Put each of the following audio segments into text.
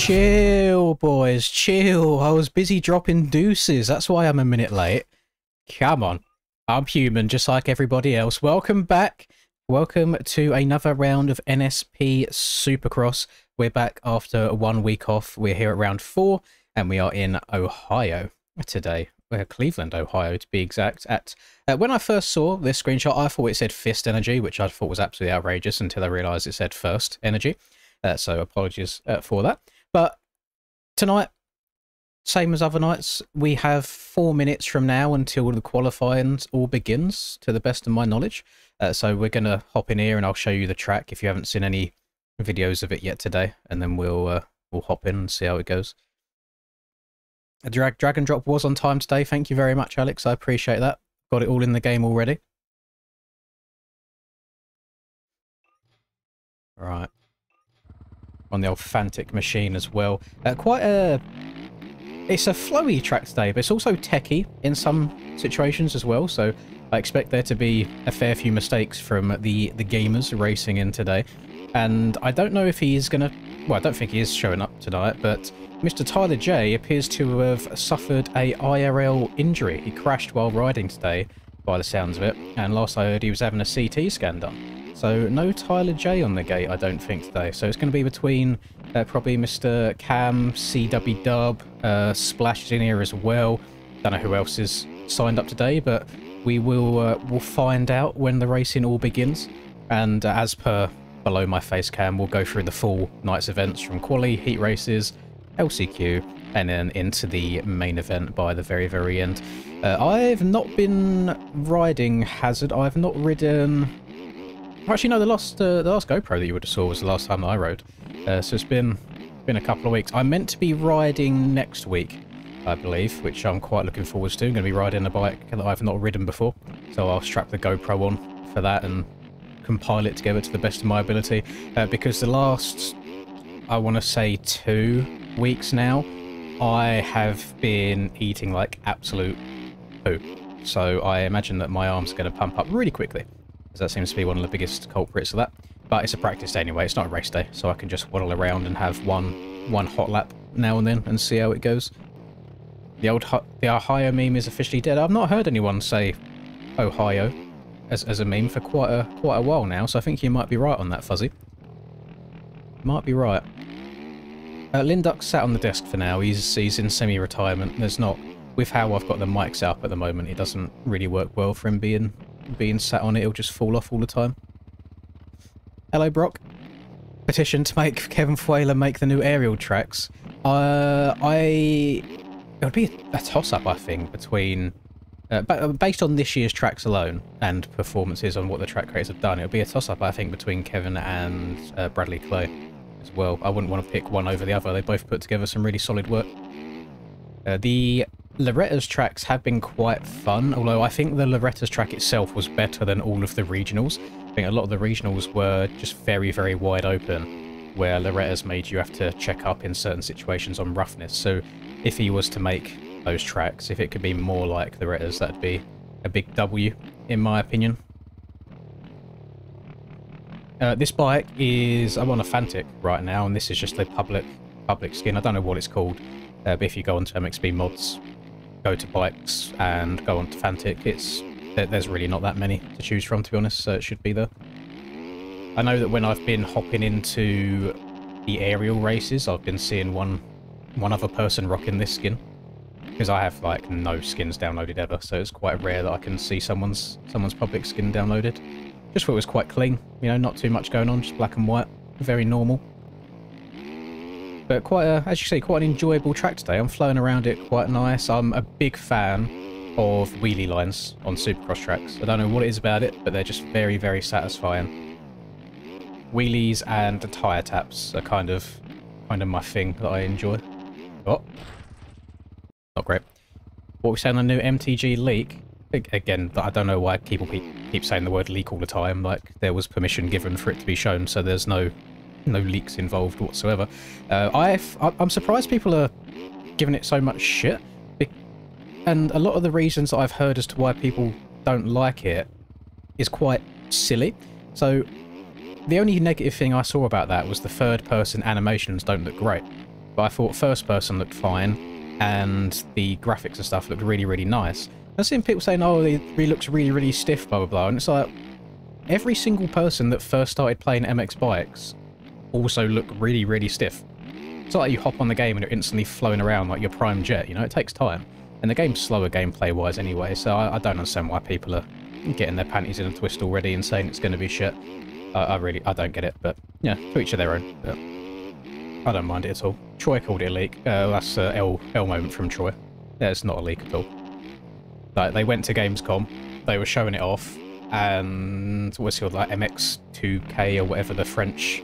Chill, boys, chill. I was busy dropping deuces. That's why I'm a minute late. Come on. I'm human, just like everybody else. Welcome back. Welcome to another round of NSP Supercross. We're back after 1 week off. We're here at round 4, and we are in Ohio today. We're Cleveland, Ohio, to be exact. When I first saw this screenshot, I thought it said Fist Energy, which I thought was absolutely outrageous until I realised it said First Energy. So apologies for that. But tonight, same as other nights, we have 4 minutes from now until the qualifying all begins, to the best of my knowledge. So we're going to hop in here and I'll show you the track if you haven't seen any videos of it yet today. And then we'll hop in and see how it goes. A drag and drop was on time today. Thank you very much, Alex. I appreciate that. Got it all in the game already. Right. On the old Fantic machine as well. It's a flowy track today, but it's also techy in some situations as well. So I expect there to be a fair few mistakes from the gamers racing in today. And I don't know if he is going to... Well, I don't think he is showing up tonight, but Mr. Tyler J appears to have suffered a IRL injury. He crashed while riding today, by the sounds of it. And last I heard, he was having a CT scan done. So no Tyler J on the gate, I don't think, today. So it's going to be between probably Mr. Cam, CW Dub, Splash is in here as well. Don't know who else is signed up today, but we will we'll find out when the racing all begins. And as per below my face cam, we'll go through the full night's events from quali, heat races, LCQ, and then into the main event by the very, very end. I've not been riding Hazard. I've not ridden... Actually, no, the last GoPro that you would have saw was the last time that I rode. So it's been a couple of weeks. I'm meant to be riding next week, I believe, which I'm quite looking forward to. I'm going to be riding a bike that I've not ridden before. So I'll strap the GoPro on for that and compile it together to the best of my ability. Because the last, I want to say 2 weeks now, I have been eating like absolute poo. So I imagine that my arms are going to pump up really quickly. That seems to be one of the biggest culprits of that. But it's a practice day anyway, it's not a race day, so I can just waddle around and have one hot lap now and then and see how it goes. The Ohio meme is officially dead. I've not heard anyone say Ohio as a meme for quite a while now, so I think you might be right on that, Fuzzy. Might be right. Linduck's sat on the desk for now. He's in semi-retirement. There's not... With how I've got the mics up at the moment, it doesn't really work well for him being sat on it. It'll just fall off all the time. Hello, Brock. Petition to make Kevin Fuela make the new aerial tracks. It would be a toss-up, I think, between... based on this year's tracks alone and performances on what the track creators have done, it would be a toss-up, I think, between Kevin and Bradley Clay as well. I wouldn't want to pick one over the other. They both put together some really solid work. The Loretta's tracks have been quite fun, although I think the Loretta's track itself was better than all of the regionals. I think a lot of the regionals were just very, very wide open, where Loretta's made you have to check up in certain situations on roughness. So if he was to make those tracks, if it could be more like Loretta's, that'd be a big W, in my opinion. This bike is... I'm on a Fantic right now, and this is just a public skin. I don't know what it's called, but if you go onto MXB mods, go to bikes and go on to Fantic, there's really not that many to choose from, to be honest, so it should be there. I know that when I've been hopping into the aerial races, I've been seeing one other person rocking this skin, because I have like no skins downloaded ever, so it's quite rare that I can see someone's public skin downloaded. Just thought it was quite clean, you know, not too much going on, just black and white, very normal. But quite as you say, quite an enjoyable track today. I'm flowing around it quite nice. I'm a big fan of wheelie lines on Supercross tracks. I don't know what it is about it, but they're just very, very satisfying. Wheelies and tyre taps are kind of my thing that I enjoy. Oh, not great. What we saying on the new MTG leak? Again, I don't know why people keep saying the word leak all the time. Like there was permission given for it to be shown, so there's no leaks involved whatsoever. I'm surprised people are giving it so much shit, and a lot of the reasons that I've heard as to why people don't like it is quite silly. So the only negative thing I saw about that was the third person animations don't look great. but I thought first person looked fine, and the graphics and stuff looked really, really nice. I've seen people saying, oh, it looks really, really stiff, blah, blah, blah, and it's like, every single person that first started playing MX bikes also looked really, really stiff. It's not like you hop on the game and you're instantly flowing around like your prime jet, you know, it takes time. And the game's slower gameplay-wise anyway, so I don't understand why people are getting their panties in a twist already and saying it's going to be shit. I don't get it, but yeah, to each of their own. But I don't mind it at all. Troy called it a leak. That's a L moment from Troy. Yeah, it's not a leak at all. Like, they went to Gamescom, they were showing it off, and what's it called, like MX2K or whatever the French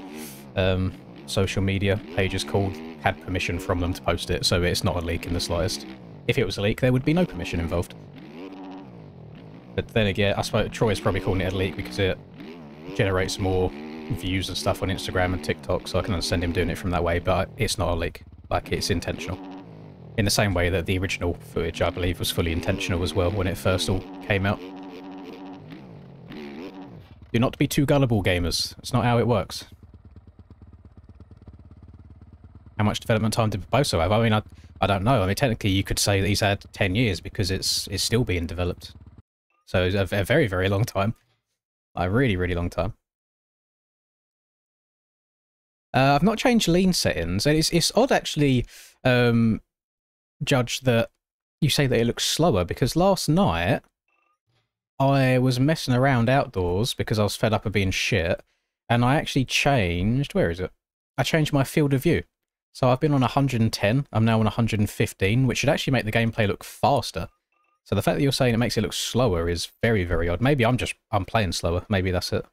social media page is called, had permission from them to post it, so it's not a leak in the slightest. If it was a leak, there would be no permission involved. But then again, I suppose Troy's probably calling it a leak because it generates more views and stuff on Instagram and TikTok, so I can understand him doing it from that way, but it's not a leak. Like, it's intentional. In the same way that the original footage, I believe, was fully intentional as well when it first all came out. Do not be too gullible, gamers. It's not how it works. How much development time did Boso have? I mean, I don't know. I mean, technically you could say that he's had 10 years because it's still being developed. So it's a very, very long time. A really, really long time. I've not changed lean settings. It's odd, actually, Judge, that you say that it looks slower, because last night I was messing around outdoors because I was fed up of being shit, and I actually changed... Where is it? I changed my field of view. So I've been on 110, I'm now on 115, which should actually make the gameplay look faster. So the fact that you're saying it makes it look slower is very, very odd. Maybe I'm playing slower. Maybe that's it.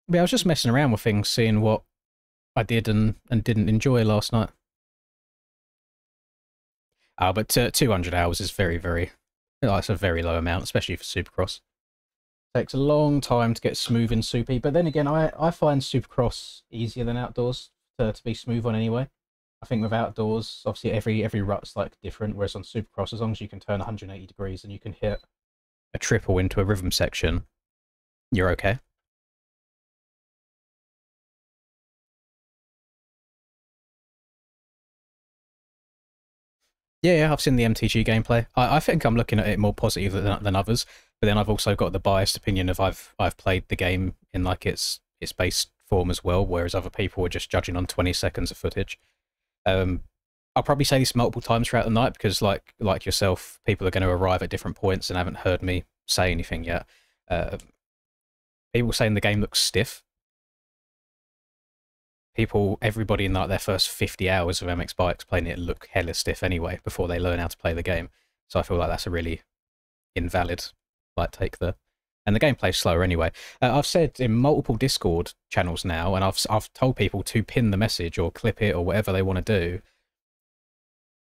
But I was just messing around with things, seeing what I did and didn't enjoy last night. But 200 hours is very, very... That's a very low amount, especially for Supercross. Takes a long time to get smooth in Soupy, but then again, I find Supercross easier than outdoors to be smooth on anyway. I think with outdoors, obviously every rut's like different, whereas on Supercross, as long as you can turn 180 degrees and you can hit a triple into a rhythm section, you're okay. Yeah, I've seen the MTG gameplay. I think I'm looking at it more positive than others, but then I've also got the biased opinion of I've played the game in like its base form as well, whereas other people were just judging on 20 seconds of footage. I'll probably say this multiple times throughout the night because, like yourself, people are going to arrive at different points and haven't heard me say anything yet. People saying the game looks stiff. Everybody in like their first 50 hours of MX Bikes playing it look hella stiff anyway before they learn how to play the game. So I feel like that's a really invalid take there. And the gameplay's slower anyway. I've said in multiple Discord channels now, and I've told people to pin the message or clip it or whatever they want to do.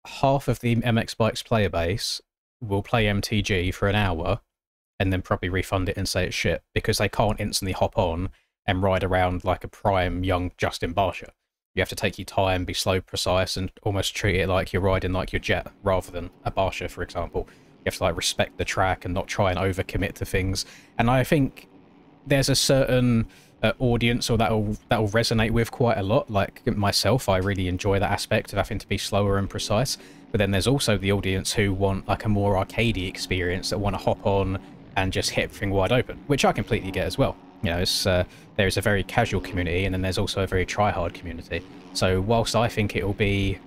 Half of the MX Bikes player base will play MTG for an hour and then probably refund it and say it's shit because they can't instantly hop on and ride around like a prime young Justin Barsha. You have to take your time, be slow, precise, and almost treat it like you're riding like your jet rather than a Barsha, for example. You have to like respect the track and not try and overcommit to things. And I think there's a certain audience or that'll resonate with quite a lot. Like myself, I really enjoy that aspect of having to be slower and precise. But then there's also the audience who want like a more arcadey experience, that want to hop on and just hit everything wide open, which I completely get as well. You know, there is a very casual community, and then there's also a very try-hard community. So whilst I think it will be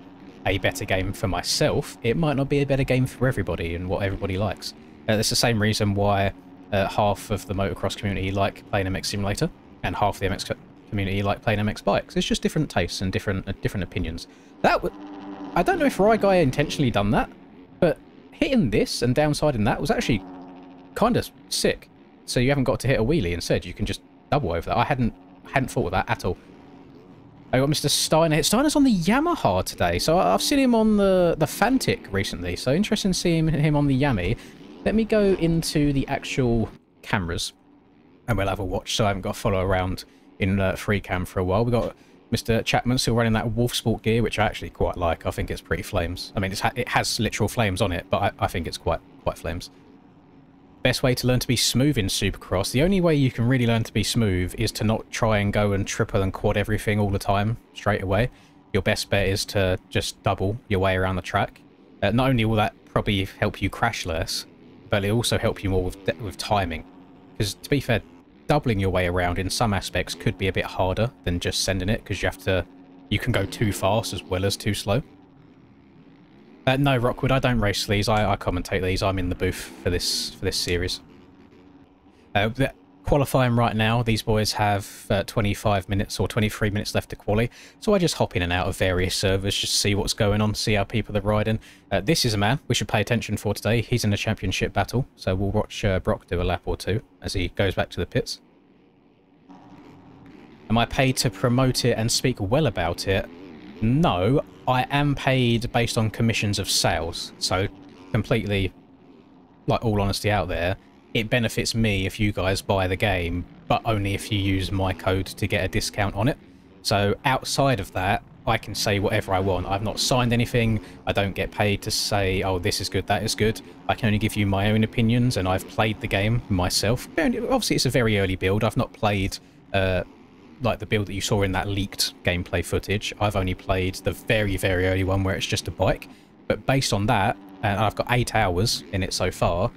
a better game for myself, it might not be a better game for everybody and what everybody likes. That's the same reason why half of the motocross community like playing MX Simulator, and half the MX community like playing MX Bikes. It's just different tastes and different opinions. I don't know if Guy intentionally done that, but hitting this and downsiding that was actually kind of sick. So you haven't got to hit a wheelie instead. You can just double over that. I hadn't thought of that at all. I got Mr. Steiner. Steiner's on the Yamaha today, so I've seen him on the Fantic recently. So interesting seeing him on the Yami. Let me go into the actual cameras, and we'll have a watch. So I haven't got to follow around in free cam for a while. We got Mr. Chapman still running that Wolf Sport gear, which I actually quite like. I think it's pretty flames. I mean, it has literal flames on it, but I think it's quite flames. Best way to learn to be smooth in Supercross. The only way you can really learn to be smooth is to not try and go and triple and quad everything all the time straight away. your best bet is to just double your way around the track. Not only will that probably help you crash less, but it'll also help you more with timing. Because to be fair, doubling your way around in some aspects could be a bit harder than just sending it, because you can go too fast as well as too slow. No, Rockwood, I don't race these. I commentate these. I'm in the booth for this series. Qualifying right now, these boys have 25 minutes or 23 minutes left to quali, so I just hop in and out of various servers, just see what's going on, see how people are riding. This is a man we should pay attention for today. He's in a championship battle, so we'll watch Brock do a lap or two as he goes back to the pits. Am I paid to promote it and speak well about it? No, I am paid based on commissions of sales, so completely, like, all honesty out there, it benefits me if you guys buy the game, but only if you use my code to get a discount on it. So outside of that, I can say whatever I want. I've not signed anything. I don't get paid to say, oh, this is good, that is good. I can only give you my own opinions, and I've played the game myself. Obviously, it's a very early build. I've not played like the build that you saw in that leaked gameplay footage. I've only played the very, very early one where it's just a bike. But based on that, and I've got 8 hours in it so far,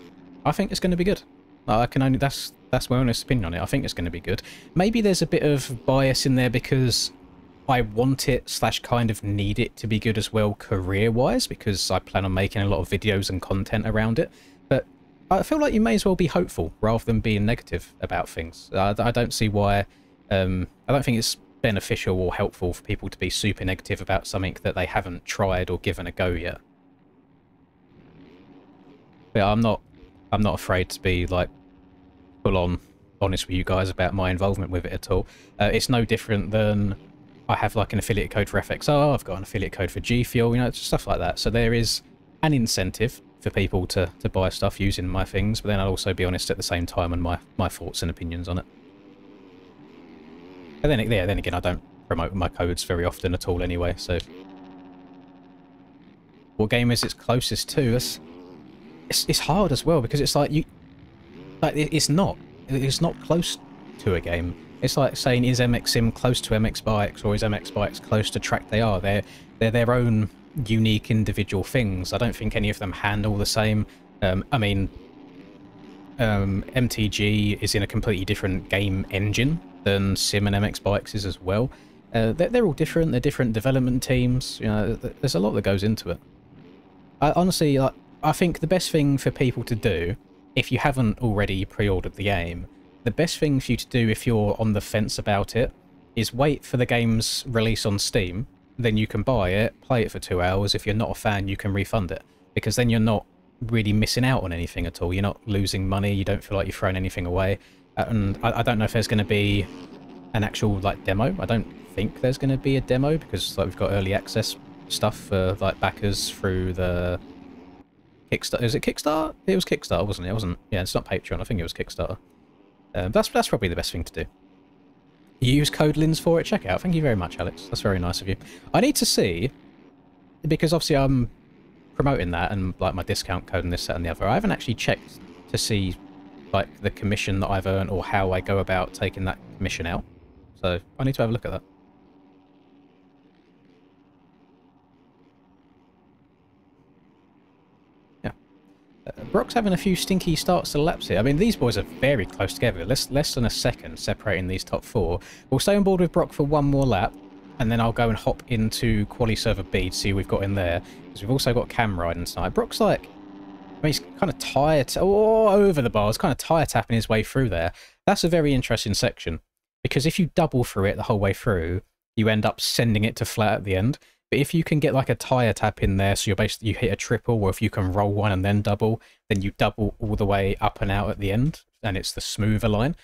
I think it's going to be good. I can only that's my honest opinion on it. I think it's going to be good. Maybe there's a bit of bias in there because I want it / kind of need it to be good as well career-wise, because I plan on making a lot of videos and content around it. But I feel like you may as well be hopeful rather than being negative about things. I don't see why. I don't think it's beneficial or helpful for people to be super negative about something that they haven't tried or given a go yet. But I'm not afraid to be, like, full on honest with you guys about my involvement with it at all. It's no different than I have, like, an affiliate code for FXR, I've got an affiliate code for G Fuel, you know, stuff like that. So there is an incentive for people to buy stuff using my things, but then I'll also be honest at the same time on my thoughts and opinions on it. But then again, I don't promote my codes very often at all anyway, so... What game is it closest to? It's hard as well, because it's like it's not close to a game. It's like saying, is MX Sim close to MX Bikes, or is MX Bikes close to Track They Are? They're their own unique individual things. I don't think any of them handle the same. I mean, MTG is in a completely different game engine than Sim and MX Bikes is as well. They're all different. They're different development teams. You know, there's a lot that goes into it. Honestly, like, I think the best thing for people to do, if you haven't already pre-ordered the game, the best thing for you to do if you're on the fence about it is wait for the game's release on Steam. Then you can buy it, play it for 2 hours. If you're not a fan, you can refund it, because then you're not really missing out on anything at all. You're not losing money. You don't feel like you've thrown anything away. And I don't know if there's going to be an actual, like, demo. I don't think there's going to be a demo, because, like, we've got early access stuff for, like, backers through the Kickstarter. Is it Kickstarter? It was Kickstarter, wasn't it? It wasn't. Yeah, it's not Patreon. I think it was Kickstarter. That's probably the best thing to do. You use code LINS for it. Check it out. Thank you very much, Alex. That's very nice of you. I need to see, because obviously I'm promoting that and, like, my discount code and this, that, and the other. I haven't actually checked to see, like, the commission that I've earned or how I go about taking that commission out. So I need to have a look at that. Brock's having a few stinky starts to the laps here. I mean, these boys are very close together. Less than a second separating these top 4. We'll stay on board with Brock for one more lap, and then I'll go and hop into Quali Server B to see who we've got in there. Because we've also got Cam riding tonight. Brock's like... I mean, he's kind of tired... Oh, over the bars. Kind of tire tapping his way through there. That's a very interesting section. Because if you double through it the whole way through, you end up sending it to flat at the end. But if you can get, like, a tyre tap in there, so you hit a triple, or if you can roll one and then double, then you double all the way up and out at the end, and it's the smoother line.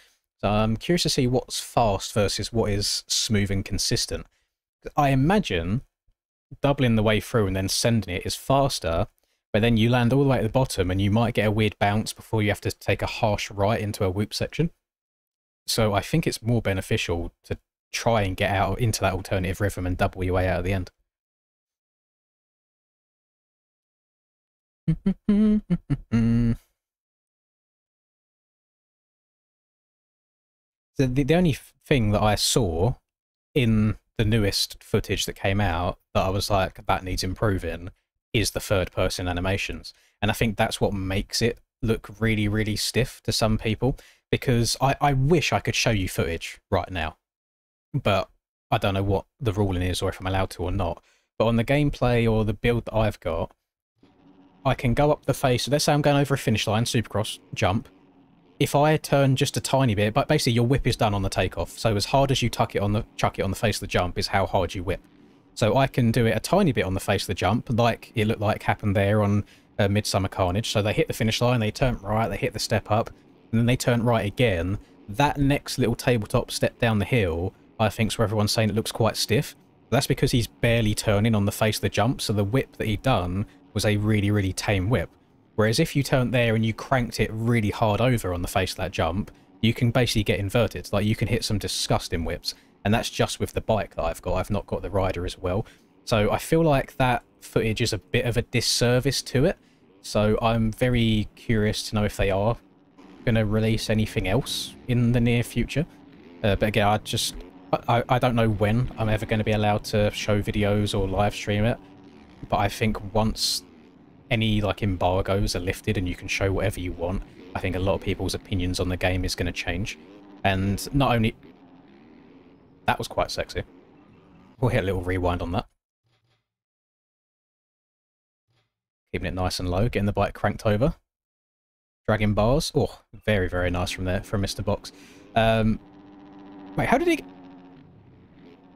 So I'm curious to see what's fast versus what is smooth and consistent. I imagine doubling the way through and then sending it is faster, but then you land all the way at the bottom and you might get a weird bounce before you have to take a harsh right into a whoop section. So I think it's more beneficial to try and get out into that alternative rhythm and double your way out at the end. The only thing that I saw in the newest footage that came out that I was like, that needs improving, is the third person animations. And I think that's what makes it look really, really stiff to some people, because I wish I could show you footage right now, but I don't know what the ruling is or if I'm allowed to or not. But on the gameplay or the build that I've got, I can go up the face. So let's say I'm going over a finish line, Supercross, jump. If I turn just a tiny bit, but basically your whip is done on the takeoff. So as hard as you chuck it on the face of the jump is how hard you whip. So I can do it a tiny bit on the face of the jump, like it looked like happened there on Midsummer Carnage. So they hit the finish line, they turn right, they hit the step up, and then they turn right again. That next little tabletop step down the hill, I think, is where everyone's saying it looks quite stiff. That's because he's barely turning on the face of the jump, so the whip that he'd done was a really, really tame whip. Whereas if you turned there and you cranked it really hard over on the face of that jump, you can basically get inverted. Like, you can hit some disgusting whips. And that's just with the bike that I've got. I've not got the rider as well. So I feel like that footage is a bit of a disservice to it. So I'm very curious to know if they are going to release anything else in the near future. But again, I don't know when I'm ever going to be allowed to show videos or live stream it. But I think once any like embargoes are lifted and you can show whatever you want, I think a lot of people's opinions on the game is going to change. And not only... That was quite sexy. We'll hit a little rewind on that. Keeping it nice and low, getting the bike cranked over. Dragging bars. Oh, very, very nice from there, from Mr. Box. Wait, how did he...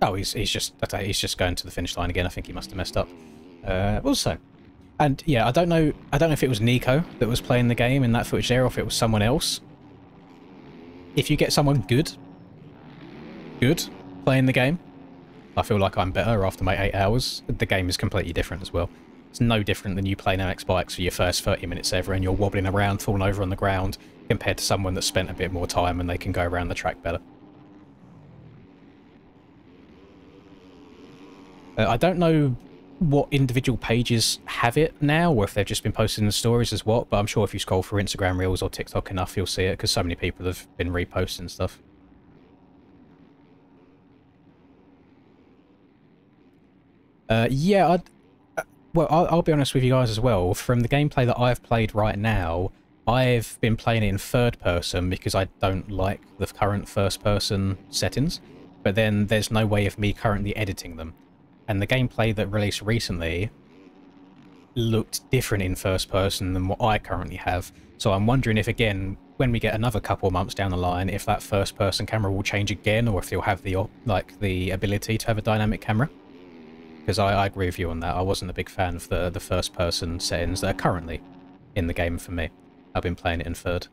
Oh, he's just going to the finish line again. I think he must have messed up. Also, and yeah, I don't know if it was Nico that was playing the game in that footage there, or if it was someone else. If you get someone good playing the game, I feel like I'm better after my 8 hours. The game is completely different as well. It's no different than you playing MX bikes for your first 30 minutes ever and you're wobbling around, falling over on the ground, compared to someone that spent a bit more time and they can go around the track better. I don't know what individual pages have it now, or if they've just been posting the stories as what, but I'm sure if you scroll through Instagram Reels or TikTok enough, you'll see it, because so many people have been reposting stuff. Yeah, well, I'll be honest with you guys as well. From the gameplay that I've played right now, I've been playing it in third person because I don't like the current first person settings, but then there's no way of me currently editing them. And the gameplay that released recently looked different in first person than what I currently have. So I'm wondering if, again, when we get another couple of months down the line, if that first person camera will change again, or if they'll have the ability to have a dynamic camera. Because I agree with you on that. I wasn't a big fan of the first person settings that are currently in the game for me. I've been playing it in third.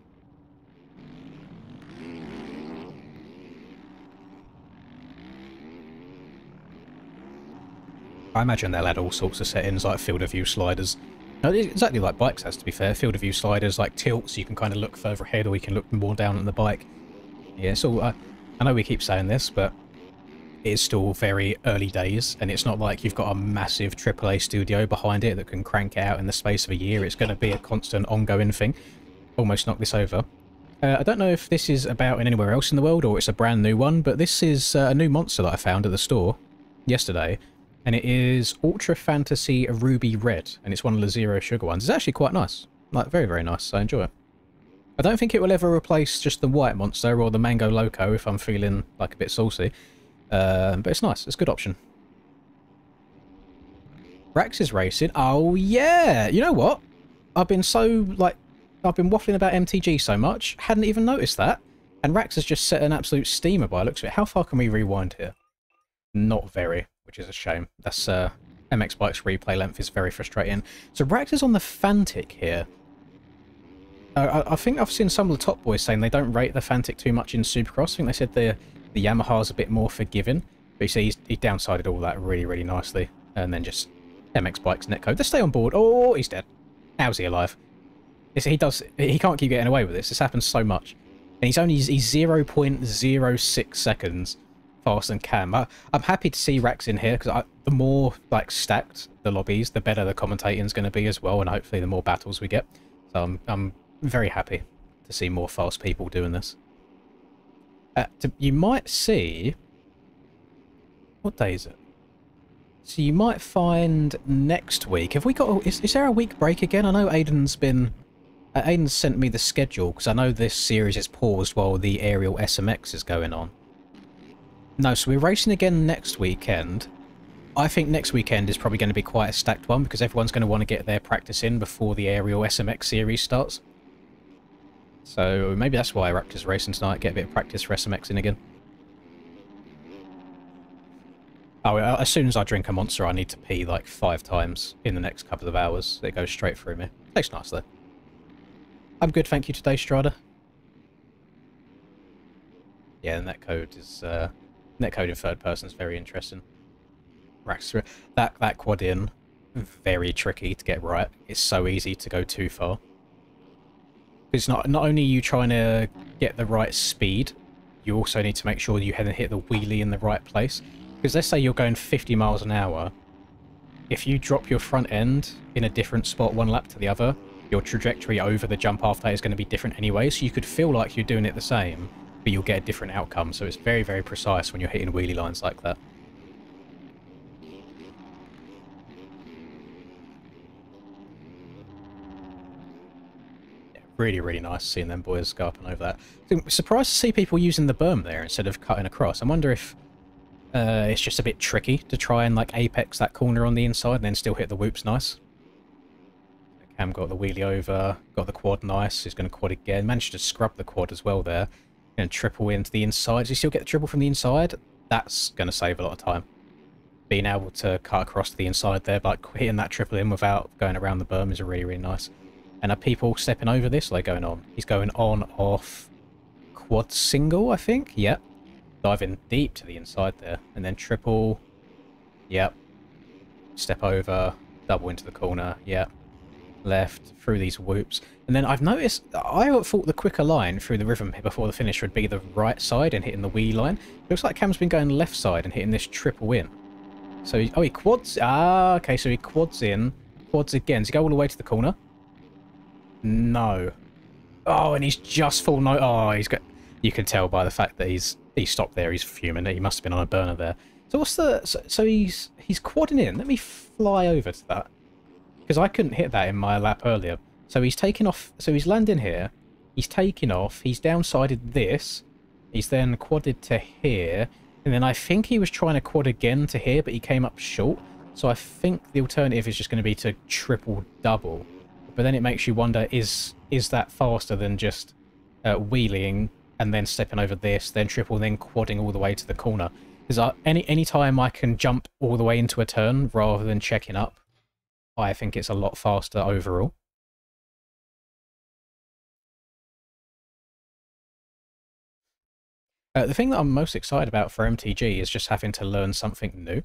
I imagine they'll add all sorts of settings like field of view sliders. No, exactly like bikes has, to be fair. Field of view sliders like tilts, you can kind of look further ahead or you can look more down at the bike. Yeah, so I know we keep saying this, but it is still very early days, and it's not like you've got a massive AAA studio behind it that can crank it out in the space of a year. It's going to be a constant, ongoing thing. Almost knocked this over. I don't know if this is about in anywhere else in the world or it's a brand new one, but this is a new monster that I found at the store yesterday, and it is Ultra Fantasy Ruby Red, and it's one of the Zero Sugar ones. It's actually quite nice. Like, very, very nice. I enjoy it. I don't think it will ever replace just the white monster or the Mango Loco if I'm feeling like a bit saucy. But it's nice. It's a good option. Rax is racing. Oh, yeah. You know what? I've been waffling about MTG so much, hadn't even noticed that. And Rax has just set an absolute steamer by the looks of it. How far can we rewind here? Not very, which is a shame. That's MX Bike's replay length is very frustrating. So Rax is on the Fantic here. I think I've seen some of the top boys saying they don't rate the Fantic too much in Supercross. I think they said the Yamaha's a bit more forgiving. But you see, he downsided all that really, really nicely. And then just MX Bike's netcode. Let's stay on board. Oh, he's dead. How's he alive? He can't keep getting away with this. This happens so much. And he's 0.06 seconds faster than Cam. I'm happy to see Rax in here, because the more stacked the lobbies, the better the commentating is going to be as well, and hopefully the more battles we get. So I'm very happy to see more fast people doing this. You might see What day is it? So you might find next week. Have we got... Is there a week break again? I know Aiden's been... Aiden sent me the schedule, because I know this series is paused while the aerial SMX is going on. No, so we're racing again next weekend. I think next weekend is probably going to be quite a stacked one, because everyone's going to want to get their practice in before the aerial SMX series starts. So maybe that's why Raptor's racing tonight, get a bit of practice for SMX in again. Oh, as soon as I drink a Monster, I need to pee like 5 times in the next couple of hours. It goes straight through me. Tastes nice, though. I'm good, thank you today, Strada. Yeah, and netcode is... netcode in third person is very interesting. That quad in, very tricky to get right. It's so easy to go too far. It's not only you trying to get the right speed, you also need to make sure you hit the wheelie in the right place. Because let's say you're going 50 miles an hour. If you drop your front end in a different spot one lap to the other, your trajectory over the jump after that is going to be different anyway. So you could feel like you're doing it the same, but you'll get a different outcome. So it's very, very precise when you're hitting wheelie lines like that. Yeah, really, really nice seeing them boys go up and over that. I'm surprised to see people using the berm there instead of cutting across. I wonder if it's just a bit tricky to try and like apex that corner on the inside and then still hit the whoops nice. Cam got the wheelie over, got the quad nice, he's going to quad again, managed to scrub the quad as well there. Going to triple into the inside. Do you still get the triple from the inside? That's going to save a lot of time. Being able to cut across to the inside there, but hitting that triple in without going around the berm is really, really nice. And are people stepping over this or are they going on? He's going on, off, quad single, I think? Yep. Diving deep to the inside there. And then triple. Yep. Step over, double into the corner. Yep. Left, through these whoops. And then I've noticed, I thought the quicker line through the rhythm before the finish would be the right side and hitting the wheel line. Looks like Cam's been going left side and hitting this triple in. So, oh, he quads, okay, so he quads in, quads again. Does he go all the way to the corner? No. Oh, and he's just full no, oh, he's got, you can tell by the fact that he stopped there, he's fuming, he must have been on a burner there. So what's the, so he's quadding in, let me fly over to that. Because I couldn't hit that in my lap earlier. So he's taking off, so he's landing here, he's taking off, he's downsided this, he's then quadded to here, and then I think he was trying to quad again to here, but he came up short. So I think the alternative is just going to be to triple double. But then it makes you wonder, is that faster than just wheeling and then stepping over this, then triple, then quadding all the way to the corner? Because any time I can jump all the way into a turn rather than checking up, I think it's a lot faster overall. The thing that I'm most excited about for MTG is just having to learn something new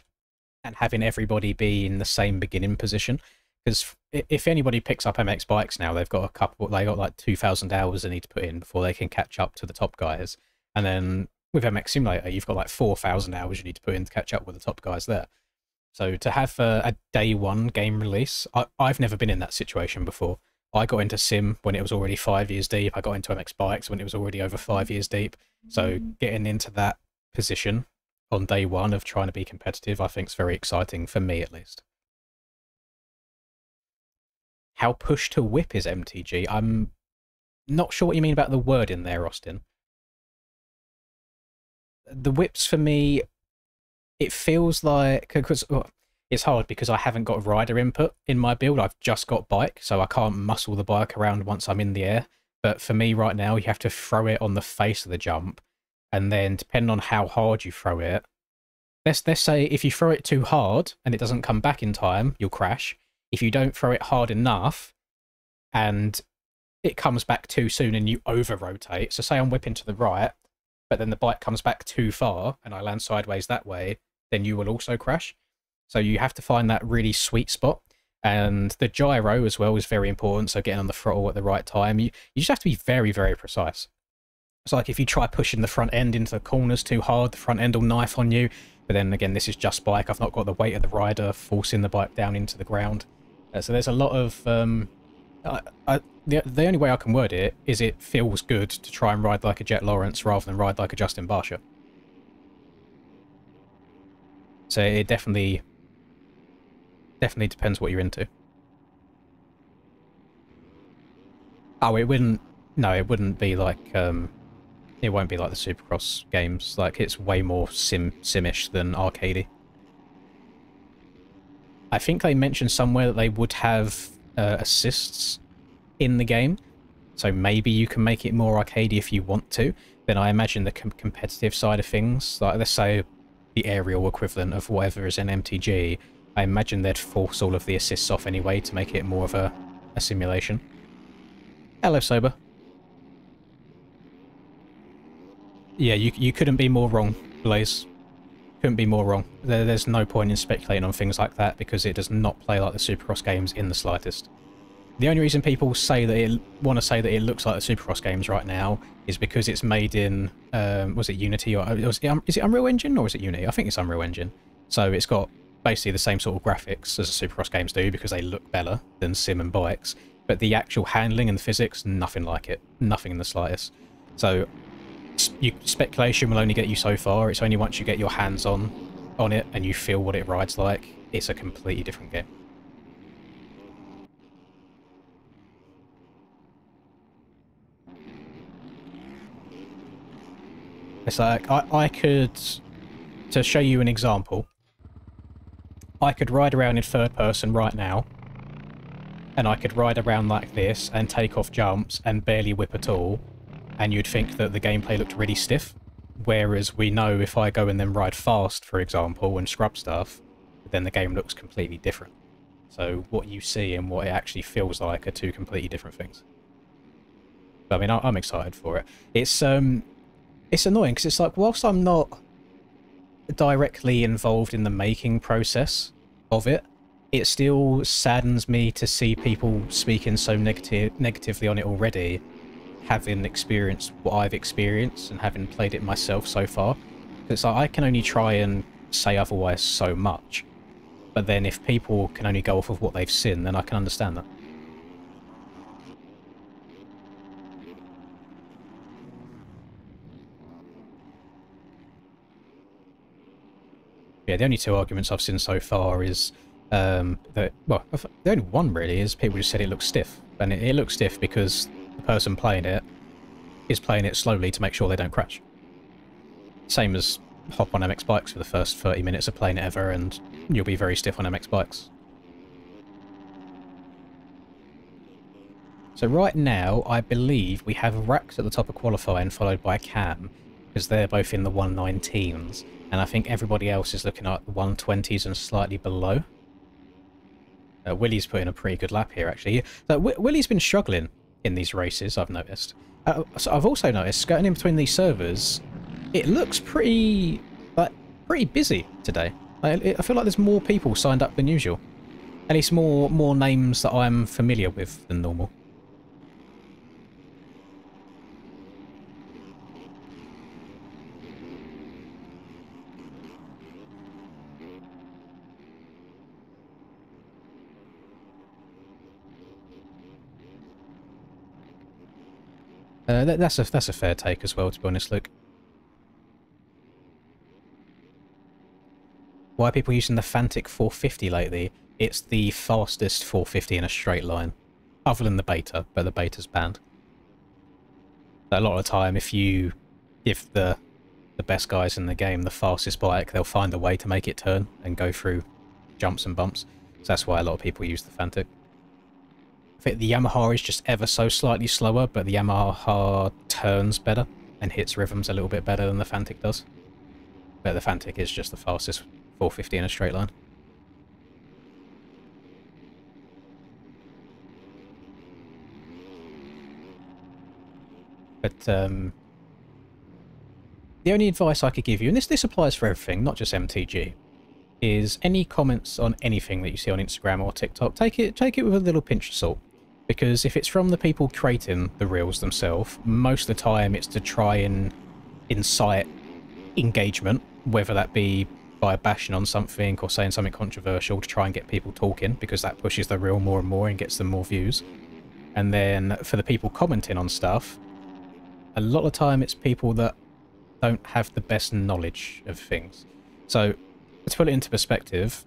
and having everybody be in the same beginning position. Because if anybody picks up MX bikes now, they've got like 2,000 hours they need to put in before they can catch up to the top guys. And then with MX Simulator, you've got like 4,000 hours you need to put in to catch up with the top guys there. So to have a day one game release, I've never been in that situation before. I got into Sim when it was already 5 years deep. I got into MX Bikes when it was already over 5 years deep. So getting into that position on day one of trying to be competitive, I think is very exciting, for me at least. How push to whip is MTG? I'm not sure what you mean about the word in there, Austin. The whips for me, it feels like, because it's hard because I haven't got rider input in my build. I've just got bike, so I can't muscle the bike around once I'm in the air. But for me right now, you have to throw it on the face of the jump, and then depending on how hard you throw it, let's say if you throw it too hard and it doesn't come back in time, you'll crash. If you don't throw it hard enough and it comes back too soon and you over rotate, so say I'm whipping to the right, but then the bike comes back too far and I land sideways that way, then you will also crash. So you have to find that really sweet spot. And the gyro as well is very important, so getting on the throttle at the right time. You just have to be very, very precise. It's like if you try pushing the front end into the corners too hard, the front end will knife on you. But then again, this is just bike. I've not got the weight of the rider forcing the bike down into the ground. So there's a lot of... the only way I can word it is it feels good to try and ride like a Jet Lawrence rather than ride like a Justin Barsha. So it definitely depends what you're into. Oh, it wouldn't. No, it wouldn't be like. It won't be like the Supercross games. Like, it's way more simish than arcadey. I think they mentioned somewhere that they would have assists in the game, so maybe you can make it more arcadey if you want to. Then I imagine the competitive side of things, like let's say the aerial equivalent of whatever is in MTG, I imagine they'd force all of the assists off anyway to make it more of a simulation. Hello, Sober. Yeah, you couldn't be more wrong, Blaze. Couldn't be more wrong. There's no point in speculating on things like that because it does not play like the Supercross games in the slightest. The only reason people say that want to say that it looks like the Supercross games right now is because it's made in, was it Unity or is it Unreal Engine or is it Unity? I think it's Unreal Engine. So it's got basically the same sort of graphics as the Supercross games do because they look better than sim and bikes. But the actual handling and the physics, nothing like it. Nothing in the slightest. So speculation will only get you so far. It's only once you get your hands on it and you feel what it rides like, it's a completely different game. It's like, I could, to show you an example, I could ride around in third person right now, and I could ride around like this and take off jumps and barely whip at all, and you'd think that the gameplay looked really stiff. Whereas we know if I go and then ride fast, for example, and scrub stuff, then the game looks completely different. So what you see and what it actually feels like are two completely different things. But, I mean, I'm excited for it. It's annoying because it's like, whilst I'm not directly involved in the making process of it, it still saddens me to see people speaking so negatively on it already, having experienced what I've experienced and having played it myself so far. It's like, I can only try and say otherwise so much, but then if people can only go off of what they've seen, then I can understand that. Yeah, the only two arguments I've seen so far is that, well, the only one really is people just said it looks stiff. And it looks stiff because the person playing it is playing it slowly to make sure they don't crash. Same as hop on MX bikes for the first 30 minutes of playing it ever, and you'll be very stiff on MX bikes. So right now, I believe we have Rax at the top of qualifying, followed by Cam, because they're both in the 119s. And I think everybody else is looking at the 120s and slightly below. Willie's put in a pretty good lap here, actually. So Willie's been struggling in these races, I've noticed. So I've also noticed, skirting in between these servers, it looks pretty busy today. I feel like there's more people signed up than usual. At least more names that I'm familiar with than normal. That's a fair take as well, to be honest, Luke. Why are people using the Fantic 450 lately? It's the fastest 450 in a straight line. Other than the beta, but the beta's banned. A lot of the time, if you give the best guys in the game the fastest bike, they'll find a way to make it turn and go through jumps and bumps. So that's why a lot of people use the Fantic. I think the Yamaha is just ever so slightly slower, but the Yamaha turns better and hits rhythms a little bit better than the Fantic does. But the Fantic is just the fastest 450 in a straight line. But the only advice I could give you, and this applies for everything, not just MTG, is any comments on anything that you see on Instagram or TikTok, take it with a little pinch of salt. Because if it's from the people creating the reels themselves, most of the time it's to try and incite engagement, whether that be by bashing on something or saying something controversial to try and get people talking, because that pushes the reel more and more and gets them more views. And then for the people commenting on stuff, a lot of the time it's people that don't have the best knowledge of things. So To put it into perspective,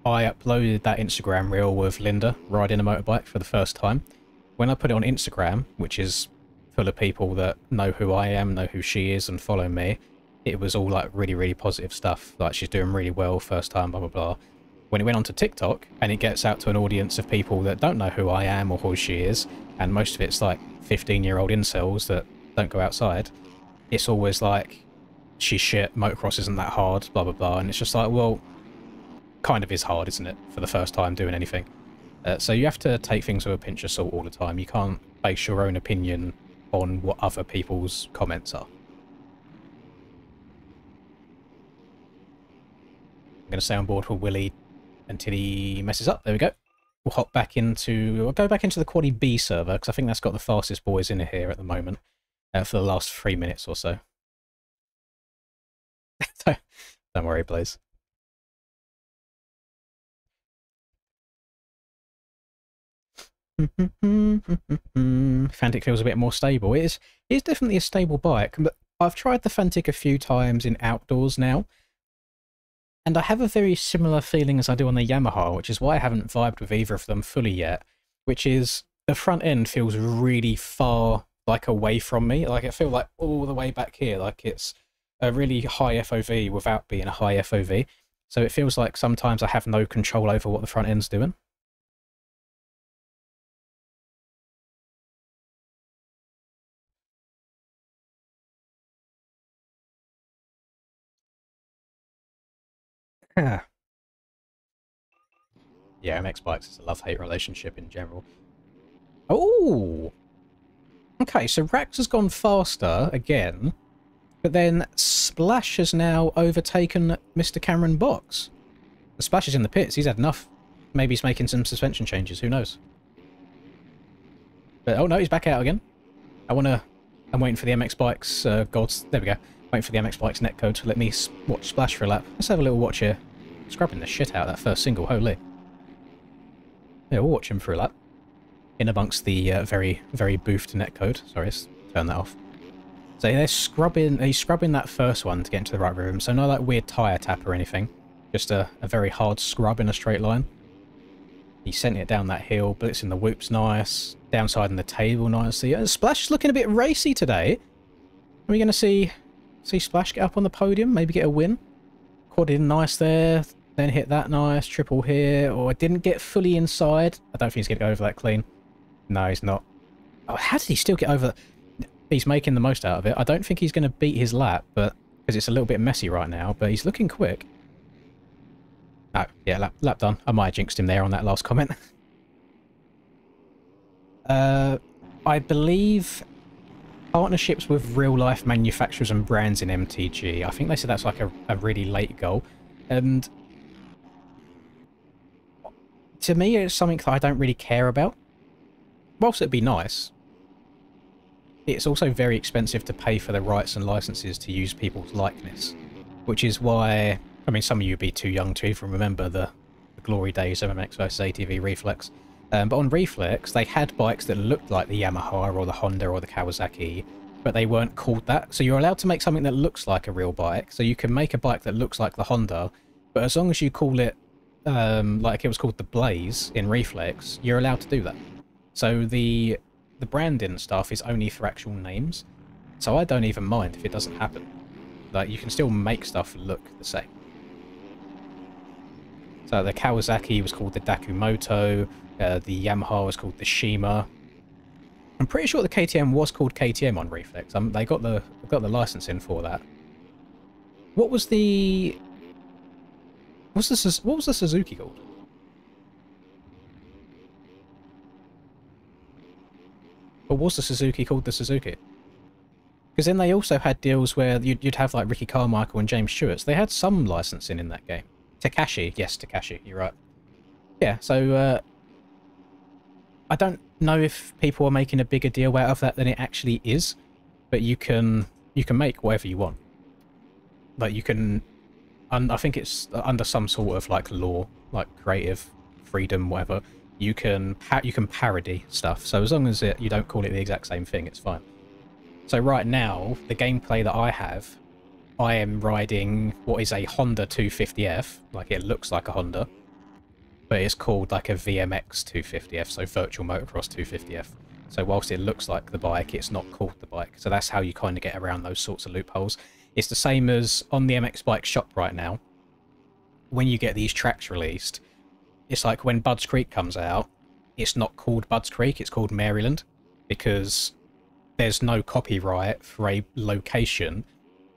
I uploaded that Instagram reel with Linda riding a motorbike for the first time. When I put it on Instagram, which is full of people that know who I am, know who she is, and follow me, it was all like really, really positive stuff. Like, she's doing really well, first time, blah, blah, blah. When it went onto TikTok, and it gets out to an audience of people that don't know who I am or who she is, and most of it's like 15-year-old incels that don't go outside, it's always like, she's shit, motocross isn't that hard, blah, blah, blah. And it's just like, well, kind of is hard, isn't it, for the first time doing anything? So you have to take things with a pinch of salt all the time. You can't base your own opinion on what other people's comments are. I'm going to stay on board for Willie until he messes up. There we go. We'll hop back into... I'll go back into the Quaddy B server, because I think that's got the fastest boys in here at the moment for the last 3 minutes or so. Don't worry, Blaze. Fantic feels a bit more stable. It is definitely a stable bike, but I've tried the Fantic a few times in outdoors now, and I have a very similar feeling as I do on the Yamaha, which is why I haven't vibed with either of them fully yet, which is the front end feels really far, like, away from me. Like, I feel like all the way back here, like it's a really high FOV without being a high FOV. So it feels like sometimes I have no control over what the front end's doing. Yeah, MX Bikes is a love-hate relationship in general. Oh! Okay, so Rax has gone faster again, but then Splash has now overtaken Mr. Cameron Box. The Splash is in the pits. He's had enough. Maybe he's making some suspension changes. Who knows? But, oh no, he's back out again. I'm waiting for the MX Bikes gods. There we go. Waiting for the MX Bikes netcode to let me watch Splash for a lap. Let's have a little watch here. Scrubbing the shit out of that first single. Holy. Yeah, we'll watch him for a lap. In amongst the very, very boofed netcode. Sorry, let's turn that off. So they're scrubbing. He's scrubbing that first one to get into the right rhythm. So no like weird tyre tap or anything. Just a very hard scrub in a straight line. He sent it down that hill. Blitzing the whoops nice. Downside in the table nicely. And Splash is looking a bit racy today. Are we going to see Splash get up on the podium? Maybe get a win? Quad in nice there. Then hit that nice. Triple here. Or didn't get fully inside. I don't think he's going to go over that clean. No, he's not. Oh, how did he still get over? He's making the most out of it. I don't think he's going to beat his lap, but because it's a little bit messy right now, but he's looking quick. Oh, yeah, lap done. I might have jinxed him there on that last comment. I believe partnerships with real-life manufacturers and brands in MTG. I think they said that's like a really late goal. And to me, it's something that I don't really care about. Whilst it'd be nice, it's also very expensive to pay for the rights and licenses to use people's likeness. Which is why, I mean, some of you would be too young to even remember the glory days of MX versus ATV Reflex. But on Reflex, they had bikes that looked like the Yamaha or the Honda or the Kawasaki, but they weren't called that. So you're allowed to make something that looks like a real bike. So you can make a bike that looks like the Honda, but as long as you call it like it was called the Blaze in Reflex, you're allowed to do that. So the branding stuff is only for actual names. So I don't even mind if it doesn't happen. Like, you can still make stuff look the same. So the Kawasaki was called the Dakumoto, the Yamaha was called the Shima. I'm pretty sure the KTM was called KTM on Reflex. They got the licensing for that. What was the Suzuki called? Or was the Suzuki called the Suzuki? Because then they also had deals where you'd have like Ricky Carmichael and James Stewart's. They had some licensing in that game. Takashi, yes, Takashi, you're right. Yeah, so I don't know if people are making a bigger deal out of that than it actually is, but you can make whatever you want. Like you can, I think it's under some sort of like law, like creative freedom, whatever. You can parody stuff. So as long as you don't call it the exact same thing, it's fine. So right now, the gameplay that I have I am riding what is a Honda 250F, like it looks like a Honda, but it's called like a VMX 250F, so Virtual Motocross 250F. So whilst it looks like the bike, it's not called the bike. So that's how you kind of get around those sorts of loopholes. It's the same as on the MX Bike shop right now. When you get these tracks released, it's like when Budds Creek comes out, it's not called Budds Creek, it's called Maryland, because there's no copyright for a location,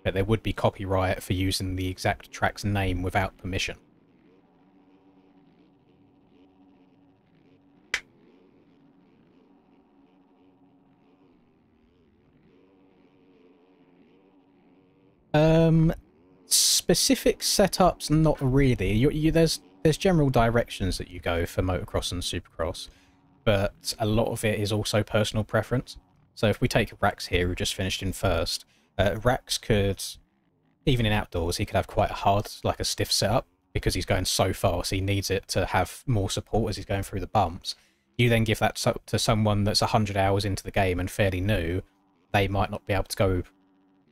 but there would be copyright for using the exact track's name without permission. Specific setups, not really. There's general directions that you go for motocross and supercross, but a lot of it is also personal preference. So if we take Rax here, who just finished in first, Rax could, even in outdoors, he could have quite a hard, like a stiff setup, because he's going so fast, he needs it to have more support as he's going through the bumps. You then give that to someone that's 100 hours into the game and fairly new, they might not be able to go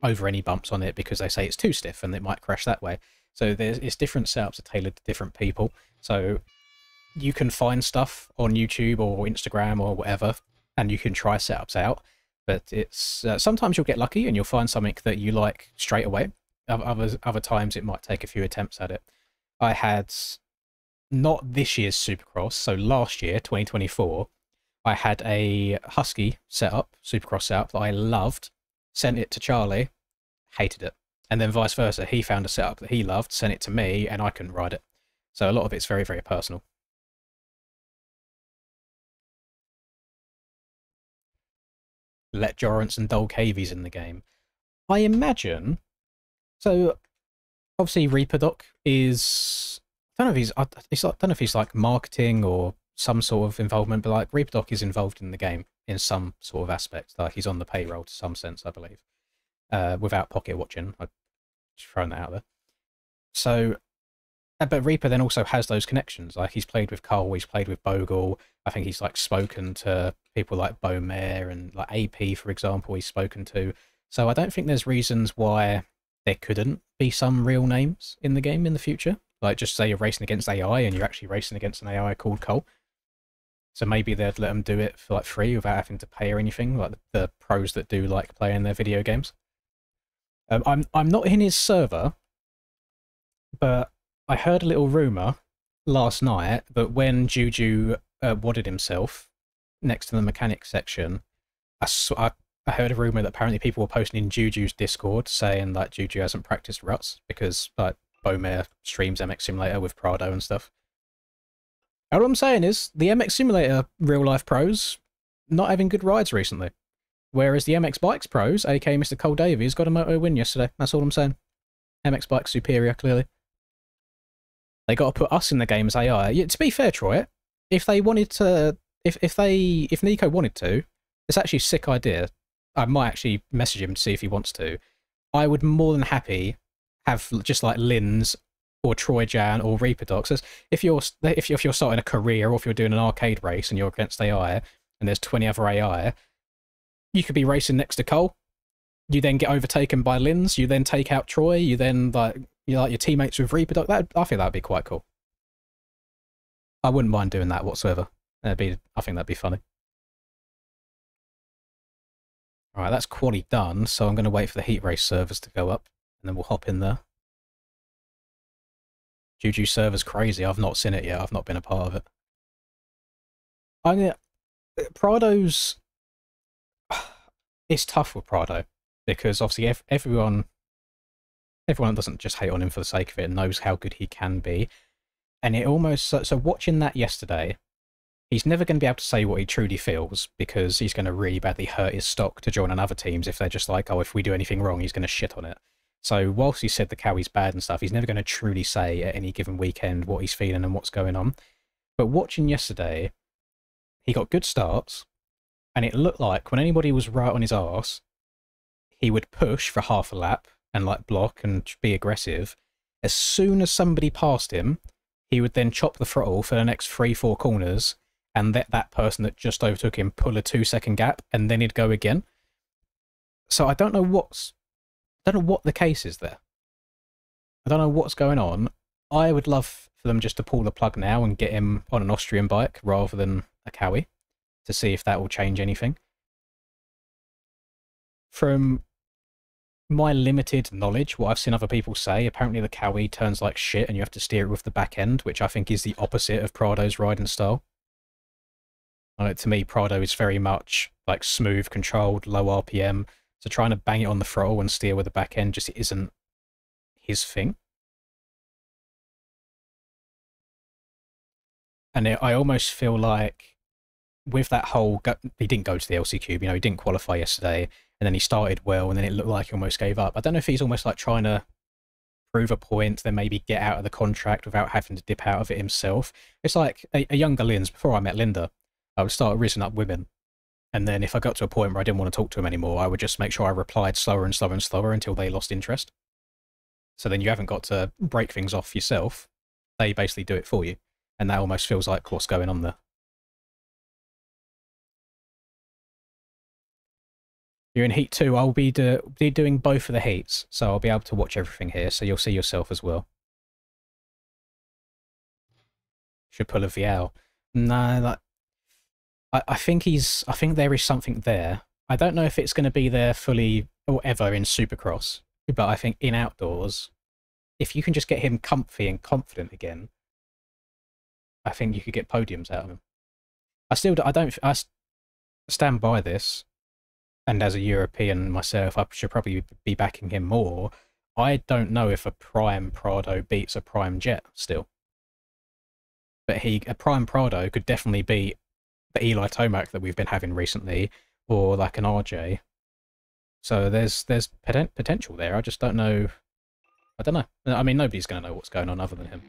over any bumps on it because they say it's too stiff and it might crash that way. So it's different setups are tailored to different people. So you can find stuff on YouTube or Instagram or whatever, and you can try setups out. But it's sometimes you'll get lucky and you'll find something that you like straight away. Other times it might take a few attempts at it. I had not this year's Supercross, so last year, 2024, I had a Husky setup, Supercross setup that I loved. Sent it to Charlie, hated it. And then vice versa, he found a setup that he loved, sent it to me, and I couldn't ride it. So a lot of it's very, very personal. Let Jorrance and Dol Cavies in the game. I imagine... So, obviously Reaper Doc is... I don't know if he's like marketing or some sort of involvement, but like Reaper Doc is involved in the game in some sort of aspect. Like he's on the payroll to some sense, I believe. Without pocket watching. I've thrown that out there. So, but Reaper then also has those connections. Like he's played with Cole, he's played with Bogle. I think he's like spoken to people like Beaumare and like AP, for example, he's spoken to. So I don't think there's reasons why there couldn't be some real names in the game in the future. Like just say you're racing against AI and you're actually racing against an AI called Cole. So maybe they'd let them do it for like free without having to pay or anything, like the pros that do like playing their video games. I'm not in his server, but I heard a little rumor last night that when Juju wadded himself next to the mechanics section, I heard a rumor that apparently people were posting in Juju's Discord saying that Juju hasn't practiced ruts because like Beaumare streams MX Simulator with Prado and stuff. All I'm saying is the MX Simulator real life pros not having good rides recently. Whereas the MX Bikes pros, aka Mr. Cole Davies, got a moto win yesterday. That's all I'm saying. MX Bikes superior, clearly. They got to put us in the game as AI. Yeah, to be fair, Troy, if they wanted to, if Nico wanted to, it's actually a sick idea. I might actually message him to see if he wants to. I would more than happy have just like Linz or Troy Jan or Reaper Docs. If you're starting a career or if you're doing an arcade race and you're against AI and there's 20 other AI, you could be racing next to Cole. You then get overtaken by Linz. You then take out Troy. You then like your teammates with Reaper Doc. I think that'd be quite cool. I wouldn't mind doing that whatsoever. I think that'd be funny. All right, that's quali done. So I'm going to wait for the heat race servers to go up, and then we'll hop in there. Juju server's crazy. I've not seen it yet. I've not been a part of it. I mean, Prado's... It's tough with Prado, because obviously everyone doesn't just hate on him for the sake of it and knows how good he can be. And it almost... So watching that yesterday, he's never going to be able to say what he truly feels, because he's going to really badly hurt his stock to join on other teams if they're just like, oh, if we do anything wrong, he's going to shit on it. So whilst he said the Cowie's bad and stuff, he's never going to truly say at any given weekend what he's feeling and what's going on. But watching yesterday, he got good starts, and it looked like when anybody was right on his arse, he would push for half a lap and like block and be aggressive. As soon as somebody passed him, he would then chop the throttle for the next 3-4 corners and let that person that just overtook him pull a 2-second gap, and then he'd go again. So I don't know what's I don't know what the case is there. I don't know what's going on. I would love for them just to pull the plug now and get him on an Austrian bike rather than a Cowie to see if that will change anything. From my limited knowledge, what I've seen other people say, apparently the Cowie turns like shit and you have to steer it with the back end, which I think is the opposite of Prado's riding style. To me, Prado is very much like smooth, controlled, low RPM. So trying to bang it on the throttle and steer with the back end just isn't his thing. And I almost feel like with that whole, he didn't go to the LC Cube, you know, he didn't qualify yesterday, and then he started well, and then it looked like he almost gave up. I don't know if he's almost like trying to prove a point, then maybe get out of the contract without having to dip out of it himself. It's like a younger Linz, before I met Linda, I would start rizzing up women. And then if I got to a point where I didn't want to talk to him anymore, I would just make sure I replied slower and slower and slower until they lost interest. So then you haven't got to break things off yourself. They basically do it for you. And that almost feels like what's going on there. You're in Heat 2. I'll be doing both of the heats, so I'll be able to watch everything here, so you'll see yourself as well. Should pull a Vial. No, like, I think there is something there. I don't know if it's going to be there fully or ever in Supercross, but I think in outdoors, if you can just get him comfy and confident again, I think you could get podiums out of him. I stand by this, and as a European myself, I should probably be backing him more. I don't know if a Prime Prado beats a Prime Jet still. But a Prime Prado could definitely beat the Eli Tomac that we've been having recently, or like an RJ. So there's potential there. I just don't know. I don't know. I mean, nobody's going to know what's going on other than him.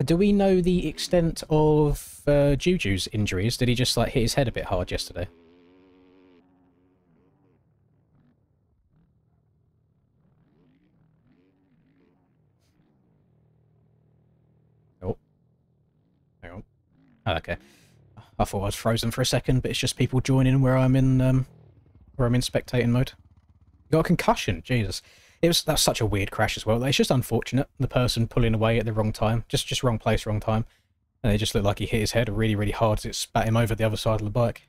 Do we know the extent of Juju's injuries? Did he just like hit his head a bit hard yesterday? Oh, hang on. Oh, okay. I thought I was frozen for a second, but it's just people joining where I'm in spectating mode. You got a concussion, Jesus. That's such a weird crash as well. It's just unfortunate. The person pulling away at the wrong time, just wrong place, wrong time, and it just looked like he hit his head really, really hard as it spat him over the other side of the bike.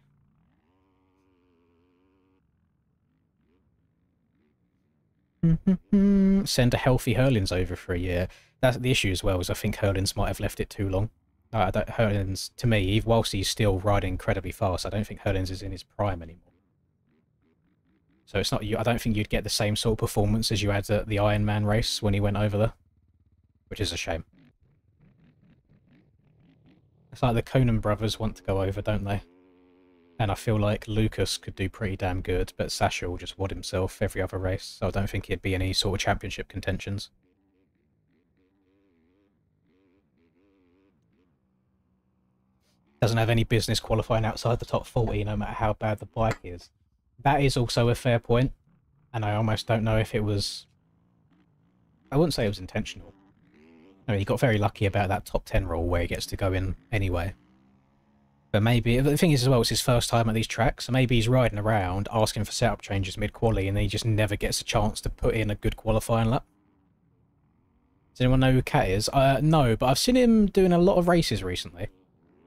Send a healthy Hurlins over for a year. That's the issue as well. Is I think Hurlins might have left it too long. Hurlins, to me, whilst he's still riding incredibly fast, I don't think Hurlins is in his prime anymore. So it's not you. I don't think you'd get the same sort of performance as you had at the Ironman race when he went over there, which is a shame. It's like the Conan brothers want to go over, don't they? And I feel like Lucas could do pretty damn good, but Sasha will just wad himself every other race, so I don't think he'd be any sort of championship contentions. Doesn't have any business qualifying outside the top 40, no matter how bad the bike is. That is also a fair point, and I almost don't know if it was... I wouldn't say it was intentional. I mean, he got very lucky about that top 10 rule where he gets to go in anyway. But maybe... The thing is as well, it's his first time at these tracks, so maybe he's riding around asking for setup changes mid-quali, and then he just never gets a chance to put in a good qualifying lap. Does anyone know who Kat is? No, but I've seen him doing a lot of races recently.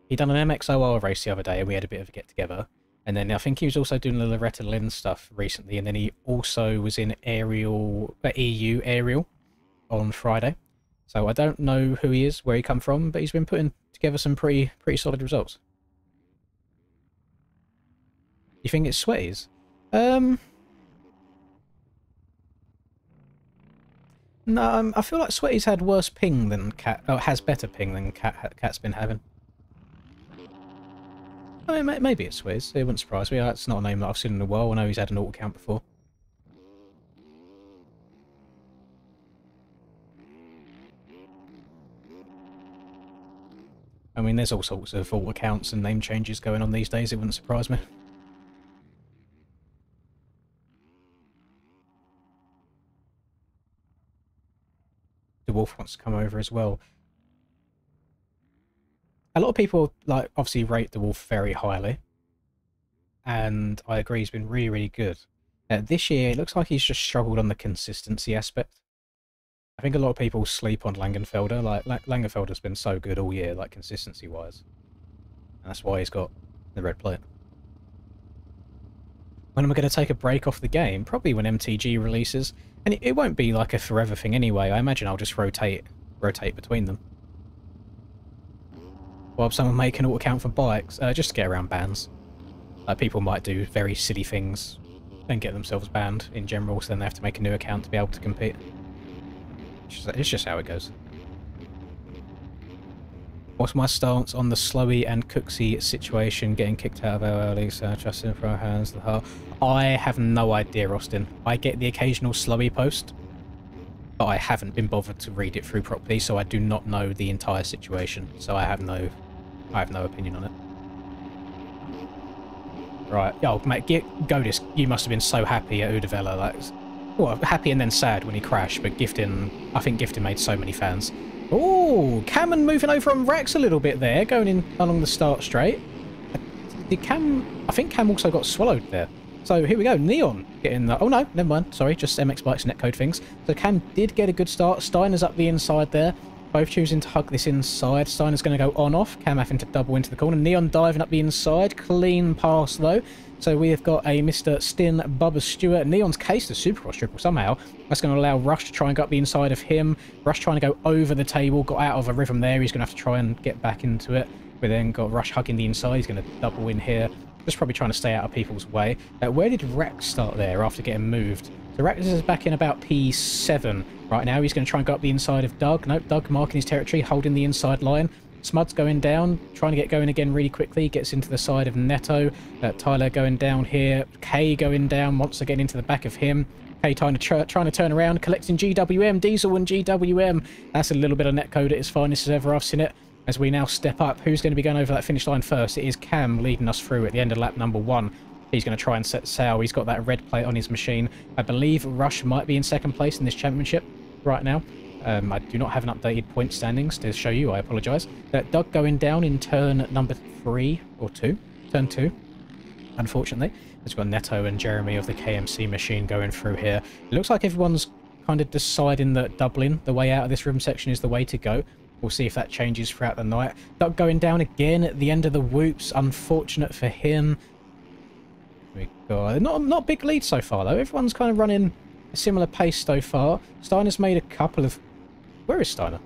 He done an MXOR race the other day, and we had a bit of a get-together. And then I think he was also doing the Loretta Lynn stuff recently, and then he also was in EU Aerial on Friday. So I don't know who he is, where he come from, but he's been putting together some pretty solid results. You think it's Sweaties? No, I feel like Sweaties had worse ping than Cat. Oh, has better ping than Cat's been having. I mean, maybe it's Swizz. It wouldn't surprise me. It's not a name that I've seen in a while. I know he's had an auto count before. I mean, there's all sorts of auto counts and name changes going on these days. It wouldn't surprise me. The Wolf wants to come over as well. A lot of people, like, obviously rate the Wolf very highly. And I agree he's been really, really good. This year, it looks like he's just struggled on the consistency aspect. I think a lot of people sleep on Langenfelder. Like, Langenfelder's been so good all year, like, consistency-wise. And that's why he's got the red plate. When am I going to take a break off the game? Probably when MTG releases. And it won't be like a forever thing anyway. I imagine I'll just rotate between them. While someone make an auto-account for bikes, just to get around bans. People might do very silly things and get themselves banned in general, so then they have to make a new account to be able to compete. It's just how it goes. What's my stance on the Slowy and Cooksey situation, getting kicked out of our early, so trusting for our hands, the heart? I have no idea, Austin. I get the occasional Slowy post, but I haven't been bothered to read it through properly, so I do not know the entire situation. So I have no opinion on it. Right, yo, mate, go this. You must have been so happy at Udavella, like, well, happy and then sad when he crashed, but Gifton, I think Gifton made so many fans. Oh, Cameron moving over on Rex a little bit there, going in along the start straight. Did Cam... I think Cam also got swallowed there. So here we go, Neon getting the... Oh no, never mind, sorry, just MX Bikes netcode things. So Cam did get a good start. Steiner's up the inside there. Both choosing to hug this inside. Steiner's going to go on-off. Cam having to double into the corner. Neon diving up the inside. Clean pass, though. So we have got a Mr. Stin, Bubba Stewart. Neon's cased the Supercross triple somehow. That's going to allow Rush to try and go up the inside of him. Rush trying to go over the table. Got out of a rhythm there. He's going to have to try and get back into it. We then got Rush hugging the inside. He's going to double in here. Just probably trying to stay out of people's way. Where did Rex start there after getting moved? So Rex is back in about P7 right now. He's going to try and go up the inside of Doug. Nope, Doug marking his territory, holding the inside line. Smud's going down, trying to get going again really quickly. Gets into the side of Neto. Tyler going down here. Kay going down, wants to get into the back of him. Kay trying to turn around, collecting GWM. Diesel and GWM. That's a little bit of netcode at its finest as ever I've seen it. As we now step up, who's going to be going over that finish line first? It is Cam leading us through at the end of lap number 1. He's going to try and set sail. He's got that red plate on his machine. I believe Rush might be in second place in this championship right now. I do not have an updated point standings to show you. I apologise. Doug going down in turn number 3 or 2. Turn 2, unfortunately. We've got Neto and Jeremy of the KMC machine going through here. It looks like everyone's kind of deciding that doubling the way out of this room section is the way to go. We'll see if that changes throughout the night. Doug going down again at the end of the whoops. Unfortunate for him. We got not big lead so far though. Everyone's kind of running a similar pace so far. Steiner's made a couple of... Where is Steiner?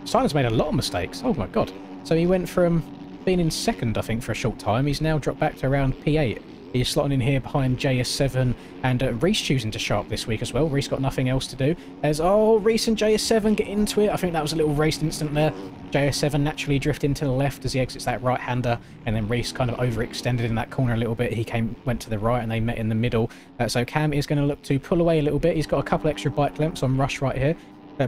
Steiner's made a lot of mistakes. Oh my god. So he went from being in second, I think, for a short time. He's now dropped back to around P8. He's slotting in here behind JS7, and Reese choosing to show up this week as well. Reese got nothing else to do. As, oh, Reese and JS7 get into it. I think that was a little race instant there. JS7 naturally drifting to the left as he exits that right-hander, and then Reese kind of overextended in that corner a little bit. He went to the right, and they met in the middle. So Cam is going to look to pull away a little bit. He's got a couple extra bike lengths on Rush right here.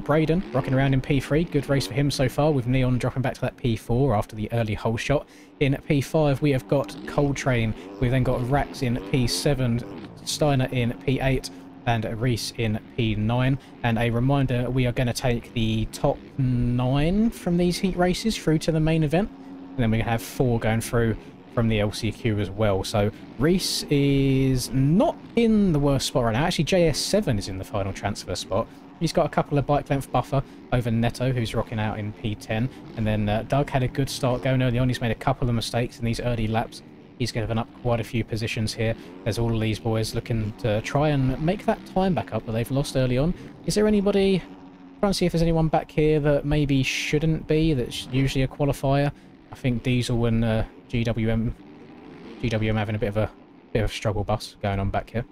Braden rocking around in P3. Good race for him so far, with Neon dropping back to that P4 after the early hole shot. In P5, we have got Coltrane. We've then got Rax in P7, Steiner in P8, and Reese in P9. And a reminder, we are going to take the top 9 from these heat races through to the main event. And then we have 4 going through from the LCQ as well. So Reese is not in the worst spot right now. Actually, JS7 is in the final transfer spot. He's got a couple of bike length buffer over Neto, who's rocking out in P10. And then Doug had a good start going early on. He's made a couple of mistakes in these early laps. He's given up quite a few positions here. There's all of these boys looking to try and make that time back up that they've lost early on. Is there anybody... Trying to see if there's anyone back here that maybe shouldn't be, that's usually a qualifier. I think Diesel and GWM having a bit of a struggle bus going on back here.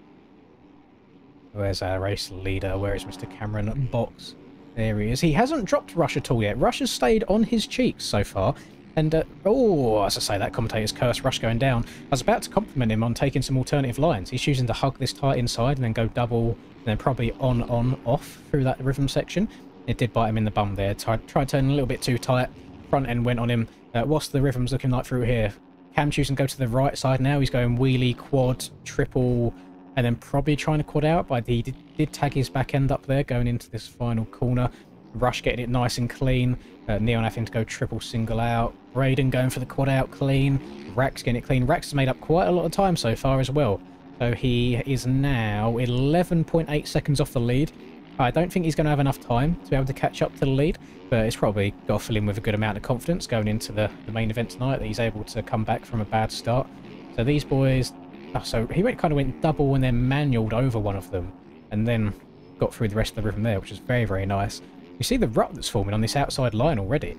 Where's our race leader? Where is Mr. Cameron Box? There he is. He hasn't dropped Rush at all yet. Rush has stayed on his cheeks so far. And, oh, as I say, that commentator's curse, Rush going down. I was about to compliment him on taking some alternative lines. He's choosing to hug this tight inside and then go double, and then probably on, off through that rhythm section. It did bite him in the bum there. Tried turning a little bit too tight. Front end went on him. What's the rhythms looking like through here? Cam choosing to go to the right side now. He's going wheelie, quad, triple... and then probably trying to quad out, but he did tag his back end up there going into this final corner. Rush getting it nice and clean. Neon having to go triple single out. Braden going for the quad out clean. Rax getting it clean. Rax has made up quite a lot of time so far as well. So he is now 11.8 seconds off the lead. I don't think he's going to have enough time to be able to catch up to the lead, but it's probably got to fill in with a good amount of confidence going into the main event tonight that he's able to come back from a bad start. So these boys... Oh, so he kind of went double and then manualed over one of them, and then got through the rest of the rhythm there, which is very, very nice. You see the rut that's forming on this outside line already.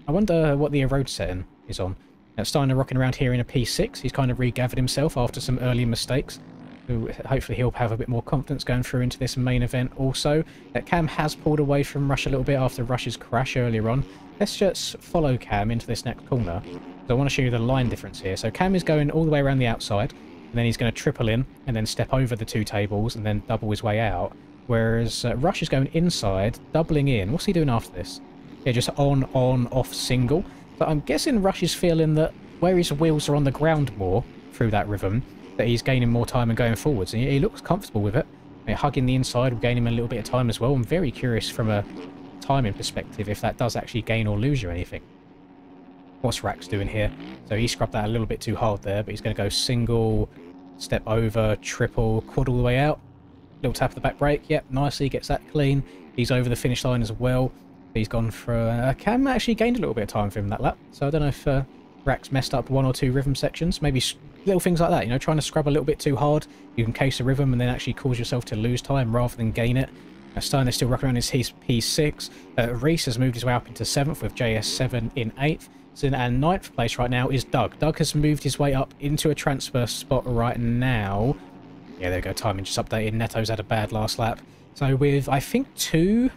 I wonder what the road setting is on. Now, Steiner rocking around here in a P6. He's kind of regathered himself after some early mistakes. So hopefully he'll have a bit more confidence going through into this main event also. Cam has pulled away from Rush a little bit after Rush's crash earlier on. Let's just follow Cam into this next corner. So I want to show you the line difference here. So Cam is going all the way around the outside, and then he's going to triple in and then step over the two tables and then double his way out. Whereas Rush is going inside, doubling in. What's he doing after this? Yeah, just on, off, single. But I'm guessing Rush is feeling that where his wheels are on the ground more through that rhythm, that he's gaining more time and going forwards. And he looks comfortable with it. I mean, hugging the inside will gain him a little bit of time as well. I'm very curious from a timing perspective if that does actually gain or lose you anything. What's Rax doing here? So he scrubbed that a little bit too hard there, but he's going to go single, step over, triple, quad all the way out. Little tap of the back brake. Yep, nicely, gets that clean. He's over the finish line as well. He's gone for... Cam actually gained a little bit of time for him that lap. So I don't know if Rax messed up one or two rhythm sections. Maybe little things like that, you know, trying to scrub a little bit too hard. You can case a rhythm and then actually cause yourself to lose time rather than gain it. Steiner's still rocking around his P6. Reese has moved his way up into 7th with JS7 in 8th. So in 9th place right now is Doug. Doug has moved his way up into a transfer spot right now. Yeah, there we go. Timing just updated. Neto's had a bad last lap. So with, I think, 2...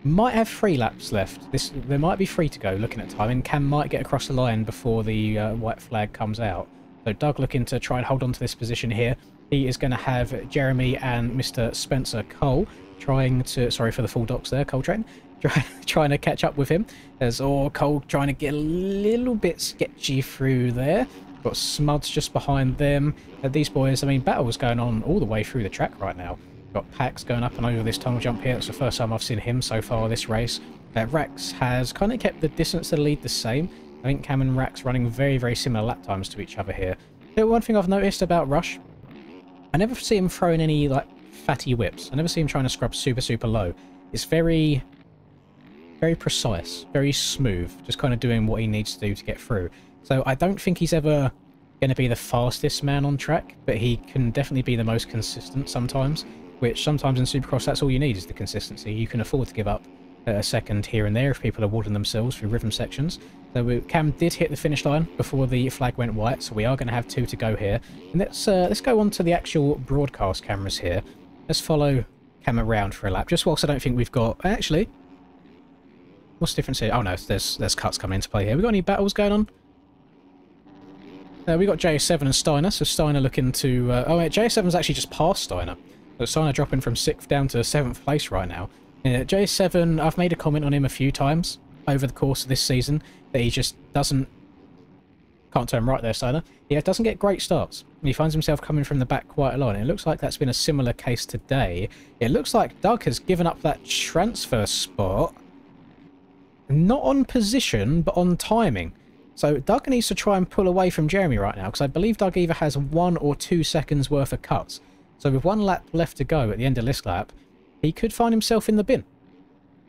Might have 3 laps left. There might be 3 to go, looking at timing. Cam might get across the line before the white flag comes out. So Doug looking to try and hold on to this position here. He is going to have Jeremy and Mr. Spencer Cole trying to... Sorry for the full docs there, Coltrane. Trying to catch up with him. There's Cole trying to get a little bit sketchy through there. Got Smuds just behind them. These boys, I mean, battle's going on all the way through the track right now. Got Pax going up and over this tunnel jump here. It's the first time I've seen him so far this race. Rax has kind of kept the distance to the lead the same. I think Cam and Rax running very, very similar lap times to each other here. The one thing I've noticed about Rush, I never see him throwing any, like, fatty whips. I never see him trying to scrub super, super low. It's very, very precise, very smooth, just kind of doing what he needs to do to get through. So I don't think he's ever going to be the fastest man on track, but he can definitely be the most consistent sometimes. Which sometimes in Supercross, that's all you need is the consistency. You can afford to give up a second here and there if people are warding themselves through rhythm sections. So Cam did hit the finish line before the flag went white, so we are going to have 2 to go here. And let's go on to the actual broadcast cameras here. Let's follow Cam around for a lap, just whilst I don't think we've got... Actually, what's the difference here? Oh no, there's cuts coming into play here. We got any battles going on? We got JS7 and Steiner, so Steiner looking to... oh wait, JS7's actually just past Steiner. So Steiner dropping from 6th down to 7th place right now. JS7, I've made a comment on him a few times over the course of this season that he just doesn't... Can't turn right there, Steiner. He doesn't get great starts. He finds himself coming from the back quite a lot. And it looks like that's been a similar case today. It looks like Doug has given up that transfer spot. Not on position, but on timing. So Doug needs to try and pull away from Jeremy right now, because I believe Doug either has 1 or 2 seconds worth of cuts. So with 1 lap left to go at the end of this lap, he could find himself in the bin.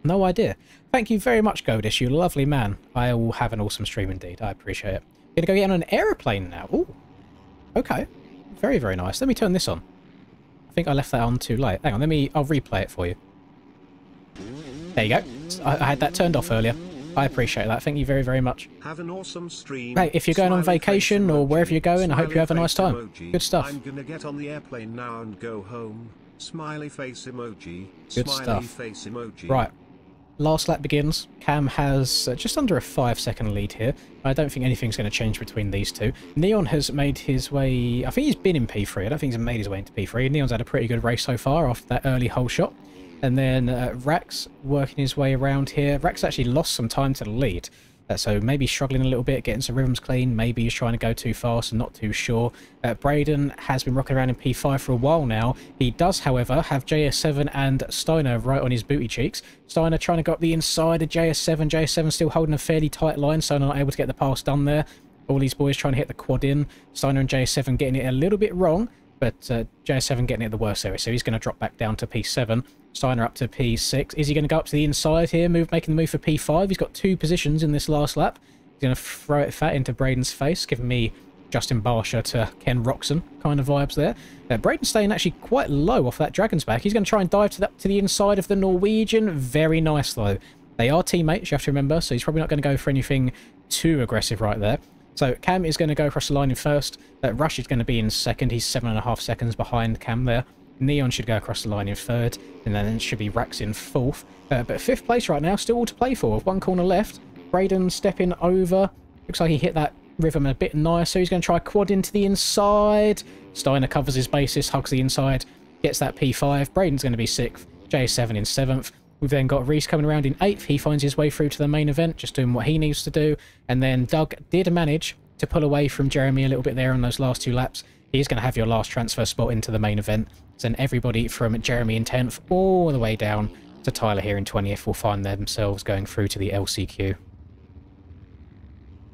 No idea. Thank you very much, Godish, you lovely man. I will have an awesome stream indeed. I appreciate it. Gonna go get on an aeroplane now. Ooh. Okay. Very, very nice. Let me turn this on. I think I left that on too late. Hang on, I'll replay it for you. There you go. I had that turned off earlier. I appreciate that. Thank you very, very much. Have an awesome stream. Hey, if you're going on vacation or wherever you're going, I hope you have a nice time. Good stuff. I'm gonna get on the airplane now and go home. Smiley face emoji. Good Smiley stuff. face emoji. Right. Last lap begins. Cam has just under a 5-second lead here. I don't think anything's going to change between these two. Neon has made his way... I think he's been in P3. I don't think he's made his way into P3. Neon's had a pretty good race so far off that early hole shot. And then Rax working his way around here. Rax actually lost some time to the lead. So maybe struggling a little bit, getting some rhythms clean. Maybe he's trying to go too fast and not too sure. Braden has been rocking around in P5 for a while now. He does, however, have JS7 and Steiner right on his booty cheeks. Steiner trying to go up the inside of JS7. JS7 still holding a fairly tight line, so not able to get the pass done there. All these boys trying to hit the quad in. Steiner and JS7 getting it a little bit wrong. but JS7 getting it the worst area, so he's going to drop back down to P7. Steiner up to P6. Is he going to go up to the inside here, making the move for P5? He's got 2 positions in this last lap. He's going to throw it fat into Braden's face, giving me Justin Barsha to Ken Roxon kind of vibes there. Braden staying actually quite low off that Dragon's back. He's going to try and dive to the inside of the Norwegian. Very nice, though. They are teammates, you have to remember, so he's probably not going to go for anything too aggressive right there. So Cam is going to go across the line in first. Rush is going to be in second. He's 7.5 seconds behind Cam there. Neon should go across the line in third, and then it should be Rax in fourth. But 5th place right now, still all to play for. With 1 corner left, Braden stepping over. Looks like he hit that rhythm a bit nicer. He's going to try quad into the inside. Steiner covers his bases, hugs the inside, gets that P5. Braden's going to be 6th, J7 in 7th. We've then got Reese coming around in 8th. He finds his way through to the main event, just doing what he needs to do. And then Doug did manage to pull away from Jeremy a little bit there on those last 2 laps. He's going to have your last transfer spot into the main event. So then everybody from Jeremy in 10th all the way down to Tyler here in 20th will find themselves going through to the LCQ.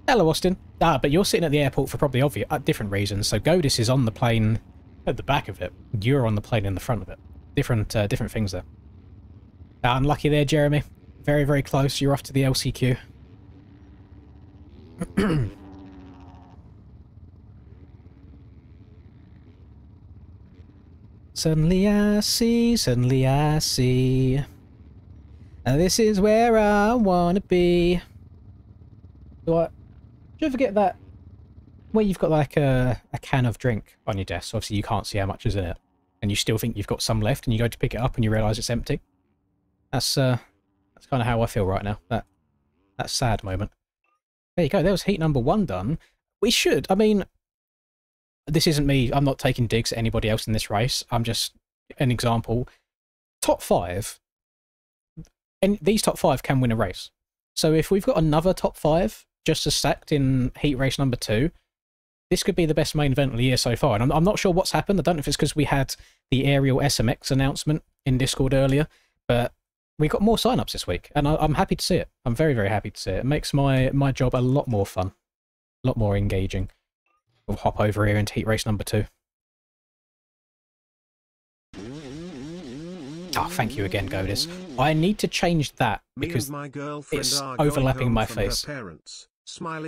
Hello, Austin. But you're sitting at the airport for probably obvious, different reasons. So Godis is on the plane at the back of it. You're on the plane in the front of it. Different things there. Unlucky there, Jeremy. Very, very close. You're off to the LCQ. Suddenly I see. This is where I want to be. Do you ever get that where you've got like a can of drink on your desk? Obviously you can't see how much is in it, and you still think you've got some left, and you go to pick it up and you realise it's empty. That's kind of how I feel right now. That sad moment. There you go. There was heat number 1 done. We should. I mean, this isn't me. I'm not taking digs at anybody else in this race. I'm just an example. Top 5, and these top 5 can win a race. So if we've got another top 5 just as stacked in heat race number 2, this could be the best main event of the year so far. And I'm not sure what's happened. I don't know if it's because we had the Aerial SMX announcement in Discord earlier, but we got more sign-ups this week, and I'm happy to see it. I'm very, very happy to see it. It makes my job a lot more fun, a lot more engaging. We'll hop over here into heat race number 2. Oh, thank you again, Godis. I need to change that because it's overlapping my face.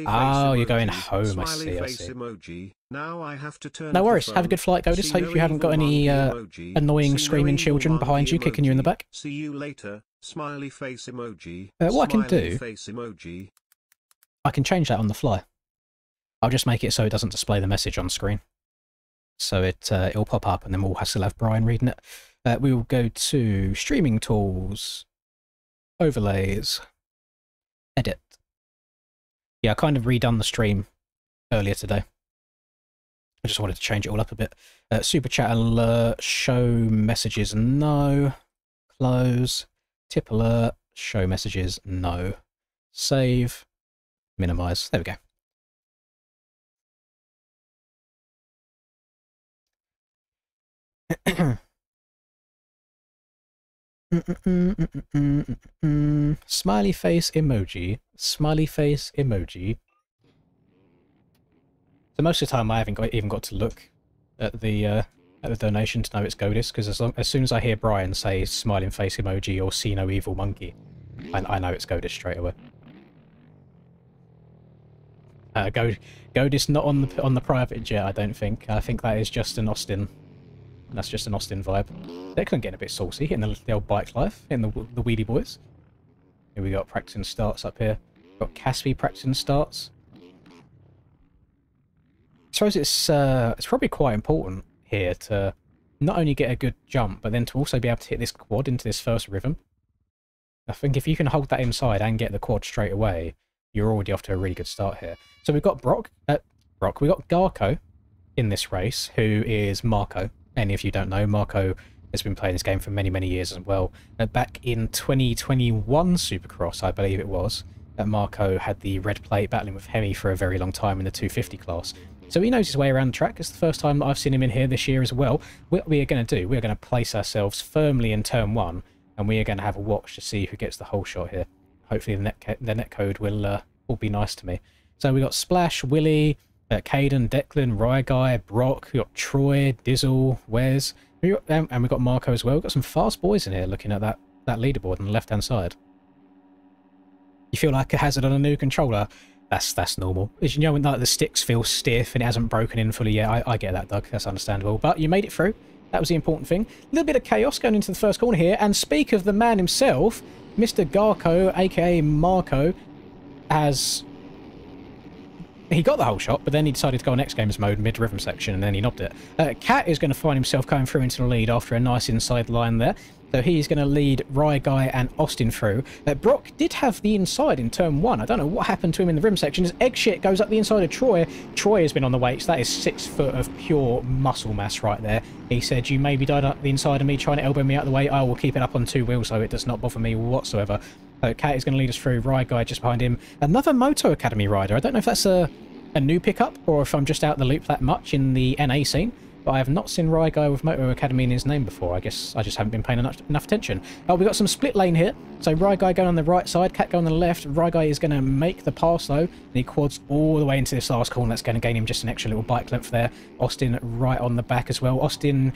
Oh, you're going home, I see. Now I have to turn no worries. Have a good flight, Godis. Hope you haven't got any annoying screaming children behind you kicking you in the back. See you later. Smiley face emoji. What I can do, face emoji. I can change that on the fly. I'll just make it so it doesn't display the message on screen. So it'll pop up, and then we'll still have Brian reading it. We will go to Streaming Tools, Overlays, Edit. Yeah, I kind of redone the stream earlier today. I just wanted to change it all up a bit. Super Chat Alert, Show Messages, no. Close. Tip Alert, Show Messages, no. Save. Minimize. There we go. Smiley face emoji. Smiley face emoji. So most of the time I haven't even got to look at the donation to know it's Godis, because as soon as I hear Brian say smiling face emoji or see no evil monkey, I know it's Godis straight away. Godis not on the private jet, I don't think. I think that is just an Austin. That's just an Austin vibe. Declan getting a bit saucy, hitting the old bike life, hitting the wheelie boys. Here we got practicing starts up here. Got Caspi practicing starts. I suppose it's probably quite important here to not only get a good jump, but then to also be able to hit this quad into this first rhythm. I think if you can hold that inside and get the quad straight away, you're already off to a really good start here. So we've got we got Garko in this race, who is Marco. Any of you don't know, Marco has been playing this game for many, many years as well. Back in 2021 Supercross, I believe it was, Marco had the red plate battling with Hemi for a very long time in the 250 class. So he knows his way around the track. It's the first time that I've seen him in here this year as well. What we are going to do, we're going to place ourselves firmly in turn 1, and we are going to have a watch to see who gets the whole shot here. Hopefully the netcode will be nice to me. So we got Splash, Willy, Caden, Declan, Ryguy, Brock, we've got Troy, Dizzle, Wes, and we've got Marco as well. We've got some fast boys in here looking at that leaderboard on the left-hand side. You feel like a hazard on a new controller? That's normal. As you know, when like, the sticks feel stiff and it hasn't broken in fully yet. I get that, Doug. That's understandable. But you made it through. That was the important thing. A little bit of chaos going into the first corner here. And speak of the man himself, Mr. Garco, aka Marco, he got the whole shot, but then he decided to go on X Games mode mid-rhythm section, and then he knobbed it. Cat is going to find himself going through into the lead after a nice inside line there. So he's going to lead Ryguy and Austin through. Brock did have the inside in turn 1. I don't know what happened to him in the rim section. As egg shit goes up the inside of Troy. Troy has been on the weights. That is 6 foot of pure muscle mass right there. He said, you maybe died up the inside of me trying to elbow me out of the way. I will keep it up on 2 wheels, so it does not bother me whatsoever. Cat is going to lead us through. Ryguy just behind him. Another Moto Academy rider. I don't know if that's a new pickup or if I'm just out the loop that much in the NA scene. But I have not seen Ryguy with Moto Academy in his name before. I guess I just haven't been paying enough attention. Oh, we've got some split lane here. So Ryguy going on the right side, Cat going on the left. Ryguy is going to make the pass though. And he quads all the way into this last corner. That's going to gain him just an extra little bike length there. Austin right on the back as well. Austin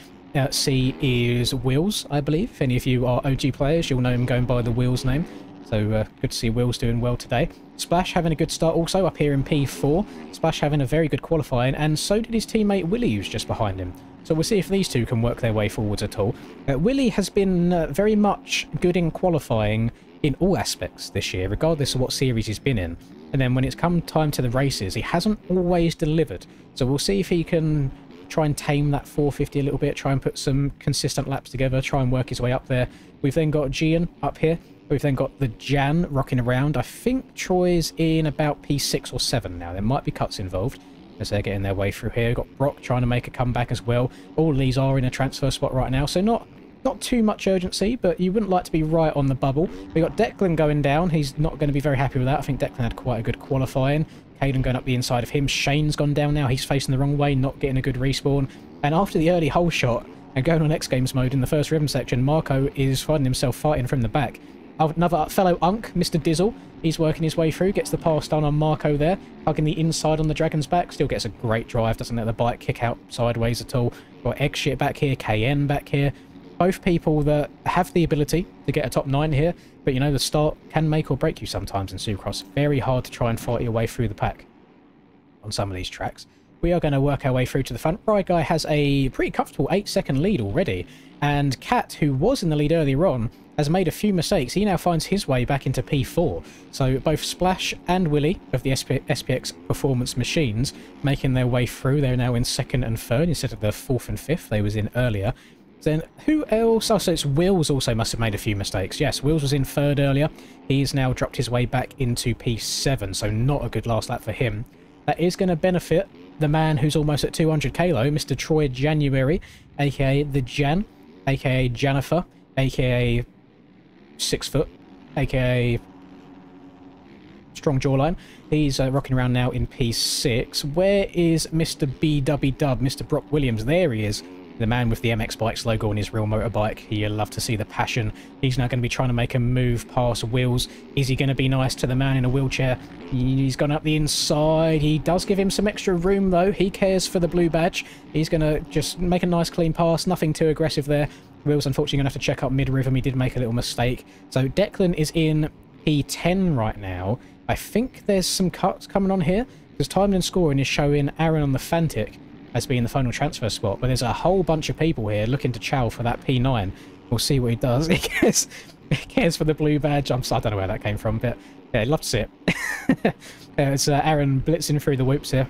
C is Wheels, I believe. If any of you are OG players, you'll know him going by the Wheels name. So good to see Will's doing well today. Splash having a good start also up here in P4. Splash having a very good qualifying, and so did his teammate Willie, who's just behind him. So we'll see if these two can work their way forwards at all. Willie has been very much good in qualifying in all aspects this year, regardless of what series he's been in. And then when it's come time to the races, he hasn't always delivered. So we'll see if he can try and tame that 450 a little bit, try and put some consistent laps together, try and work his way up there. We've then got Gian up here. We've then got the Jan rocking around. I think Troy's in about P6 or 7 now. There might be cuts involved as they're getting their way through here. We've got Brock trying to make a comeback as well. All these are in a transfer spot right now, so not too much urgency, but you wouldn't like to be right on the bubble. We've got Declan going down. He's not going to be very happy with that. I think Declan had quite a good qualifying. Caden going up the inside of him. Shane's gone down now. He's facing the wrong way, not getting a good respawn. And after the early hole shot and going on X Games mode in the first rhythm section, Marco is finding himself fighting from the back. Another fellow Unk, Mr. Dizzle, he's working his way through, gets the pass done on Marco there, hugging the inside on the Dragon's back, still gets a great drive, doesn't let the bike kick out sideways at all. Got Egg Shit back here, KN back here, both people that have the ability to get a top 9 here, but you know, the start can make or break you sometimes in Supercross. Very hard to try and fight your way through the pack on some of these tracks. We are going to work our way through to the front. Ryguy has a pretty comfortable 8-second lead already, and Cat, who was in the lead earlier on, has made a few mistakes. He now finds his way back into P4. So both Splash and Willie of the SPX Performance Machines making their way through. They're now in 2nd and 3rd instead of the 4th and 5th they was in earlier. Then who else? Oh, so it's Wills also must have made a few mistakes. Yes, Wills was in 3rd earlier. He's now dropped his way back into P7, so not a good last lap for him. That is going to benefit the man who's almost at 200 kilo, Mr. Troy January, aka the Jan, aka Jennifer, aka 6 foot, aka strong jawline. He's rocking around now in P6. Where is Mr. BW Dub, Mr. Brock Williams? There he is, the man with the MX Bikes logo on his real motorbike. You'll love to see the passion. He's now going to be trying to make a move past Wills. Is he going to be nice to the man in a wheelchair? He's gone up the inside. He does give him some extra room though. He cares for the blue badge. He's going to just make a nice clean pass. Nothing too aggressive there. Will's unfortunately going to have to check up mid-rhythm. He did make a little mistake. So Declan is in P10 right now. I think there's some cuts coming on here, because timing and scoring is showing Aaron on the Fantic as being the final transfer spot, but there's a whole bunch of people here looking to chow for that P9. We'll see what he does. He cares for the blue badge. I don't know where that came from, but yeah, I'd love to see it. It's Aaron blitzing through the whoops here.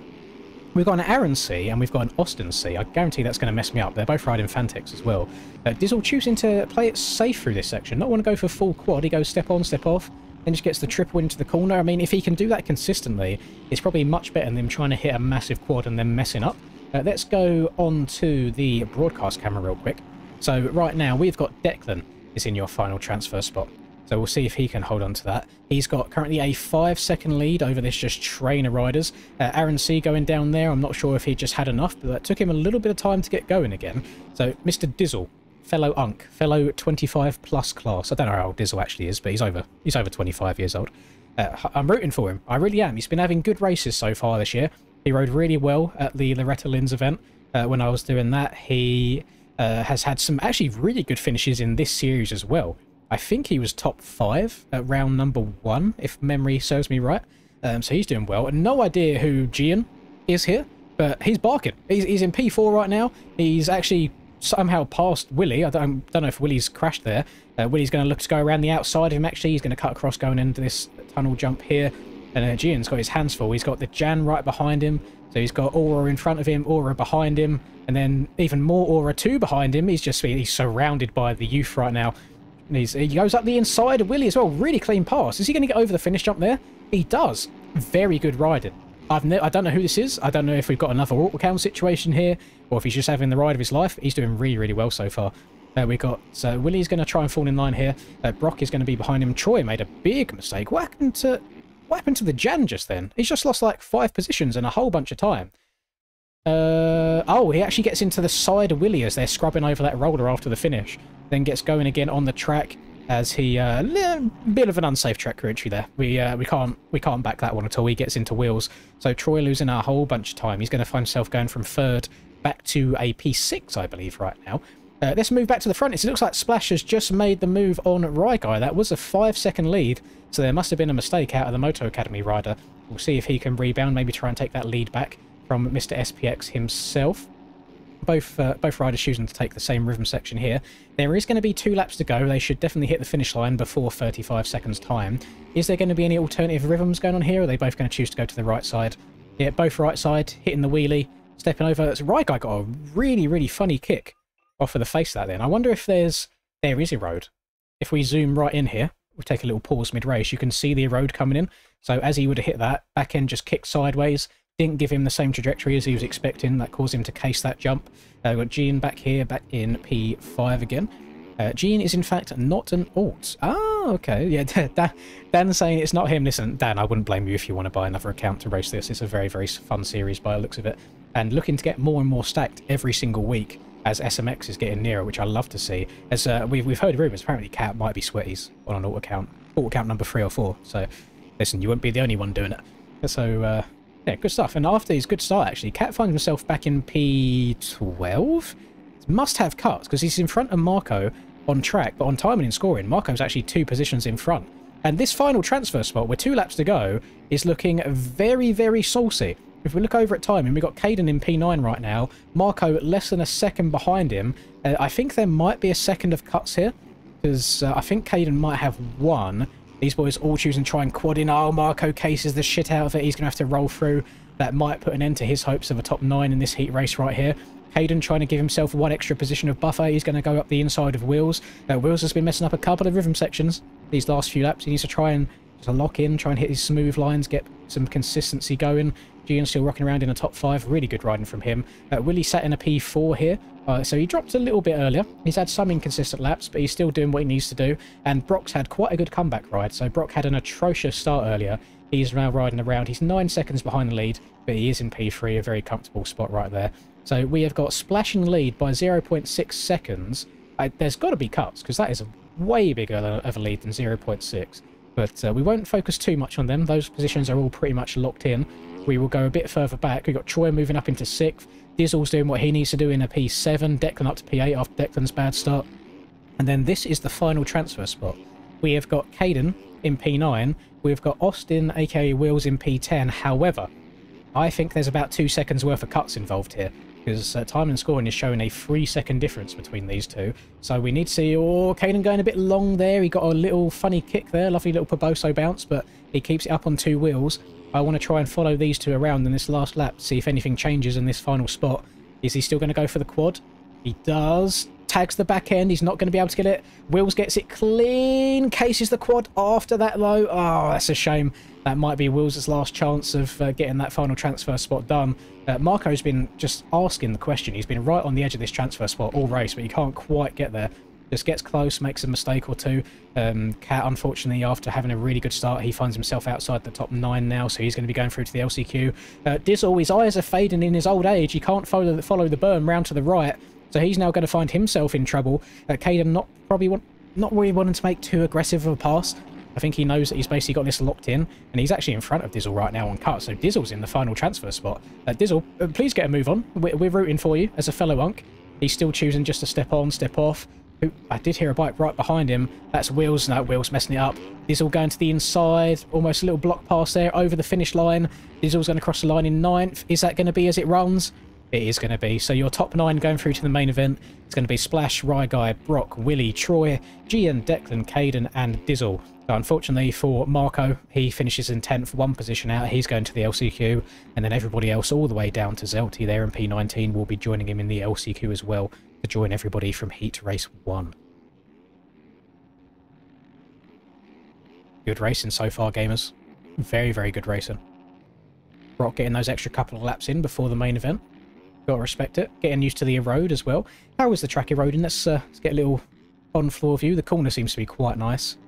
We've got an Aaron C and we've got an Austin C. I guarantee that's going to mess me up. They're both riding Fantics as well. Dizzle choosing to play it safe through this section. Not want to go for full quad. He goes step on, step off, then just gets the triple into the corner. I mean, if he can do that consistently, it's probably much better than him trying to hit a massive quad and then messing up. Let's go on to the broadcast camera real quick. So right now we've got Declan is in your final transfer spot. So we'll see if he can hold on to that. He's got currently a 5-second lead over this just train of riders. Aaron C going down there. I'm not sure if he just had enough, but that took him a little bit of time to get going again. So Mr. Dizzle, fellow Unk, fellow 25 plus class. I don't know how old Dizzle actually is, but he's over 25 years old. I'm rooting for him. I really am. He's been having good races so far this year. He rode really well at the Loretta Lynn's event when I was doing that. He has had some actually really good finishes in this series as well. I think he was top 5 at round number 1, if memory serves me right. So he's doing well. And no idea who Gian is here, but he's barking. He's in P4 right now. He's actually somehow passed Willie. I don't know if Willie's crashed there. Willie's going to look to go around the outside of him, actually. He's going to cut across going into this tunnel jump here. And Gian's got his hands full. He's got the Jan right behind him. So he's got Aura in front of him, Aura behind him, and then even more Aura 2 behind him. He's surrounded by the youth right now. And he goes up the inside of Willie as well. Really clean pass. Is he going to get over the finish jump there? He does. Very good riding. I don't know who this is. I don't know if we've got another Autocam situation here, or if he's just having the ride of his life. He's doing really, really well so far. We got Willie's going to try and fall in line here. Brock is going to be behind him. Troy made a big mistake. What happened to the Jan just then? He's just lost like 5 positions and a whole bunch of time. Oh, he actually gets into the side of Willie as they're scrubbing over that roller after the finish. Then gets going again on the track as he bit of an unsafe track entry there. We can't back that one at all. He gets into wheels. So Troy losing a whole bunch of time. He's going to find himself going from 3rd back to a P6, I believe, right now. Let's move back to the front. It looks like Splash has just made the move on Ryguy. That was a 5-second lead, so there must have been a mistake out of the Moto Academy rider. We'll see if he can rebound, maybe try and take that lead back from Mr. SPX himself. Both riders choosing to take the same rhythm section here. There is going to be 2 laps to go. They should definitely hit the finish line before 35 seconds time. Is there going to be any alternative rhythms going on here, or are they both going to choose to go to the right side? Yeah, both right side, hitting the wheelie, stepping over. Ryguy got a really, really funny kick off of the face of that then. I wonder if there is a road. If we zoom right in here, we'll take a little pause mid-race, you can see the road coming in. So as he would have hit that, back end just kicked sideways, didn't give him the same trajectory as he was expecting. That caused him to case that jump. We've got Gian back here, back in P5 again. Gian is in fact not an alt. Ah, okay. Yeah, Dan's saying it's not him. Listen, Dan, I wouldn't blame you if you want to buy another account to race this. It's a very, very fun series by the looks of it. And looking to get more and more stacked every single week as SMX is getting nearer, which I love to see. As we've heard rumours, apparently Cat might be sweaties on an alt account number 3 or 4. So, listen, you won't be the only one doing it. So, yeah, good stuff. And after his good start, actually, Cat finds himself back in P12. Must have cuts, because he's in front of Marco on track, but on timing and scoring, Marco's actually 2 positions in front. And this final transfer spot, with 2 laps to go, is looking very, very saucy. If we look over at timing, we've got Caden in P9 right now. Marco less than a second behind him. I think there might be a second of cuts here, because I think Caden might have 1. These boys all choosing to try and quad in. Oh, Marco cases the shit out of it. He's going to have to roll through. That might put an end to his hopes of a top 9 in this heat race right here. Caden trying to give himself 1 extra position of buffer. He's going to go up the inside of Wheels. Wheels has been messing up a couple of rhythm sections these last few laps. He needs to try and lock in, try and hit his smooth lines, get some consistency going. Gian's still rocking around in a top 5. Really good riding from him. Willie sat in a P4 here. So he dropped a little bit earlier. He's had some inconsistent laps, but he's still doing what he needs to do. And Brock's had quite a good comeback ride. So Brock had an atrocious start earlier. He's now riding around. He's 9 seconds behind the lead, but he is in P3, a very comfortable spot right there. So we have got Splash in the lead by 0.6 seconds. There's got to be cuts, because that is a way bigger of a lead than 0.6. But we won't focus too much on them. Those positions are all pretty much locked in. We will go a bit further back. We've got Troy moving up into 6th. Dizzle's doing what he needs to do in a P7. Declan up to P8 after Declan's bad start. And then this is the final transfer spot. We have got Caden in P9. We've got Austin, aka Wheels, in P10. However, I think there's about 2 seconds worth of cuts involved here, because time and scoring is showing a 3-second difference between these two. So we need to see, oh, Caden going a bit long there. He got a little funny kick there, lovely little Poboso bounce, but he keeps it up on 2 wheels. I want to try and follow these two around in this last lap, see if anything changes in this final spot. Is he still going to go for the quad? He does. Tags the back end. He's not going to be able to get it. Wheels gets it clean. Cases the quad after that low. Oh, that's a shame. That might be Wheels' last chance of getting that final transfer spot done. Marco's been just asking the question. He's been right on the edge of this transfer spot all race, but he can't quite get there. Just gets close, makes a mistake or two. Cat, unfortunately, after having a really good start, he finds himself outside the top 9 now, so he's going to be going through to the LCQ. Dizzle, his eyes are fading in his old age. He can't follow the berm round to the right, so he's now going to find himself in trouble. Caden not really wanting to make too aggressive of a pass. I think he knows that he's basically got this locked in, and he's actually in front of Dizzle right now on cut, so Dizzle's in the final transfer spot. Dizzle, please get a move on. We're rooting for you as a fellow Unk. He's still choosing just to step on, step off. I did hear a bike right behind him. That's Wheels. No, Wheels messing it up. Dizzle going to the inside. Almost a little block pass there over the finish line. Dizzle's going to cross the line in 9th. Is that going to be as it runs? It is going to be. So your top 9 going through to the main event. It's going to be Splash, Ryguy, Brock, Willie, Troy, Gian, Declan, Caden, and Dizzle. So unfortunately for Marco, he finishes in 10th, 1 position out. He's going to the LCQ, and then everybody else all the way down to Zelty there in P19 will be joining him in the LCQ as well to join everybody from Heat Race 1. Good racing so far, gamers. Very, very good racing. Brock getting those extra couple of laps in before the main event. Gotta respect it. Getting used to the road as well. How is the track eroding? Let's get a little on-floor view. The corner seems to be quite nice.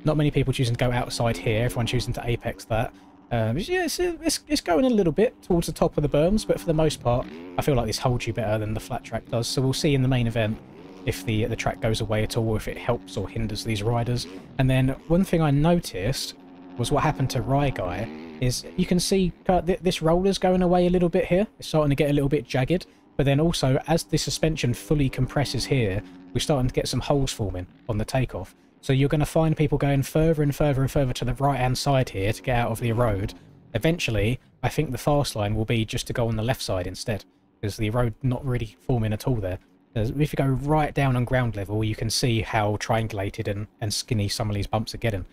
Not many people choosing to go outside here. Everyone choosing to apex that. Yeah, it's going a little bit towards the top of the berms, but for the most part, I feel like this holds you better than the flat track does. So we'll see in the main event if the track goes away at all, or if it helps or hinders these riders. And then one thing I noticed was what happened to Ryguy is you can see this roller's going away a little bit here. It's starting to get a little bit jagged. But then also, as the suspension fully compresses here, we're starting to get some holes forming on the takeoff. So you're going to find people going further and further and further to the right-hand side here to get out of the road. Eventually, I think the fast line will be just to go on the left side instead, because the road not really forming at all there. If you go right down on ground level, you can see how triangulated and skinny some of these bumps are getting.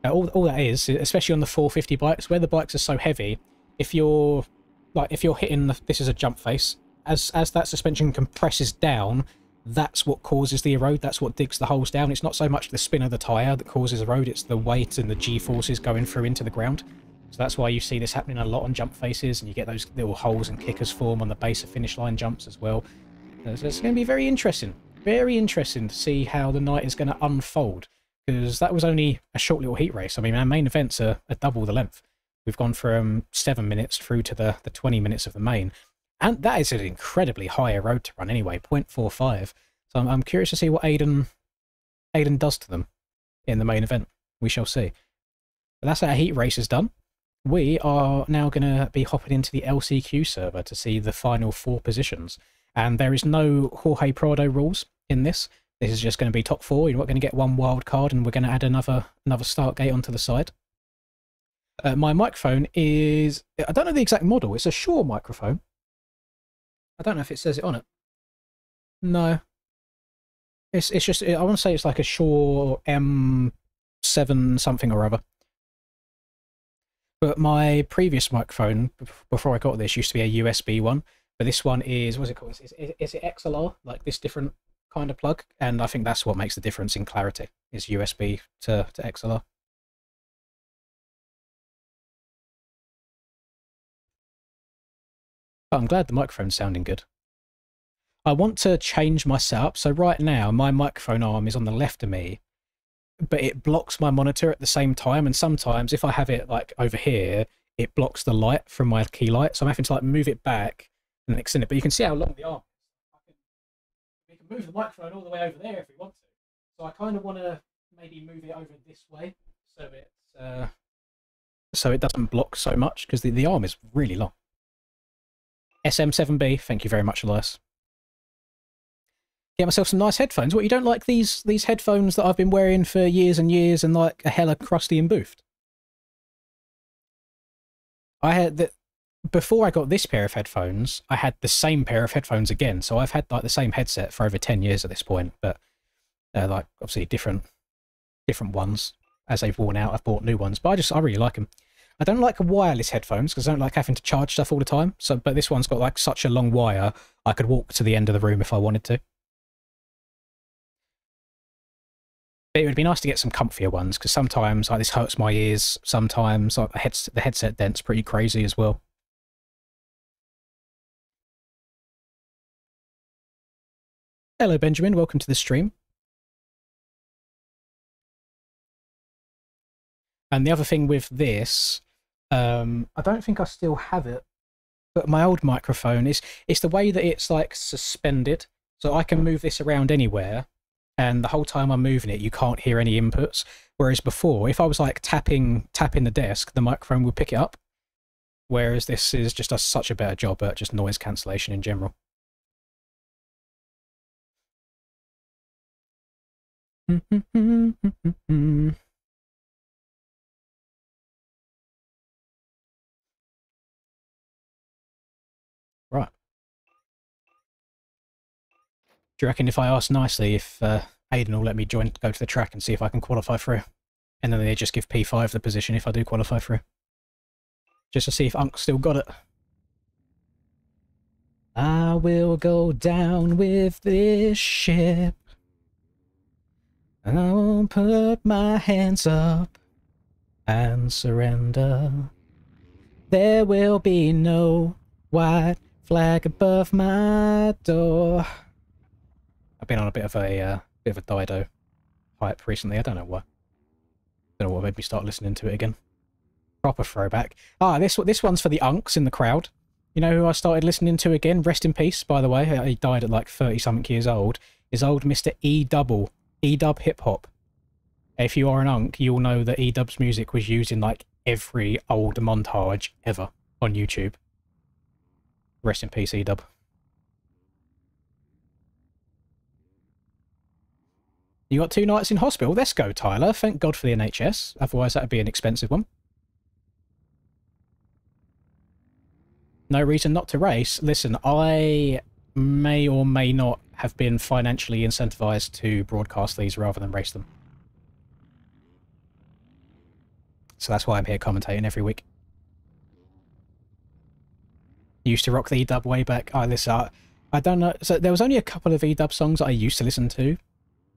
All that is, especially on the 450 bikes, where the bikes are so heavy, if you're hitting this is a jump face, as that suspension compresses down, that's what causes the erode, that's what digs the holes down. It's not so much the spin of the tyre that causes erode, it's the weight and the G-forces going through into the ground. So that's why you see this happening a lot on jump faces, and you get those little holes and kickers form on the base of finish line jumps as well. So it's going to be very interesting to see how the night is going to unfold, because that was only a short little heat race. I mean, our main events are double the length. We've gone from 7 minutes through to the 20 minutes of the main. And that is an incredibly high road to run anyway, 0.45. So I'm curious to see what Aiden does to them in the main event. We shall see. But that's our heat race is done. We are now going to be hopping into the LCQ server to see the final 4 positions. And there is no Jorge Prado rules in this. This is just going to be top 4. You're not going to get 1 wild card, and we're going to add another start gate onto the side. My microphone is... I don't know the exact model. It's a Shure microphone. I don't know if it says it on it. No. It's just... I want to say it's like a Shure M7 something or other. But my previous microphone, before I got this, used to be a USB one. But this one is... What's it called? Is it XLR? Like this different kind of plug? And I think that's what makes the difference in clarity, is USB to XLR. But I'm glad the microphone's sounding good. I want to change my setup. So right now, my microphone arm is on the left of me, but it blocks my monitor at the same time. And sometimes if I have it like over here, it blocks the light from my key light. So I'm having to like move it back and extend it. But you can see how long the arm is. We can move the microphone all the way over there if we want to. So I kind of want to maybe move it over this way so it doesn't block so much, because the arm is really long. SM7B, thank you very much, Elias. Get myself some nice headphones. What, you don't like these headphones that I've been wearing for years and years and like a hella crusty and boofed? I had that before I got this pair of headphones. I had the same pair of headphones again, so I've had like the same headset for over 10 years at this point. But like obviously different ones as they've worn out. I've bought new ones, but I really like them. I don't like wireless headphones because I don't like having to charge stuff all the time. So, but this one's got like such a long wire, I could walk to the end of the room if I wanted to. But it would be nice to get some comfier ones, because sometimes like this hurts my ears. Sometimes like the headset dent's pretty crazy as well. Hello, Benjamin. Welcome to the stream. And the other thing with this, I don't think I still have it, but my old microphone it's the way that it's like suspended, so I can move this around anywhere, and the whole time I'm moving it, you can't hear any inputs. Whereas before, if I was like tapping the desk, the microphone would pick it up. Whereas this is just does such a better job at just noise cancellation in general. Right. Do you reckon if I ask nicely if Aiden will let me go to the track and see if I can qualify through? And then they just give P5 the position if I do qualify through. Just to see if Unk's still got it. I will go down with this ship. I won't put my hands up and surrender. There will be no white flag above my door. I've been on a bit of a Dido hype recently. I don't know why. Don't know what made me start listening to it again. Proper throwback. Ah, this one's for the unks in the crowd. You know who I started listening to again? Rest in peace, by the way. He died at like 30-something years old. Is old Mr. E-Double. E-Dub Hip Hop. If you are an unk, you'll know that E-Dub's music was used in like every old montage ever on YouTube. Rest in peace, E-Dub. You got 2 nights in hospital? Let's go, Tyler. Thank God for the NHS. Otherwise, that would be an expensive one. No reason not to race. Listen, I may or may not have been financially incentivized to broadcast these rather than race them. So that's why I'm here commentating every week. Used to rock the E-Dub way back. Listen, I don't know. So there was only a couple of E-Dub songs that I used to listen to.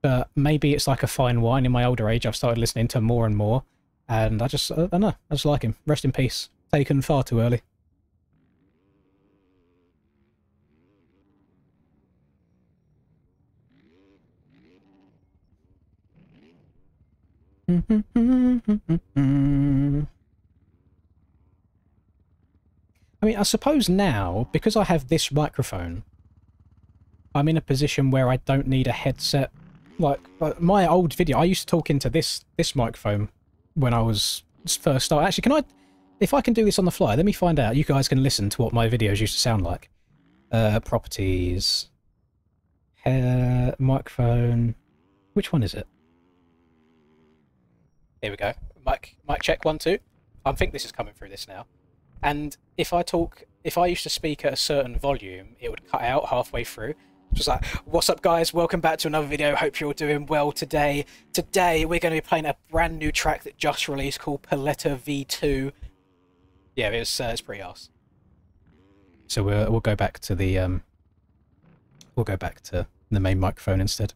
But maybe it's like a fine wine. In my older age, I've started listening to more and more. And I don't know. I just like him. Rest in peace. Taken far too early. I mean, I suppose now, because I have this microphone, I'm in a position where I don't need a headset. Like my old video, I used to talk into this microphone when I was first starting. Actually, if I can do this on the fly, let me find out. You guys can listen to what my videos used to sound like. Properties. Microphone. Which one is it? Here we go. Mic check 1 2. I think this is coming through this now. And if I used to speak at a certain volume, it would cut out halfway through. Just like, what's up guys, welcome back to another video, hope you're all doing well today. Today we're going to be playing a brand new track that just released called Paletta V2. Yeah, it's pretty arse. So we'll go back to the main microphone instead.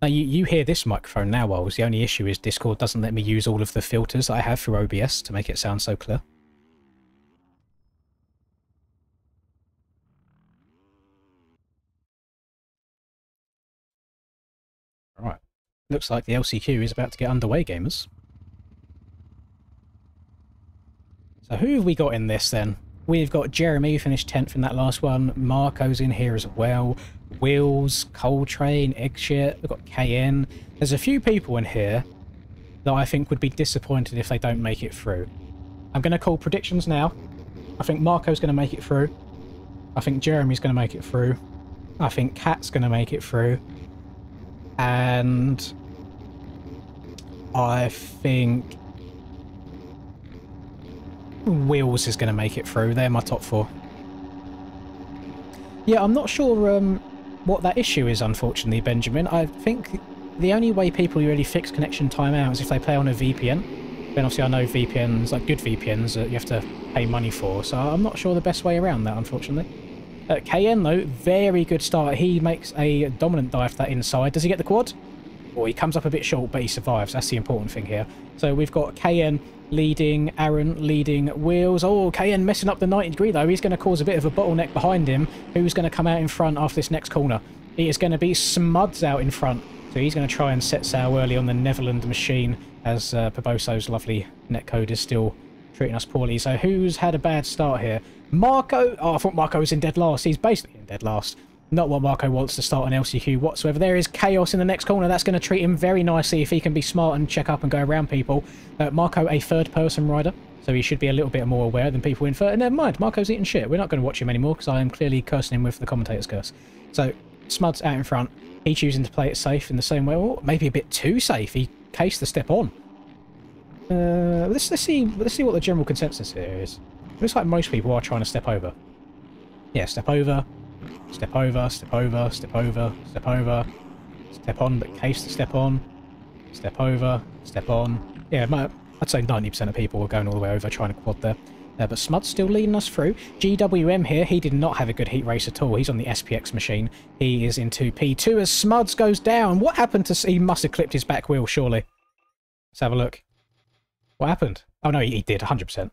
Now you hear this microphone now, Wells. The only issue is Discord doesn't let me use all of the filters that I have through OBS to make it sound so clear. Right. Looks like the LCQ is about to get underway, gamers. So who have we got in this then? We've got Jeremy, who finished 10th in that last one. Marco's in here as well. Wheels, Coltrane, Eggshit. We've got KN. There's a few people in here that I think would be disappointed if they don't make it through. I'm going to call predictions now. I think Marco's going to make it through. I think Jeremy's going to make it through. I think Kat's going to make it through. And I think Wheels is going to make it through. They're my top 4. Yeah, I'm not sure what that issue is, unfortunately, Benjamin. I think the only way people really fix connection timeout is if they play on a VPN. Then obviously I know VPNs, like good VPNs, that you have to pay money for. So I'm not sure the best way around that, unfortunately. KN, though, very good start. He makes a dominant dive to that inside. Does he get the quad? Or he comes up a bit short, but he survives. That's the important thing here. So we've got KN leading, Aaron leading, Wheels. Oh, KN messing up the 90 degree, though. He's going to cause a bit of a bottleneck behind him. Who's going to come out in front after this next corner? It is going to be Smuds out in front. So he's going to try and set sail early on the Netherland machine, as Paboso's lovely netcode is still treating us poorly. So who's had a bad start here? Marco. Oh, I thought Marco was in dead last. He's basically in dead last. Not what Marco wants to start an LCQ whatsoever. There is Chaos in the next corner. That's going to treat him very nicely if he can be smart and check up and go around people. Marco, a third-person rider, so he should be a little bit more aware than people in third. And never mind, Marco's eating shit. We're not going to watch him anymore because I am clearly cursing him with the commentator's curse. So Smuds out in front. He choosing to play it safe in the same way, or maybe a bit too safe. He cased the step on. Let's see what the general consensus here is. Looks like most people are trying to step over. Yeah, step over. Step over, step over, step over, step over, step on, but case the step on, step over, step on. Yeah, I'd say 90% of people were going all the way over trying to quad there. But Smud's still leading us through. GWM here, he did not have a good heat race at all. He's on the SPX machine. He is into P2 as Smuds goes down. What happened to... He must have clipped his back wheel, surely. Let's have a look. What happened? Oh, no, he did, 100%.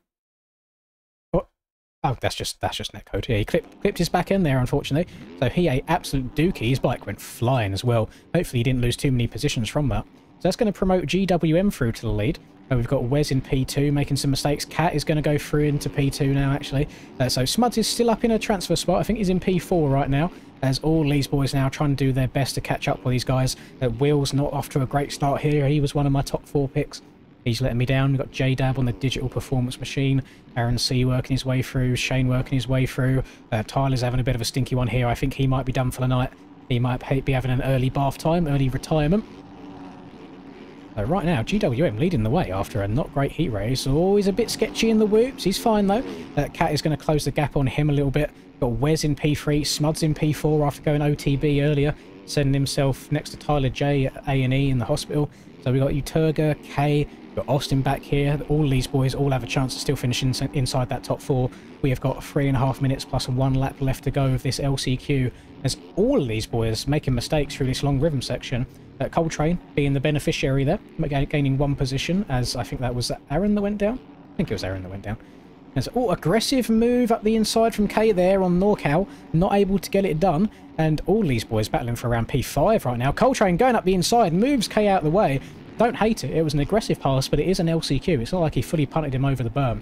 Oh, that's just netcode. Yeah, he clipped his back end there, unfortunately. So he ate absolute dookie. His bike went flying as well. Hopefully he didn't lose too many positions from that. So that's going to promote GWM through to the lead. We've got Wes in P2 making some mistakes. Cat is going to go through into P2 now, actually. So Smuds is still up in a transfer spot. I think he's in P4 right now, as all these boys now trying to do their best to catch up with these guys. Will's not off to a great start here. He was one of my top 4 picks. He's letting me down. We've got J-Dab on the digital performance machine. Aaron C working his way through. Shane working his way through. Tyler's having a bit of a stinky one here. I think he might be done for the night. He might be having an early bath time, early retirement. So right now, GWM leading the way after a not great heat race. Oh, he's a bit sketchy in the whoops. He's fine, though. Cat is going to close the gap on him a little bit. Got Wes in P3. Smuds in P4 after going OTB earlier. Sending himself next to Tyler J at A&E in the hospital. So we got Uturga, K... Got Austin back here. All these boys all have a chance to still finish inside that top 4. We have got 3.5 minutes plus 1 lap left to go of this LCQ. As all of these boys making mistakes through this long rhythm section. Coltrane being the beneficiary there, gaining 1 position, as I think that was Aaron that went down. I think it was Aaron that went down. There's aggressive move up the inside from K there on NorCal, not able to get it done. And all these boys battling for around P5 right now. Coltrane going up the inside, moves K out of the way. Don't hate it. It was an aggressive pass, but it is an LCQ. It's not like he fully punted him over the berm.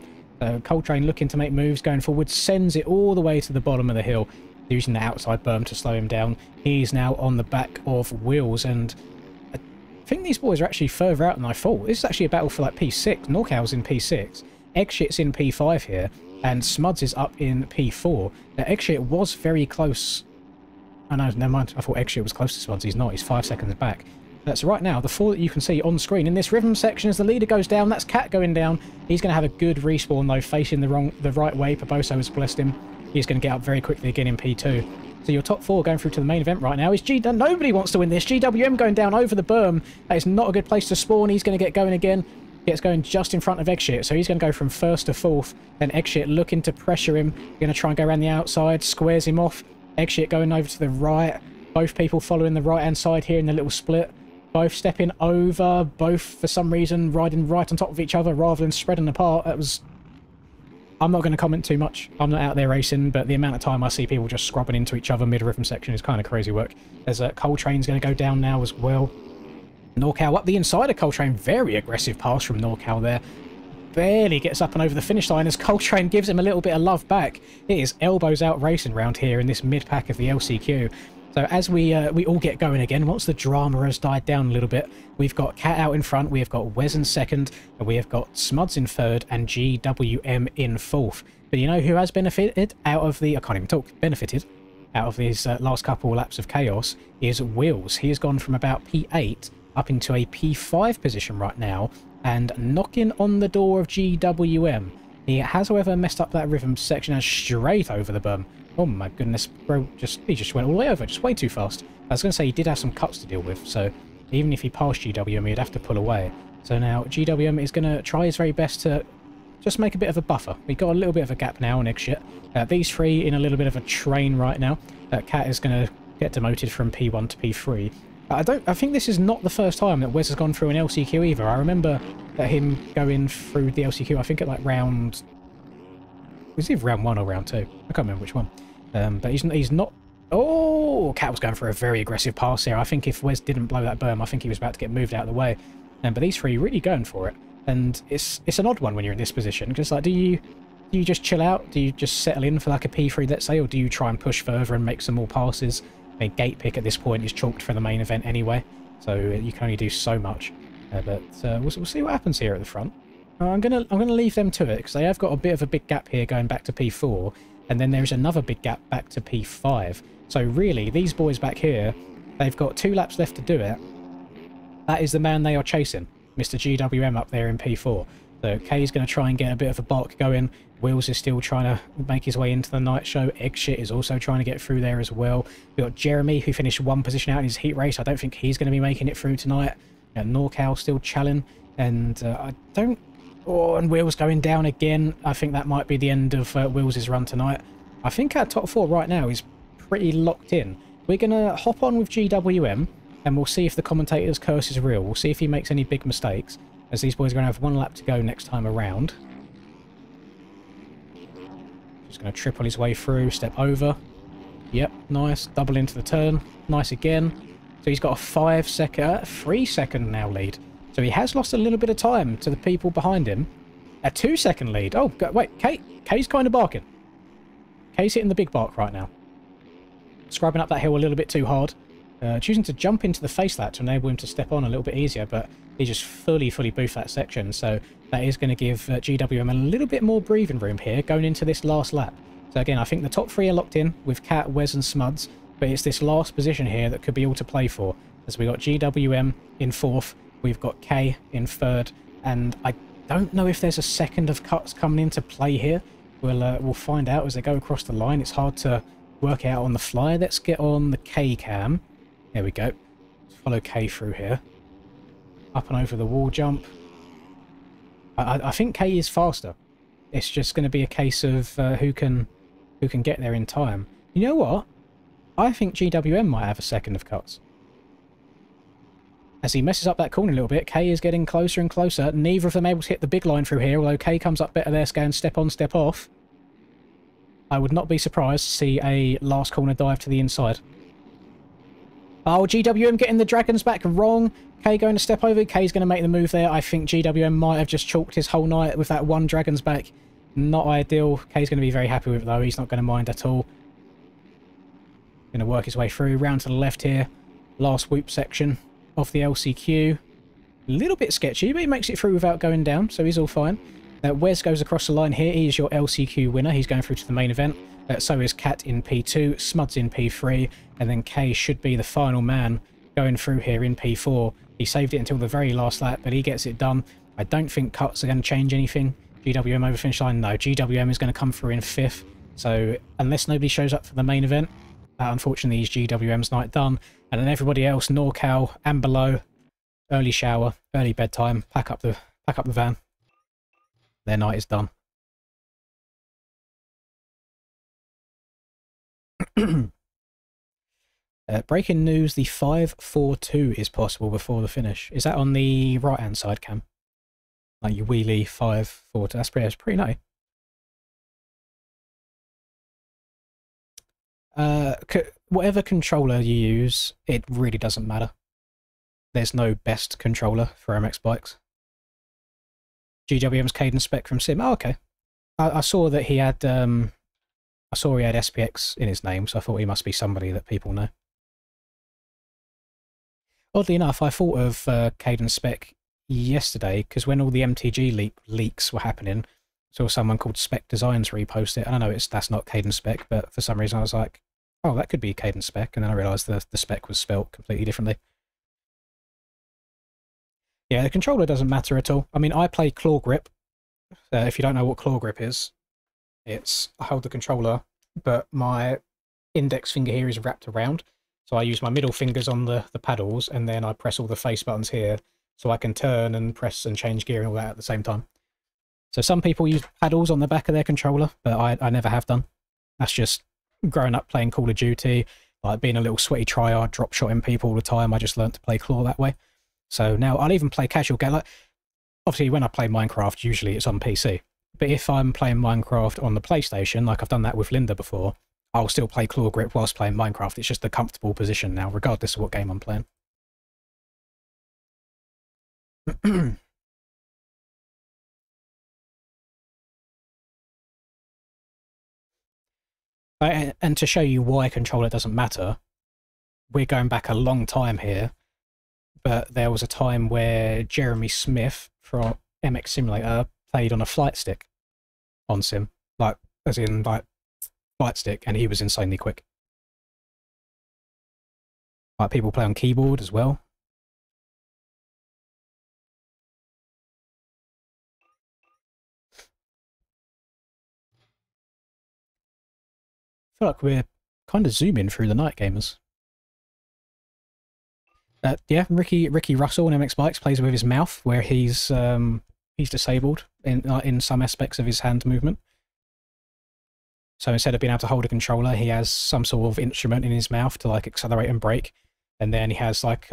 Coltrane looking to make moves, going forward, sends it all the way to the bottom of the hill, using the outside berm to slow him down. He's now on the back of Wheels, and I think these boys are actually further out than I thought. This is actually a battle for like P6. NorCal's in P6. Eggshit's in P5 here, and Smuds is up in P4. Now, Eggshit was very close. Oh no, never mind. I thought Eggshit was close to Smuds. He's not. He's 5 seconds back. So right now, the 4 that you can see on screen in this rhythm section as the leader goes down, that's Cat going down. He's going to have a good respawn, though, facing the right way. Paboso has blessed him. He's going to get up very quickly again in P2. So your top 4 going through to the main event right now is nobody wants to win this. GWM going down over the berm. That is not a good place to spawn. He's going to get going again. Gets going just in front of Eggshit. So he's going to go from 1st to 4th. Then Eggshit looking to pressure him. Going to try and go around the outside. Squares him off. Eggshit going over to the right. Both people following the right-hand side here in the little split. Both stepping over, both for some reason riding right on top of each other rather than spreading apart. That was... I'm not going to comment too much. I'm not out there racing, but the amount of time I see people just scrubbing into each other mid-rhythm section is kind of crazy work. There's a Coltrane's going to go down now as well. NorCal up the inside of Coltrane. Very aggressive pass from NorCal there. Barely gets up and over the finish line as Coltrane gives him a little bit of love back. It is elbows out racing round here in this mid-pack of the LCQ. So as we all get going again, once the drama has died down a little bit, we've got Cat out in front, we have got Wes in 2nd, and we have got Smuds in 3rd, and GWM in 4th. But you know who has benefited out of the... I can't even talk. Benefited out of these last couple laps of chaos is Wheels. He has gone from about P8 up into a P5 position right now, and knocking on the door of GWM. He has, however, messed up that rhythm section and straight over the berm. Oh my goodness, bro, he just went all the way over, just way too fast. I was going to say he did have some cuts to deal with, so even if he passed GWM, he'd have to pull away. So now GWM is going to try his very best to just make a bit of a buffer. We've got a little bit of a gap now on Eggshit. These 3 in a little bit of a train right now. Cat is going to get demoted from P1 to P3. I think this is not the first time that Wes has gone through an LCQ either. I remember him going through the LCQ, I think at like round... Was it round 1 or round 2? I can't remember which one. But he's not... Oh! Cat was going for a very aggressive pass here. I think if Wes didn't blow that berm, I think he was about to get moved out of the way. But these 3 really going for it. And it's an odd one when you're in this position, because like, do you just chill out? Do you just settle in for like a P3, let's say, or do you try and push further and make some more passes? A gate pick at this point is chalked for the main event anyway, so you can only do so much. But we'll see what happens here at the front. I'm gonna leave them to it, because they have got a bit of a big gap here going back to P4, and then there's another big gap back to P5. So really, these boys back here, they've got 2 laps left to do it. That is the man they are chasing, Mr. GWM up there in P4. So Kay's going to try and get a bit of a bark going. Wills is still trying to make his way into the night show. Eggshit is also trying to get through there as well. We've got Jeremy, who finished 1 position out in his heat race. I don't think he's going to be making it through tonight. Norcal still challenging. And I don't... Oh, and Wills going down again. I think that might be the end of Wills' run tonight. I think our top 4 right now is pretty locked in. We're going to hop on with GWM, and we'll see if the commentator's curse is real. We'll see if he makes any big mistakes, as these boys are going to have 1 lap to go next time around. Just going to triple his way through, step over. Yep, nice. Double into the turn. Nice again. So he's got a 3-second now lead. So he has lost a little bit of time to the people behind him. A 2-second lead. Oh, wait, Kay's kind of barking. Kay's hitting the big bark right now. Scrubbing up that hill a little bit too hard. Choosing to jump into the face lap to enable him to step on a little bit easier, but he just fully boofed that section. So that is going to give GWM a little bit more breathing room here going into this last lap. So again, I think the top 3 are locked in with Cat, Wes and Smuds, but it's this last position here that could be all to play for. As we got GWM in 4th, we've got K in 3rd, and I don't know if there's a second of cuts coming into play here. We'll find out as they go across the line. It's hard to work out on the fly. Let's get on the K cam. There we go. Let's follow K through here. Up and over the wall jump. I think K is faster. It's just going to be a case of who can get there in time. You know what? I think GWM might have a second of cuts. As he messes up that corner a little bit, K is getting closer and closer. Neither of them able to hit the big line through here, although K comes up better there, going step on, step off. I would not be surprised to see a last corner dive to the inside. Oh, GWM getting the dragons back wrong. K going to step over. K's going to make the move there. I think GWM might have just chalked his whole night with that 1 dragons back. Not ideal. K's going to be very happy with it though. He's not going to mind at all. Going to work his way through. Round to the left here. Last whoop section of the LCQ. A little bit sketchy, but he makes it through without going down, so he's all fine. Wes goes across the line here. He is your LCQ winner. He's going through to the main event. So is Cat in P2, Smuds in P3, and then K should be the final man going through here in P4. He saved it until the very last lap, but he gets it done. I don't think cuts are going to change anything. GWM over finish line? No, GWM is going to come through in 5th. So unless nobody shows up for the main event, unfortunately is GWM's night done. And then everybody else, NorCal and below, early shower, early bedtime, pack up the van. Their night is done. Breaking news, the 5-4-2 is possible before the finish. Is that on the right-hand side, Cam? Like your wheelie 5-4-2. That's pretty nutty. Whatever controller you use, it really doesn't matter. There's no best controller for MX bikes. GWM's Cadence spec from Sim. Oh, okay. I saw that he had SPX in his name, so I thought he must be somebody that people know. Oddly enough, I thought of Cadence spec yesterday, because when all the MTG leaks were happening, I saw someone called Spec Designs repost it. I don't know, that's not Cadence spec, but for some reason I was like, oh, that could be Cadence spec, and then I realised the spec was spelt completely differently. Yeah, the controller doesn't matter at all. I mean, I play claw grip. If you don't know what claw grip is, I hold the controller, but my index finger here is wrapped around. So I use my middle fingers on the paddles, and then I press all the face buttons here, so I can turn and press and change gear and all that at the same time. So some people use paddles on the back of their controller, but I never have done. That's just growing up playing Call of Duty, like being a little sweaty tryhard, drop shotting people all the time. I just learned to play claw that way. So now I'll even play casual game. Like, obviously, when I play Minecraft, usually it's on PC. But if I'm playing Minecraft on the PlayStation, like I've done that with Linda before, I'll still play claw grip whilst playing Minecraft. It's just a comfortable position now, regardless of what game I'm playing. And to show you why controller doesn't matter, we're going back a long time here, but there was a time where Jeremy Smith from MX Simulator played on a flight stick on Sim, like, as in, like, flight stick, and he was insanely quick. Like, people play on keyboard as well. I feel like we're kind of zooming through the night, gamers. Yeah, Ricky Russell on MX Bikes plays with his mouth, where he's disabled in some aspects of his hand movement. So instead of being able to hold a controller, he has some sort of instrument in his mouth to like accelerate and brake, and then he has like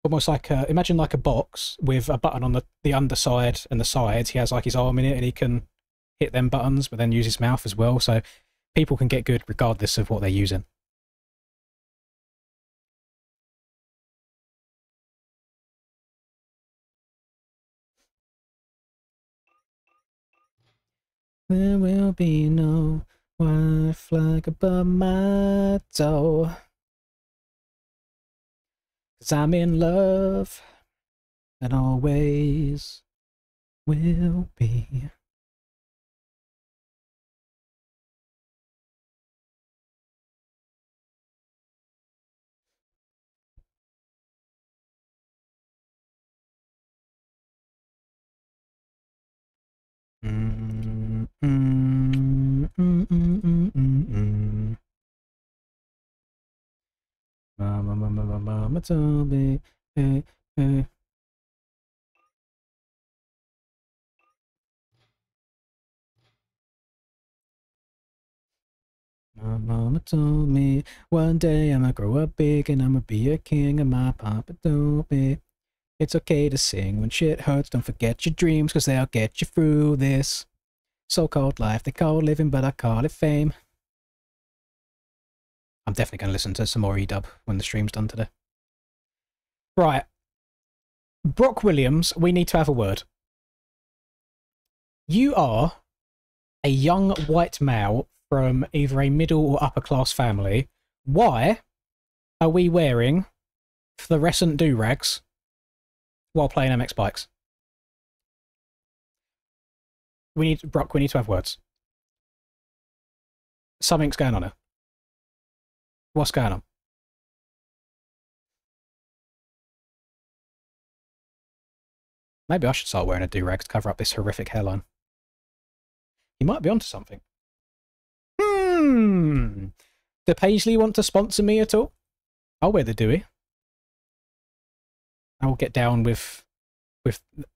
almost like imagine like a box with a button on the underside and the sides. He has like his arm in it, and he can hit them buttons, but then use his mouth as well. So people can get good regardless of what they're using. There will be no white flag above my door, 'cause I'm in love and always will be. Mama told me, hey, hey. My mama told me one day I'ma grow up big and I'ma be a king, and my papa told me it's okay to sing when shit hurts. Don't forget your dreams, 'cause they'll get you through this so-called life they call living, but I call it fame. I'm definitely going to listen to some more E-dub when the stream's done today. Right. Brock Williams, we need to have a word. You are a young white male from either a middle or upper class family. Why are we wearing fluorescent do-rags while playing MX bikes? Brock, we need to have words. Something's going on here. What's going on? Maybe I should start wearing a do-rag to cover up this horrific hairline. You might be onto something. Do Paisley want to sponsor me at all? I'll wear the Dewey. I'll get down with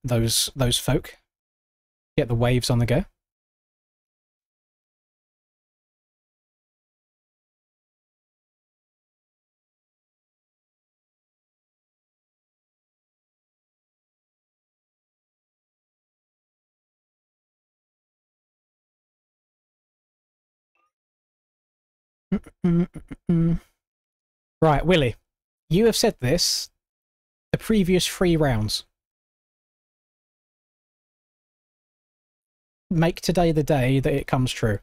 those folk. Get the waves on the go. Right, Willie, you have said this the previous 3 rounds. Make today the day that it comes true.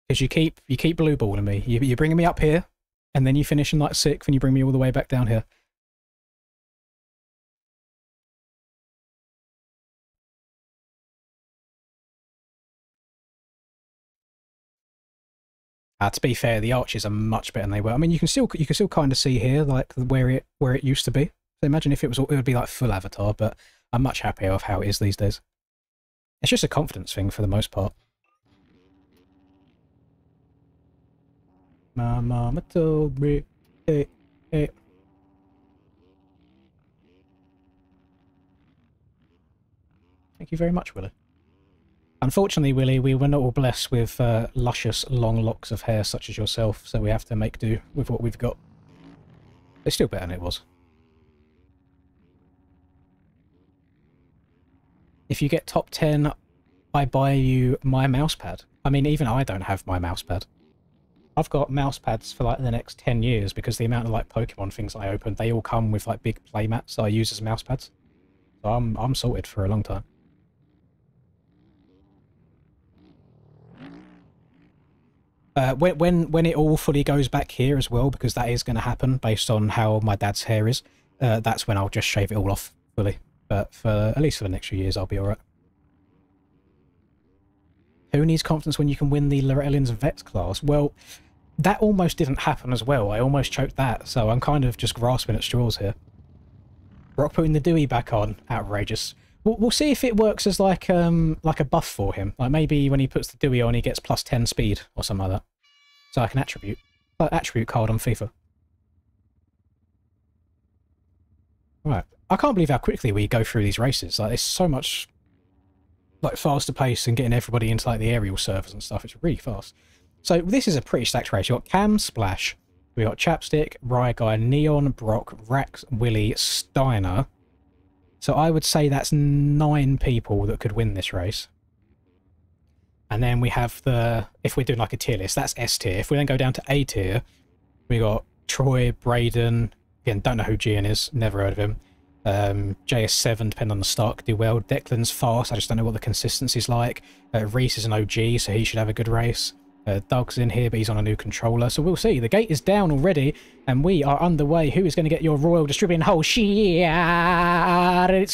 Because you keep blue balling me. You're bringing me up here, and then you finish in like 6th, and you bring me all the way back down here. To be fair, the arches are much better than they were. I mean, you can still kind of see here like where it used to be. So imagine if it would be like full avatar, but I'm much happier with how it is these days. It's just a confidence thing for the most part. My mama told me, hey, hey. Thank you very much, Willie. Unfortunately, Willie, we were not all blessed with luscious long locks of hair such as yourself, so we have to make do with what we've got. It's still better than it was. If you get top 10, I buy you my mousepad. I mean, even I don't have my mousepad. I've got mousepads for like the next 10 years because the amount of like Pokemon things I open, they all come with like big playmats that I use as mousepads. So I'm sorted for a long time. When it all fully goes back here as well, because that is going to happen based on how my dad's hair is, that's when I'll just shave it all off fully. But for at least for the next few years, I'll be alright. Who needs confidence when you can win the Loretta Lynn's vet class? Well, that almost didn't happen as well. I almost choked that, so I'm kind of just grasping at straws here. Brock putting the Dewey back on. Outrageous. We'll see if it works as like a buff for him. Like maybe when he puts the Dewey on, he gets plus 10 speed or something like that. So like an attribute. Like attribute card on FIFA. Right. I can't believe how quickly we go through these races. Like, there's so much like faster pace and getting everybody into like the aerial servers and stuff. It's really fast. So this is a pretty stacked race. You've got Cam, Splash, we got Chapstick, Rye Guy, Neon, Brock, Rax, Willie, Steiner. So I would say that's 9 people that could win this race. And then we have the, if we're doing like a tier list, that's S tier. If we then go down to A tier, we got Troy, Braden, again, don't know who Gian is, never heard of him. JS7, depending on the stock, do well. Declan's fast, I just don't know what the consistency's like. Reese is an OG, so he should have a good race. Doug's in here, but he's on a new controller, so we'll see. The gate is down already, and we are underway. Who is going to get your Royal Distributing Hole? It's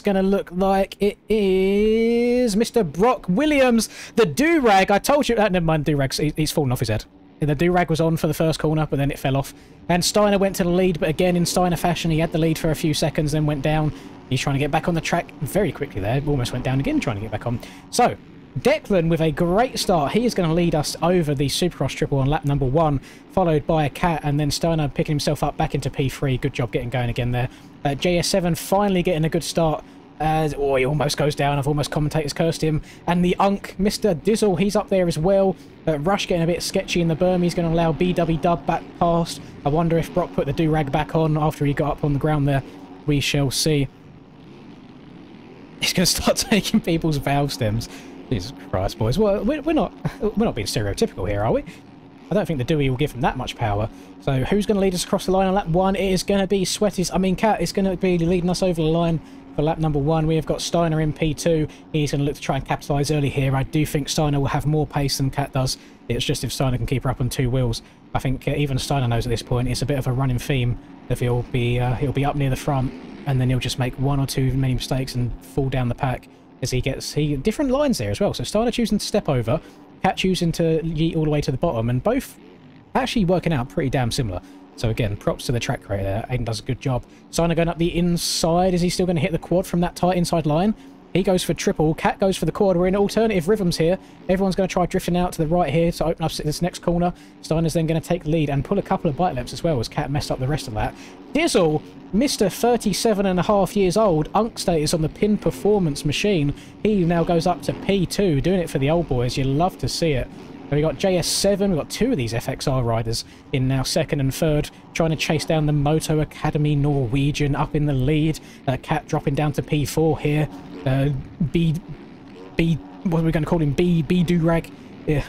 going to look like it is Mr. Brock Williams. The do-rag, I told you. Never mind, do-rag's, he's fallen off his head. The do-rag was on for the first corner, but then it fell off. And Steiner went to the lead, but again, in Steiner fashion, he had the lead for a few seconds, then went down. He's trying to get back on the track very quickly there. Almost went down again, trying to get back on. So, Declan with a great start. He is going to lead us over the Supercross triple on lap number 1, followed by a Cat, and then Steiner picking himself up back into P3. Good job getting going again there. JS7 finally getting a good start. Oh, he almost goes down. I've almost commentators cursed him. And the Unk, Mr. Dizzle, he's up there as well. Rush getting a bit sketchy in the berm. He's going to allow BW Dub back past. I wonder if Brock put the do-rag back on after he got up on the ground there. We shall see. He's going to start taking people's valve stems. Jesus Christ, boys. Well, we're not being stereotypical here, are we? I don't think the Dewey will give him that much power. So who's going to lead us across the line on lap 1? It is going to be Cat is going to be leading us over the line for lap number 1. We have got Steiner in P2. He's going to look to try and capitalise early here. I do think Steiner will have more pace than Cat does. It's just if Steiner can keep her up on 2 wheels. I think even Steiner knows at this point it's a bit of a running theme if he'll be up near the front, and then he'll just make 1 or 2 many mistakes and fall down the pack as he gets different lines there as well. So Steiner choosing to step over, Cat choosing to yeet all the way to the bottom, and both actually working out pretty damn similar. So again, props to the track creator there. Aiden does a good job. Steiner going up the inside. Is he still going to hit the quad from that tight inside line? He goes for triple. Cat goes for the quad. We're in alternative rhythms here. Everyone's going to try drifting out to the right here to open up this next corner. Steiner's then going to take the lead and pull a couple of bike laps as well as Cat messed up the rest of that. Dizzle, Mr. 37.5 years old, Unk status on the pin performance machine. He now goes up to P2, doing it for the old boys. You love to see it. We got JS7, we've got 2 of these FXR riders in now 2nd and 3rd, trying to chase down the Moto Academy Norwegian up in the lead. Cat dropping down to P4 here. What are we going to call him? B do-rag? Yeah.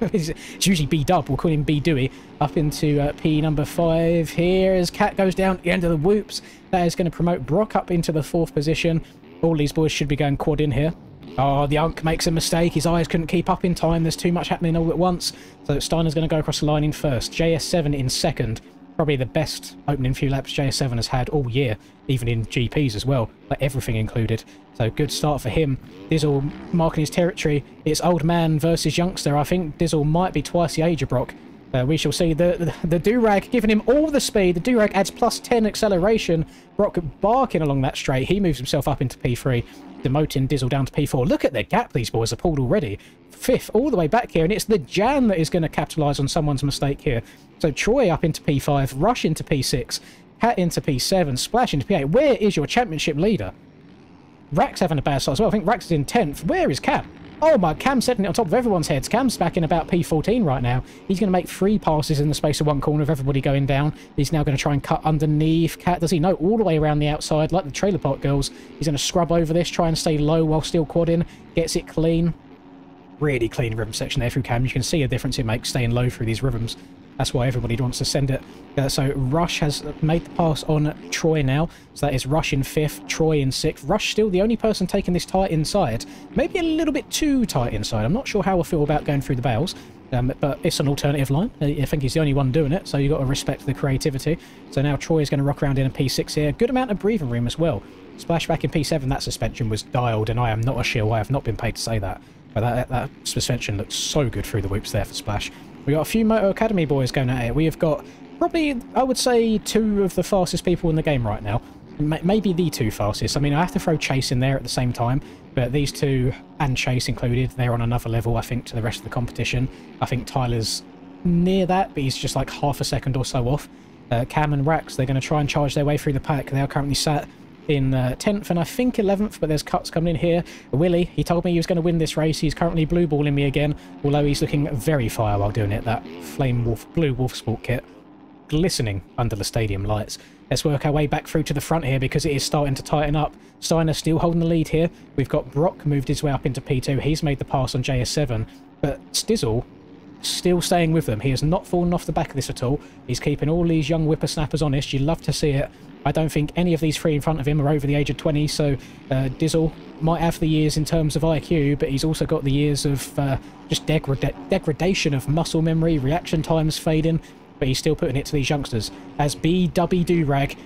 It's usually B dub, we'll call him B Dewey. Up into P number 5 here as Cat goes down at the end of the whoops. That is going to promote Brock up into the 4th position. All these boys should be going quad in here. Oh, the Unk makes a mistake. His eyes couldn't keep up in time. There's too much happening all at once. So Steiner's going to go across the line in 1st. JS7 in 2nd. Probably the best opening few laps JS7 has had all year, even in GPs as well, like everything included. So good start for him. Dizzle marking his territory. It's old man versus youngster. I think Dizzle might be twice the age of Brock. We shall see. The do-rag giving him all the speed. The do-rag adds plus 10 acceleration. Brock barking along that straight. He moves himself up into P3, demoting Dizzle down to P4. Look at the gap these boys are pulled already. 5th, all the way back here, and it's the Jan that is going to capitalise on someone's mistake here. So Troy up into P5, Rush into P6, Cat into P7, Splash into P8. Where is your championship leader? Rax having a bad start as well. I think Rax is in 10th. Where is Cam? Oh my, Cam's setting it on top of everyone's heads. Cam's back in about P14 right now. He's going to make 3 passes in the space of 1 corner of everybody going down. He's now going to try and cut underneath. Cat, does he? No, all the way around the outside, like the trailer park girls. He's going to scrub over this, try and stay low while still quadding. Gets it clean. Really clean rhythm section there through Cam. You can see a difference it makes staying low through these rhythms. That's why everybody wants to send it. So Rush has made the pass on Troy now. So that is Rush in 5th, Troy in 6th. Rush still the only person taking this tight inside. Maybe a little bit too tight inside. I'm not sure how I feel about going through the bales. But it's an alternative line. I think he's the only one doing it, so you've got to respect the creativity. So now Troy is going to rock around in a P6 here. Good amount of breathing room as well. Splashback in P7, that suspension was dialed, and I am not a shill. I have not been paid to say that. But that suspension looks so good through the whoops there for Splash. We got a few Moto Academy boys going at it. We have got probably, I would say, 2 of the fastest people in the game right now. Maybe the 2 fastest. I mean, I have to throw Chase in there at the same time, but these 2, and Chase included, they're on another level, I think, to the rest of the competition. I think Tyler's near that, but he's just like half a second or so off. Cam and Rax, they're going to try and charge their way through the pack. They are currently sat in 10th and I think 11th, but there's cuts coming in here. Willie, he told me he was going to win this race. He's currently blue balling me again, although he's looking very fire while doing it. That Flame Wolf, Blue Wolf Sport kit, glistening under the stadium lights. Let's work our way back through to the front here because it is starting to tighten up. Steiner still holding the lead here. We've got Brock moved his way up into P2. He's made the pass on JS7, but Stizzle still staying with them. He has not fallen off the back of this at all. He's keeping all these young whippersnappers honest. You love to see it. I don't think any of these 3 in front of him are over the age of 20, so Dizzle might have the years in terms of IQ, but he's also got the years of just degradation of muscle memory, reaction times fading, but he's still putting it to these youngsters. As BW Durag,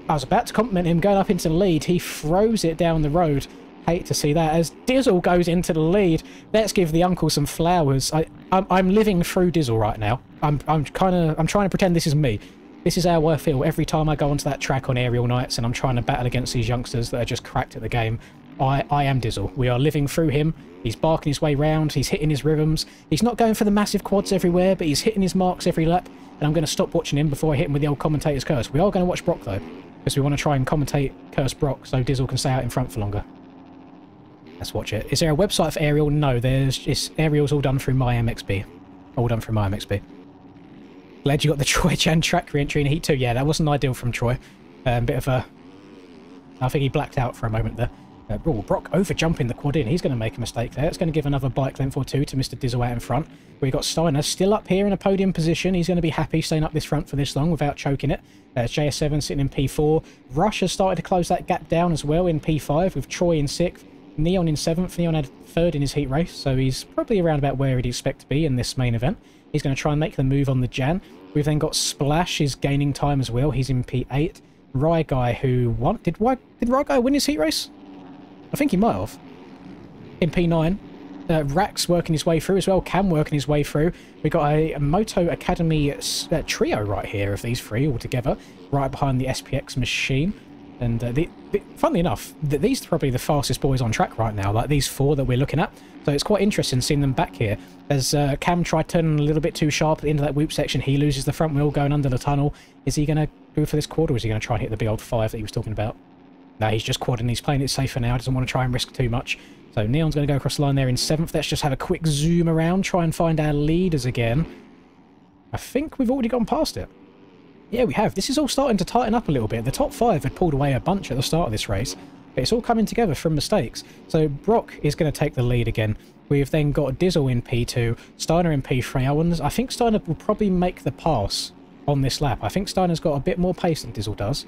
I was about to compliment him going up into the lead. He throws it down the road. Hate to see that. As Dizzle goes into the lead, let's give the uncle some flowers. I'm living through Dizzle right now. I'm trying to pretend this is me. This is how I feel every time I go onto that track on aerial nights and I'm trying to battle against these youngsters that are just cracked at the game. I am Dizzle. We are living through him. He's barking his way round. He's hitting his rhythms. He's not going for the massive quads everywhere, but he's hitting his marks every lap. And I'm going to stop watching him before I hit him with the old commentator's curse. We are going to watch Brock, though, because we want to try and commentate Curse Brock so Dizzle can stay out in front for longer. Let's watch it. Is there a website for aerial? No, aerial's all done through MyMXB. All done through MyMXB. Glad you got the Troy Chan track re-entry in Heat 2. Yeah, that wasn't ideal from Troy. Bit of a... I think he blacked out for a moment there. Brock over-jumping the quad in. He's going to make a mistake there. It's going to give another bike length or 2 to Mr. Dizzle out in front. We've got Steiner still up here in a podium position. He's going to be happy staying up this front for this long without choking it. JS7 sitting in P4. Rush has started to close that gap down as well in P5 with Troy in 6th. Neon in 7th. Neon had 3rd in his heat race, so he's probably around about where he'd expect to be in this main event. He's going to try and make the move on the Jan. We've then got Splash is gaining time as well. He's in P8. Rye Guy, who won... Did Rye Guy win his heat race? I think he might have. In P9. Rax working his way through as well. Cam working his way through. We've got a Moto Academy trio right here of these 3 all together. Right behind the SPX machine. And funnily enough, these are probably the fastest boys on track right now, like these 4 that we're looking at. So it's quite interesting seeing them back here. As Cam tried turning a little bit too sharp at the end of that whoop section, he loses the front wheel going under the tunnel. Is he going to go for this quad, or is he going to try and hit the big old 5 that he was talking about? No, he's just quadding. He's playing it safe for now. Doesn't want to try and risk too much. So Neon's going to go across the line there in 7th. Let's just have a quick zoom around, try and find our leaders again. I think we've already gone past it. Yeah, we have. This is all starting to tighten up a little bit. The top 5 had pulled away a bunch at the start of this race, but it's all coming together from mistakes. So Brock is going to take the lead again. We've then got Dizzle in P2, Steiner in P3. I think Steiner will probably make the pass on this lap. I think Steiner's got a bit more pace than Dizzle does.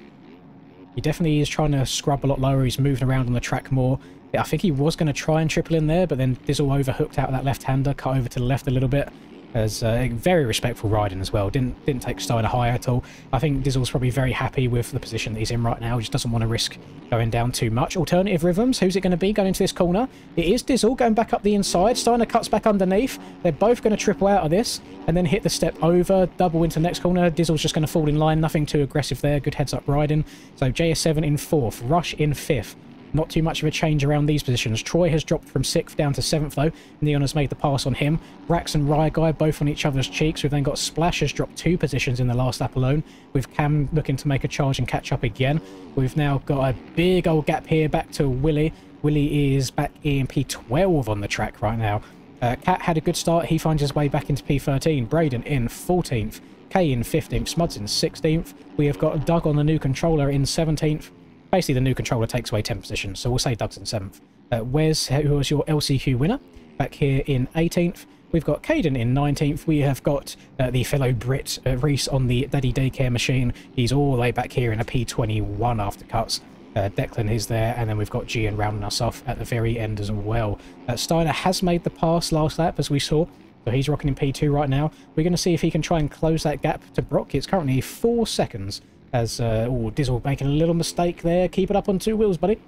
He definitely is trying to scrub a lot lower. He's moving around on the track more. I think he was going to try and triple in there, but then Dizzle overhooked out of that left-hander, cut over to the left a little bit. As very respectful riding as well. Didn't take Steiner high at all. I think Dizzle's probably very happy with the position that he's in right now. He just doesn't want to risk going down too much. Alternative rhythms. Who's it going to be going into this corner? It is Dizzle going back up the inside. Steiner cuts back underneath. They're both going to triple out of this and then hit the step over, double into the next corner. Dizzle's just going to fall in line. Nothing too aggressive there. Good heads up riding. So JS7 in 4th. Rush in 5th. Not too much of a change around these positions. Troy has dropped from 6th down to 7th though. Neon has made the pass on him. Rax and Rye Guy both on each other's cheeks. We've then got Splash has dropped 2 positions in the last lap alone, with Cam looking to make a charge and catch up again. We've now got a big old gap here back to Willie. Willie is back in P12 on the track right now. Cat had a good start. He finds his way back into P13. Braden in 14th. Kay in 15th. Smuds in 16th. We have got Doug on the new controller in 17th. Basically, the new controller takes away 10 positions, so we'll say Doug's in 7th. Wes, who was your LCQ winner, back here in 18th. We've got Caden in 19th. We have got the fellow Brit, Reese, on the Daddy Daycare machine. He's all the way back here in a P21 after cuts. Declan is there, and then we've got Gian rounding us off at the very end as well. Steiner has made the pass last lap, as we saw, so he's rocking in P2 right now. We're going to see if he can try and close that gap to Brock. It's currently 4 seconds, as Dizzle making a little mistake there. Keep it up on 2 wheels, buddy.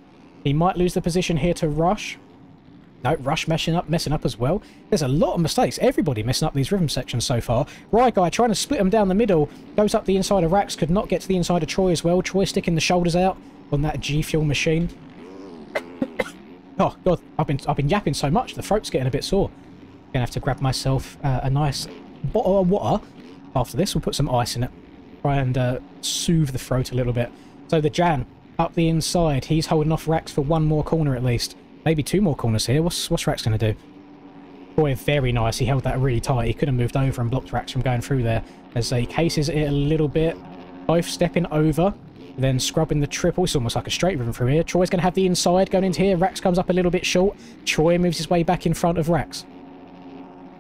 He might lose the position here to Rush. No, Rush messing up as well. There's a lot of mistakes. Everybody messing up these rhythm sections so far. Right guy trying to split them down the middle. Goes up the inside of Rax. Could not get to the inside of Troy as well. Troy sticking the shoulders out on that G Fuel machine. Oh god, I've been yapping so much. The throat's getting a bit sore. Gonna have to grab myself a nice bottle of water. After this, we'll put some ice in it. Try and soothe the throat a little bit. So the Jan up the inside. He's holding off Rax for 1 more corner at least. Maybe 2 more corners here. What's Rax going to do? Boy, very nice. He held that really tight. He could have moved over and blocked Rax from going through there. As he cases it a little bit. Both stepping over. Then scrubbing the triple. It's almost like a straight rhythm through here. Troy's going to have the inside going into here. Rax comes up a little bit short. Troy moves his way back in front of Rax.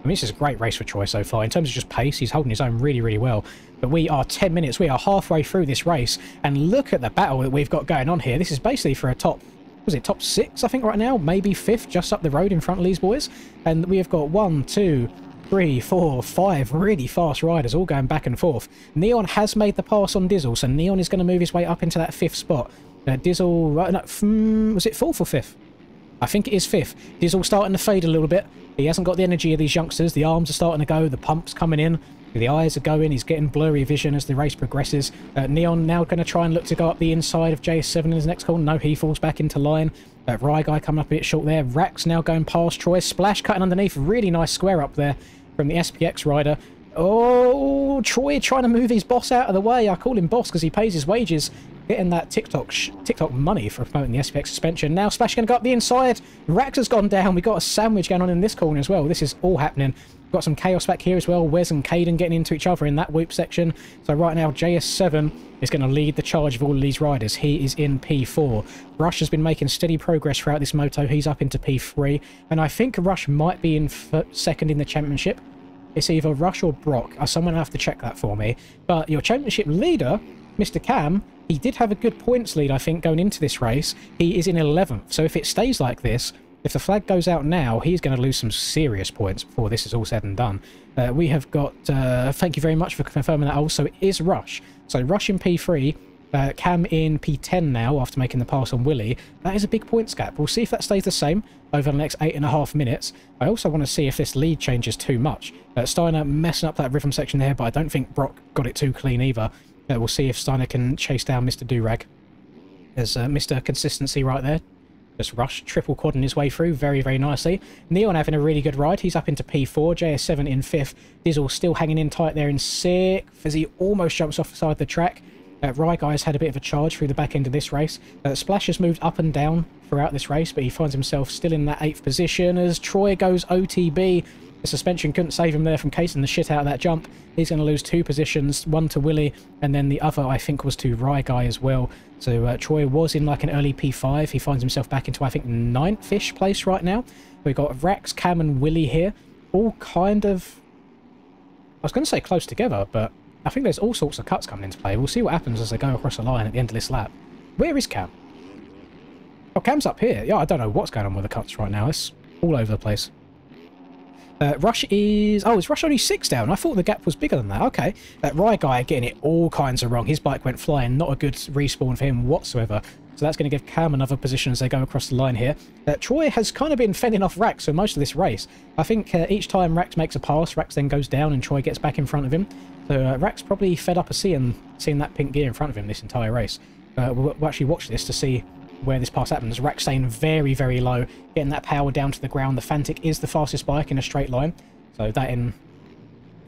I mean, this is a great race for Troy so far. In terms of just pace, he's holding his own really, really well. But we are 10 minutes. We are halfway through this race. And look at the battle that we've got going on here. This is basically for a top... Was it top 6, I think, right now? Maybe 5th, just up the road in front of these boys. And we have got 1, 2, 3, 4, 5 really fast riders all going back and forth. Neon has made the pass on Dizzle, so Neon is going to move his way up into that 5th spot. Dizzle... No, was it 4th or 5th? I think it is 5th. Dizzle starting to fade a little bit. He hasn't got the energy of these youngsters. The arms are starting to go. The pump's coming in. The eyes are going. He's getting blurry vision as the race progresses. Neon now going to try and look to go up the inside of JS7 in his next corner. No, he falls back into line. Rye guy coming up a bit short there. Rax now going past Troy. Splash cutting underneath. Really nice square up there from the SPX rider. Oh, Troy trying to move his boss out of the way. I call him boss because he pays his wages. Getting that TikTok money for promoting the SPX suspension. Now Splash going to go up the inside. Rax has gone down. We've got a sandwich going on in this corner as well. This is all happening. We've got some chaos back here as well. Wes and Caden getting into each other in that whoop section. So right now JS7 is going to lead the charge of all of these riders. He is in P4. Rush has been making steady progress throughout this moto. He's up into P3. And I think Rush might be in second in the championship. It's either Rush or Brock. Someone will have to check that for me. But your championship leader, Mr. Cam, he did have a good points lead, I think, going into this race. He is in 11th. So if it stays like this, if the flag goes out now, he's going to lose some serious points before this is all said and done. We have got... thank you very much for confirming that also. It is Rush. So Rush in P3, Cam in P10 now after making the pass on Willie. That is a big points gap. We'll see if that stays the same over the next 8.5 minutes. I also want to see if this lead changes too much. Steiner messing up that rhythm section there, but I don't think Brock got it too clean either. We'll see if Steiner can chase down Mr. Durag. There's Mr. Consistency right there. Just Rush, triple quadding his way through very, very nicely. Neon having a really good ride. He's up into P4. JS7 in 5th. Dizzle still hanging in tight there in 6th as he almost jumps off the side of the track. Rye Guy's had a bit of a charge through the back end of this race. Splash has moved up and down throughout this race, but he finds himself still in that 8th position as Troy goes OTB. The suspension couldn't save him there from casing the shit out of that jump. He's going to lose 2 positions, one to Willie, and then the other, I think, was to Rye Guy as well. So Troy was in like an early P5. He finds himself back into, I think, 9th-ish place right now. We've got Rax, Cam, and Willie here. All kind of... I was going to say close together, but I think there's all sorts of cuts coming into play. We'll see what happens as they go across the line at the end of this lap. Where is Cam? Oh, Cam's up here. Yeah, I don't know what's going on with the cuts right now. It's all over the place. Rush is... Oh, is Rush only 6 down? I thought the gap was bigger than that. Okay. Rye Guy getting it all kinds of wrong. His bike went flying. Not a good respawn for him whatsoever. So that's going to give Cam another position as they go across the line here. Troy has kind of been fending off Rax for most of this race. I think each time Rax makes a pass, Rax then goes down and Troy gets back in front of him. So Rax probably fed up of seeing that pink gear in front of him this entire race. We'll actually watch this to see where this pass happens. Rax staying very, very low, getting that power down to the ground. The Fantic is the fastest bike in a straight line. So that in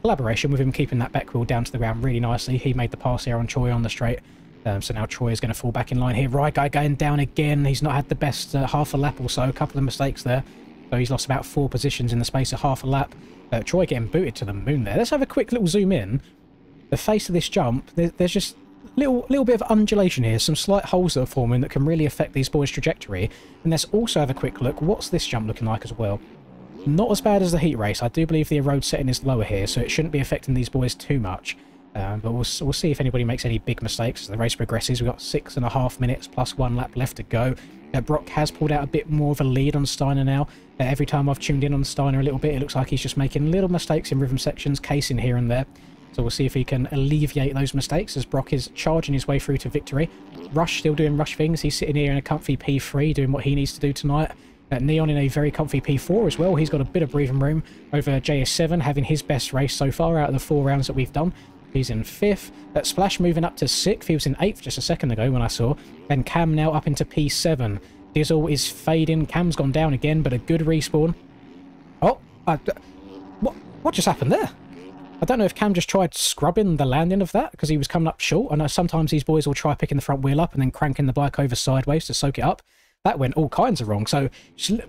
collaboration with him keeping that back wheel down to the ground really nicely. He made the pass here on Troy on the straight. So now Troy is going to fall back in line here. Right Guy going down again. He's not had the best half a lap or so. A couple of mistakes there. So he's lost about 4 positions in the space of half a lap. Troy getting booted to the moon there. Let's have a quick little zoom in. The face of this jump, there's just little bit of undulation here. Some slight holes that are forming that can really affect these boys' trajectory. And let's also have a quick look. What's this jump looking like as well? Not as bad as the heat race. I do believe the road setting is lower here, so it shouldn't be affecting these boys too much. But we'll see if anybody makes any big mistakes as the race progresses. We've got 6.5 minutes plus 1 lap left to go. Brock has pulled out a bit more of a lead on Steiner now. Every time I've tuned in on Steiner a little bit, it looks like he's just making little mistakes in rhythm sections, casing here and there. So we'll see if he can alleviate those mistakes as Brock is charging his way through to victory. Rush still doing Rush things. He's sitting here in a comfy P3 doing what he needs to do tonight. Neon in a very comfy P4 as well. He's got a bit of breathing room over JS7, having his best race so far out of the 4 rounds that we've done. He's in 5th. Splash moving up to 6th. He was in 8th just a second ago when I saw. And Cam now up into P7. Dizzle is fading. Cam's gone down again, but a good respawn. Oh, what just happened there? I don't know if Cam just tried scrubbing the landing of that because he was coming up short. I know sometimes these boys will try picking the front wheel up and then cranking the bike over sideways to soak it up. That went all kinds of wrong. So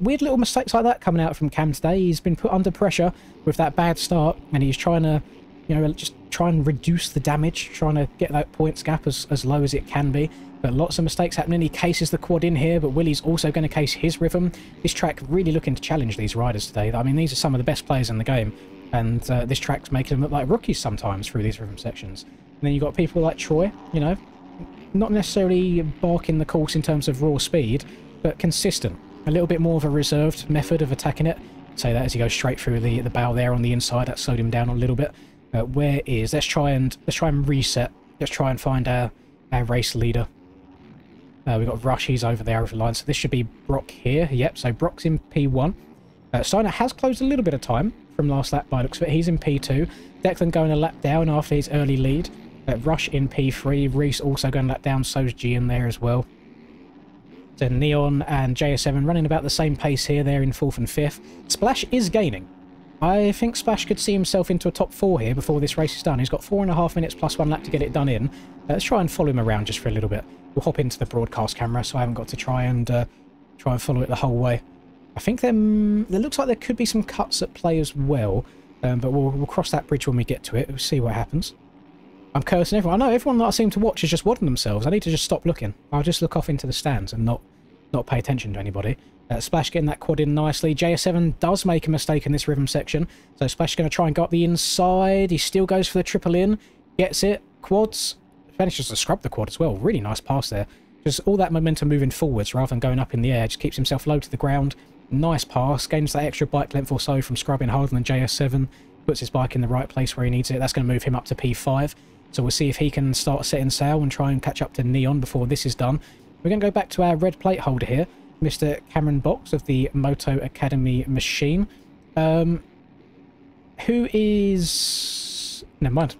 weird little mistakes like that coming out from Cam today. He's been put under pressure with that bad start, and he's trying to, you know, just try and reduce the damage, trying to get that points gap as low as it can be. But lots of mistakes happening. He cases the quad in here, but Willie's also going to case his rhythm. This track really looking to challenge these riders today. I mean, these are some of the best players in the game, and this track's making them look like rookies sometimes through these rhythm sections. And then you've got people like Troy, you know, not necessarily barking the course in terms of raw speed, but consistent. A little bit more of a reserved method of attacking it. Say that as he goes straight through the bow there on the inside. That slowed him down a little bit. Where is... Let's try and reset. Let's try and find our race leader. We've got Rush. He's over there over the line. So this should be Brock here. Yep, so Brock's in P1. Steiner has closed a little bit of time from last lap by looks of it. He's in P2. Declan going a lap down after his early lead. Rush in P3. Reese also going a lap down. So's G in there as well. So Neon and JS7 running about the same pace here. They're in 4th and 5th. Splash is gaining. I think Splash could see himself into a top 4 here before this race is done. He's got 4.5 minutes plus 1 lap to get it done in. Let's try and follow him around just for a little bit. We'll hop into the broadcast camera, so I haven't got to try and follow it the whole way. I think there looks like there could be some cuts at play as well, but we'll cross that bridge when we get to it. We'll see what happens. I'm cursing everyone. I know everyone that I seem to watch is just wadding themselves. I need to just stop looking. I'll just look off into the stands and not pay attention to anybody. Splash getting that quad in nicely. JS7 does make a mistake in this rhythm section, so Splash is going to try and go up the inside. He still goes for the triple in, gets it, quads, manages to scrub the quad as well. Really nice pass there. Just all that momentum moving forwards rather than going up in the air. Just keeps himself low to the ground. Nice pass. Gains that extra bike length or so from scrubbing harder than JS7. Puts his bike in the right place where he needs it. That's going to move him up to P5. So we'll see if he can start setting sail and try and catch up to Neon before this is done. We're going to go back to our red plate holder here, Mr. Cameron Box of the Moto Academy machine. Who is... Never mind.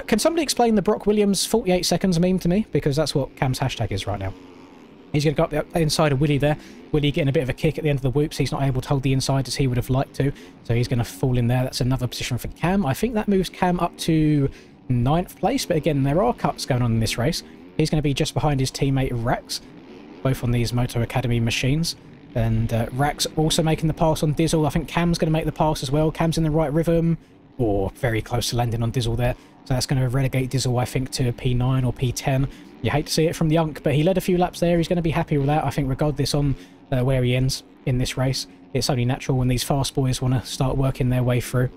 Can somebody explain the Brock Williams 48 seconds meme to me? Because that's what Cam's hashtag is right now. He's going to go up the inside of Willie there. Willie getting a bit of a kick at the end of the whoops. He's not able to hold the inside as he would have liked to. So he's going to fall in there. That's another position for Cam. I think that moves Cam up to 9th place. But again, there are cuts going on in this race. He's going to be just behind his teammate Rax, both on these Moto Academy machines. And Rax also making the pass on Dizzle. I think Cam's going to make the pass as well. Cam's in the right rhythm, or very close to landing on Dizzle there. So that's going to relegate Dizzle, I think, to P9 or P10. You hate to see it from the Unk, but he led a few laps there. He's going to be happy with that. I think regardless on where he ends in this race, it's only natural when these fast boys want to start working their way through.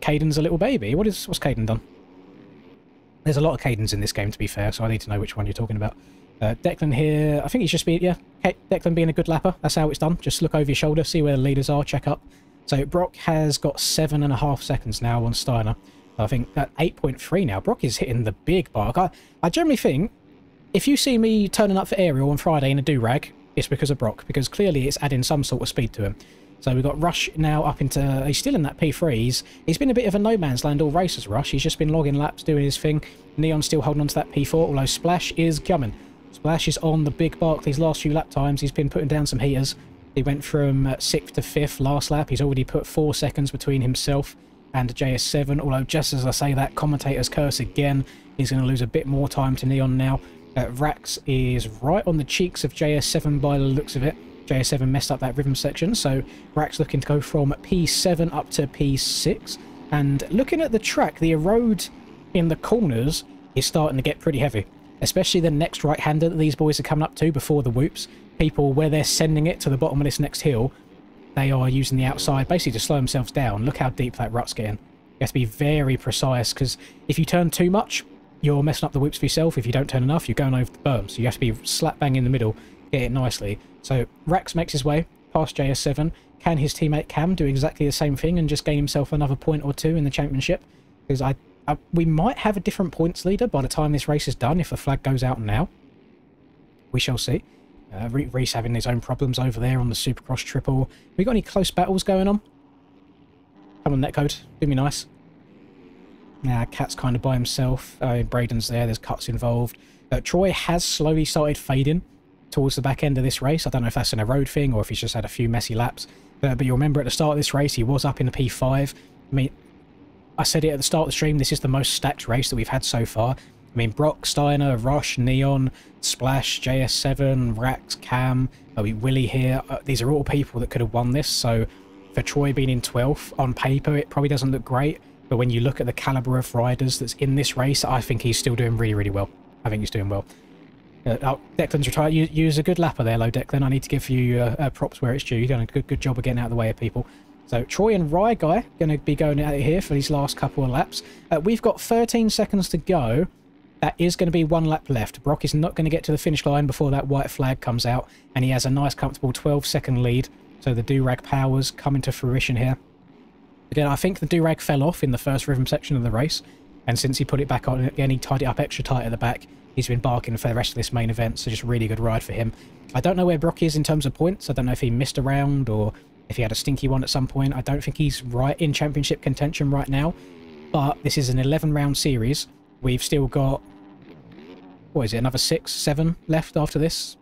Caden's a little baby. What's Caden done? There's a lot of Cadens in this game, to be fair, so I need to know which one you're talking about. Declan here, I think he's just been, yeah, Declan being a good lapper. That's how it's done. Just look over your shoulder, see where the leaders are, check up. So Brock has got 7.5 seconds now on Steiner. I think at 8.3 now. Brock is hitting the big mark. I generally think if you see me turning up for aerial on Friday in a do-rag, it's because of Brock, because clearly it's adding some sort of speed to him. So we've got Rush now up into... He's still in that P3. He's been a bit of a no-man's land all races, Rush. He's just been logging laps, doing his thing. Neon's still holding on to that P4, although Splash is coming. Splash is on the big bark these last few lap times. He's been putting down some heaters. He went from 6th to 5th last lap. He's already put 4 seconds between himself and JS7, although just as I say that, commentator's curse again. He's going to lose a bit more time to Neon now. Rax is right on the cheeks of JS7 by the looks of it. JS7 messed up that rhythm section, so Rax looking to go from P7 up to P6. And looking at the track, the erode in the corners is starting to get pretty heavy, especially the next right-hander that these boys are coming up to before the whoops. people, where they're sending it to the bottom of this next hill, they are using the outside basically to slow themselves down. Look how deep that rut's getting. You have to be very precise, because if you turn too much, you're messing up the whoops for yourself. If you don't turn enough, you're going over the berm. So you have to be slap bang in the middle, get it nicely. So Rax makes his way past JS7. Can his teammate Cam do exactly the same thing and just gain himself another point or two in the championship? Because we might have a different points leader by the time this race is done if the flag goes out now. We shall see. Reese having his own problems over there on the Supercross triple. We got any close battles going on? Come on, Netcode. Do me nice. Nah, Cat's kind of by himself. Braden's there. There's cuts involved. Troy has slowly started fading towards the back end of this race. I don't know if that's an road thing or if he's just had a few messy laps. But you'll remember at the start of this race, he was up in the P5. I mean, I said it at the start of the stream, this is the most stacked race that we've had so far. I mean, Brock, Steiner, Rush, Neon, Splash, JS7, Rax, Cam, Willie here. These are all people that could have won this. So for Troy being in 12th, on paper, it probably doesn't look great. But when you look at the caliber of riders that's in this race, I think he's still doing really, really well. I think he's doing well. Declan's retired. You was a good lapper there, Low Declan. I need to give you props where it's due. You've done a good job of getting out of the way of people. So Troy and Rye Guy going to be going at it here for these last couple of laps. We've got 13 seconds to go. That is going to be 1 lap left. Brock is not going to get to the finish line before that white flag comes out, and he has a nice, comfortable 12-second lead. So the do-rag powers coming to fruition here. Again, I think the do-rag fell off in the first rhythm section of the race, and since he put it back on again, he tied it up extra tight at the back. He's been barking for the rest of this main event, so just a really good ride for him. I don't know where Brock is in terms of points. I don't know if he missed a round or if he had a stinky one at some point. I don't think he's right in championship contention right now, but this is an 11-round series. We've still got, what is it, another 6, 7 left after this.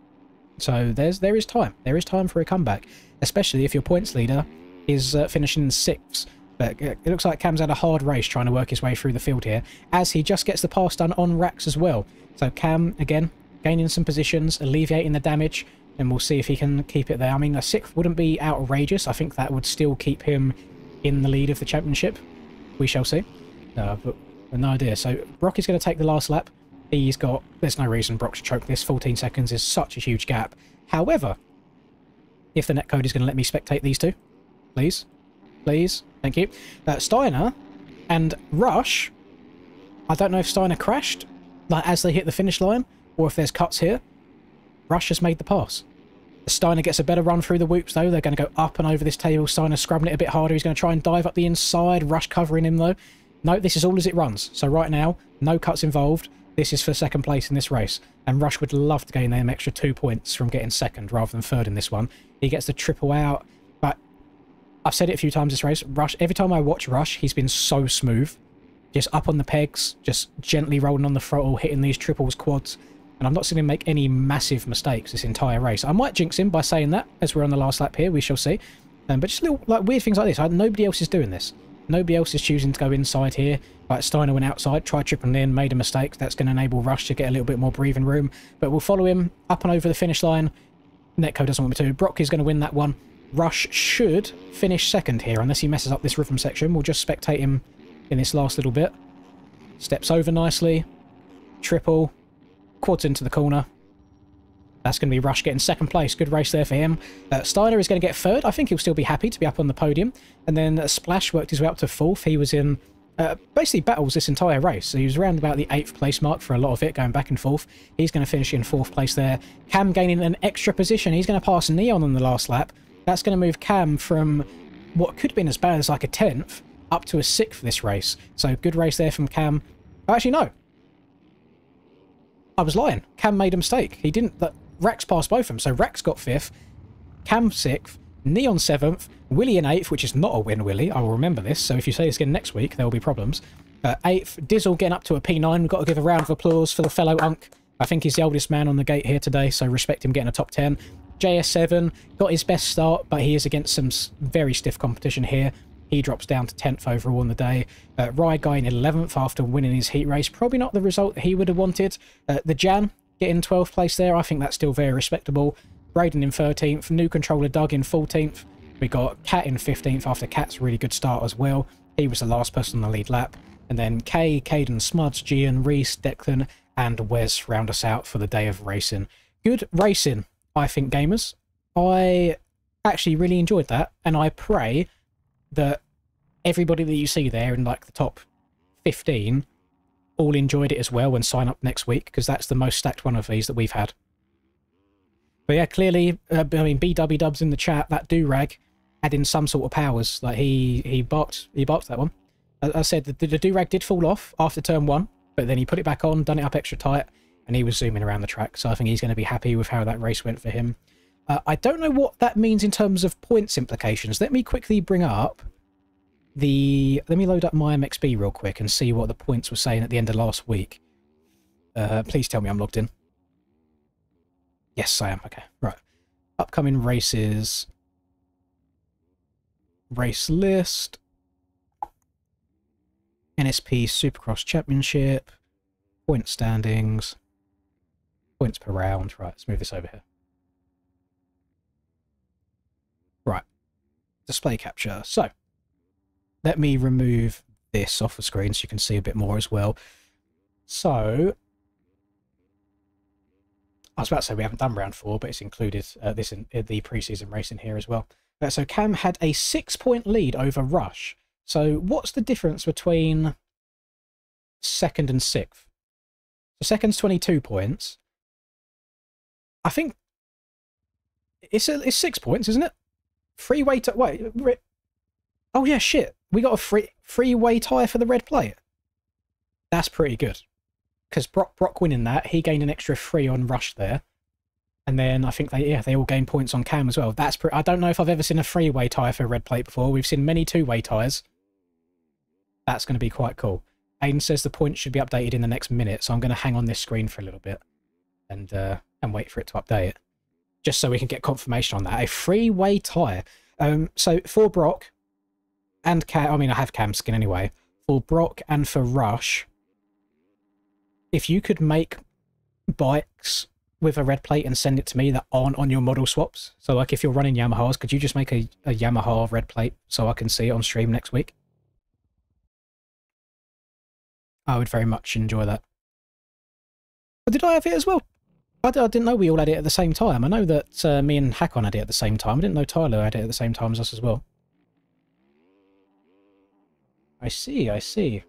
So there is time. There is time for a comeback, especially if your points leader is finishing 6th. But it looks like Cam's had a hard race trying to work his way through the field here, as he just gets the pass done on Rax as well. So Cam, again, gaining some positions, alleviating the damage, and we'll see if he can keep it there. I mean, a 6th wouldn't be outrageous. I think that would still keep him in the lead of the championship. We shall see. But no idea. So Brock is going to take the last lap. He's got... There's no reason Brock should choke this. 14 seconds is such a huge gap. However, if the netcode is going to let me spectate these two, please. Please. Thank you. Steiner and Rush, I don't know if Steiner crashed like as they hit the finish line or if there's cuts here. Rush has made the pass. Steiner gets a better run through the whoops though. They're going to go up and over this table. Steiner scrubbing it a bit harder. He's going to try and dive up the inside. Rush covering him though. No, this is all as it runs. So right now, no cuts involved. This is for second place in this race. And Rush would love to gain them extra 2 points from getting second rather than third in this one. He gets the triple out. But I've said it a few times this race. Rush, every time I watch Rush, he's been so smooth. Just up on the pegs, just gently rolling on the throttle, hitting these triples, quads. And I'm not seeing him make any massive mistakes this entire race. I might jinx him by saying that, as we're on the last lap here. We shall see. But just little like weird things like this. Nobody else is doing this. Nobody else is choosing to go inside here. Like Steiner went outside, tried tripling in, made a mistake. That's going to enable Rush to get a little bit more breathing room. But we'll follow him up and over the finish line. Netco doesn't want me to. Brock is going to win that one. Rush should finish second here, unless he messes up this rhythm section. We'll just spectate him in this last little bit. Steps over nicely. Triple. Quads into the corner. That's going to be Rush getting second place. Good race there for him. Steiner is going to get third. I think he'll still be happy to be up on the podium. And then Splash worked his way up to fourth. He was in basically battles this entire race. So he was around about the 8th place mark for a lot of it, going back and forth. He's going to finish in 4th place there. Cam gaining an extra position. He's going to pass Neon on the last lap. That's going to move Cam from what could have been as bad as like a 10th up to a 6th this race. So good race there from Cam. Actually, no. I was lying. Cam made a mistake. He didn't... Rex passed both of them. So Rex got 5th, Cam 6th, Neon 7th, Willie in 8th, which is not a win, Willie. I will remember this. So if you say this again next week, there will be problems. 8th, Dizzle getting up to a P9. We've got to give a round of applause for the fellow Unk. I think he's the oldest man on the gate here today, so respect him getting a top 10. JS7 got his best start, but he is against some very stiff competition here. He drops down to 10th overall on the day. Rye Guy in 11th after winning his heat race. Probably not the result that he would have wanted. The Jan getting 12th place there. I think that's still very respectable. Braden in 13th. New controller Doug in 14th. We got Cat in 15th after Cat's really good start as well. He was the last person on the lead lap. And then Kay, Caden, Smuds, Gian, Reese, Declan, and Wes round us out for the day of racing. Good racing I Think Gamers. I actually really enjoyed that, and I pray that everybody that you see there in like the top 15 all enjoyed it as well and sign up next week, because that's the most stacked one of these that we've had. But yeah, clearly, I mean, BW Dubs in the chat, that do-rag had in some sort of powers. Like, he barked that one. As I said, the do-rag did fall off after turn 1, but then he put it back on, done it up extra tight, and he was zooming around the track. So I think he's going to be happy with how that race went for him. I don't know what that means in terms of points implications. Let me quickly bring up let me load up my MXB real quick and see what the points were saying at the end of last week. Please tell me I'm logged in. Yes, I am. Okay, right. Upcoming races. Race list. NSP Supercross Championship. Point standings. Points per round. Right, let's move this over here. Right. Display capture. So, let me remove this off the screen so you can see a bit more as well. So, I was about to say we haven't done round 4, but it's included this in the pre-season race in here as well. So Cam had a 6-point lead over Rush. So what's the difference between 2nd and 6th? So 2nd's 22 points. I think it's 6 points, isn't it? Freeway to wait. Oh yeah, shit. We got a freeway tyre for the red plate. That's pretty good. Because Brock winning that, he gained an extra 3 on Rush there. And then I think they all gained points on Cam as well. I don't know if I've ever seen a freeway tyre for a red plate before. We've seen many two-way tyres. That's going to be quite cool. Aiden says the points should be updated in the next minute, so I'm going to hang on this screen for a little bit and wait for it to update it. Just so we can get confirmation on that. A freeway tyre. So for Brock and Cam, I mean I have Cam skin anyway. For Brock and for Rush, if you could make bikes with a red plate and send it to me that aren't on your model swaps, so like if you're running Yamahas, could you just make a Yamaha red plate so I can see it on stream next week? I would very much enjoy that. But did I have it as well? I didn't know we all had it at the same time. I know that me and Hakon had it at the same time. I didn't know Tyler had it at the same time as us as well. I see, I see.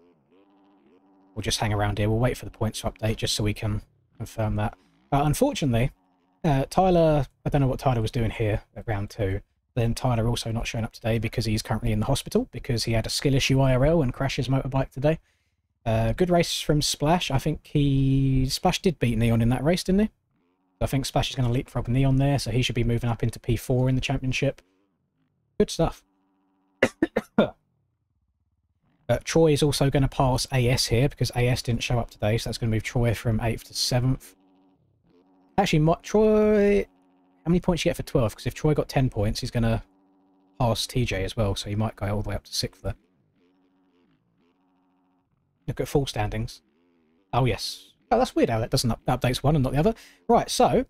We'll just hang around here. We'll wait for the points to update just so we can confirm that. Unfortunately, Tyler, I don't know what Tyler was doing here at round 2. Then Tyler also not showing up today because he's currently in the hospital because he had a skill issue IRL and crashed his motorbike today. Good race from Splash. I think Splash did beat Neon in that race, didn't he? I think Splash is going to leapfrog Neon there, so he should be moving up into P4 in the championship. Good stuff. Troy is also going to pass AS here because AS didn't show up today, so that's going to move Troy from 8th to 7th. Actually, Troy... How many points do you get for 12? Because if Troy got 10 points, he's going to pass TJ as well, so he might go all the way up to 6th there. Look at full standings. Oh, yes. Oh, that's weird how that doesn't updates one and not the other. Right, so,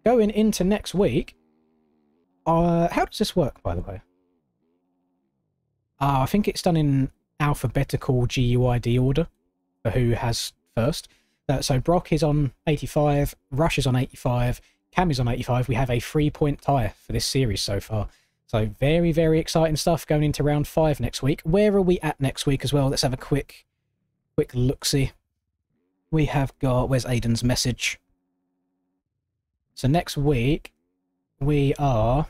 going into next week... how does this work, by the way? I think it's done in alphabetical GUID order for who has first. So Brock is on 85, Rush is on 85, Cam is on 85. We have a 3-point tie for this series so far. So very, very exciting stuff going into round 5 next week. Where are we at next week as well? Let's have a quick look-see. We have got... Where's Aiden's message? So next week, we are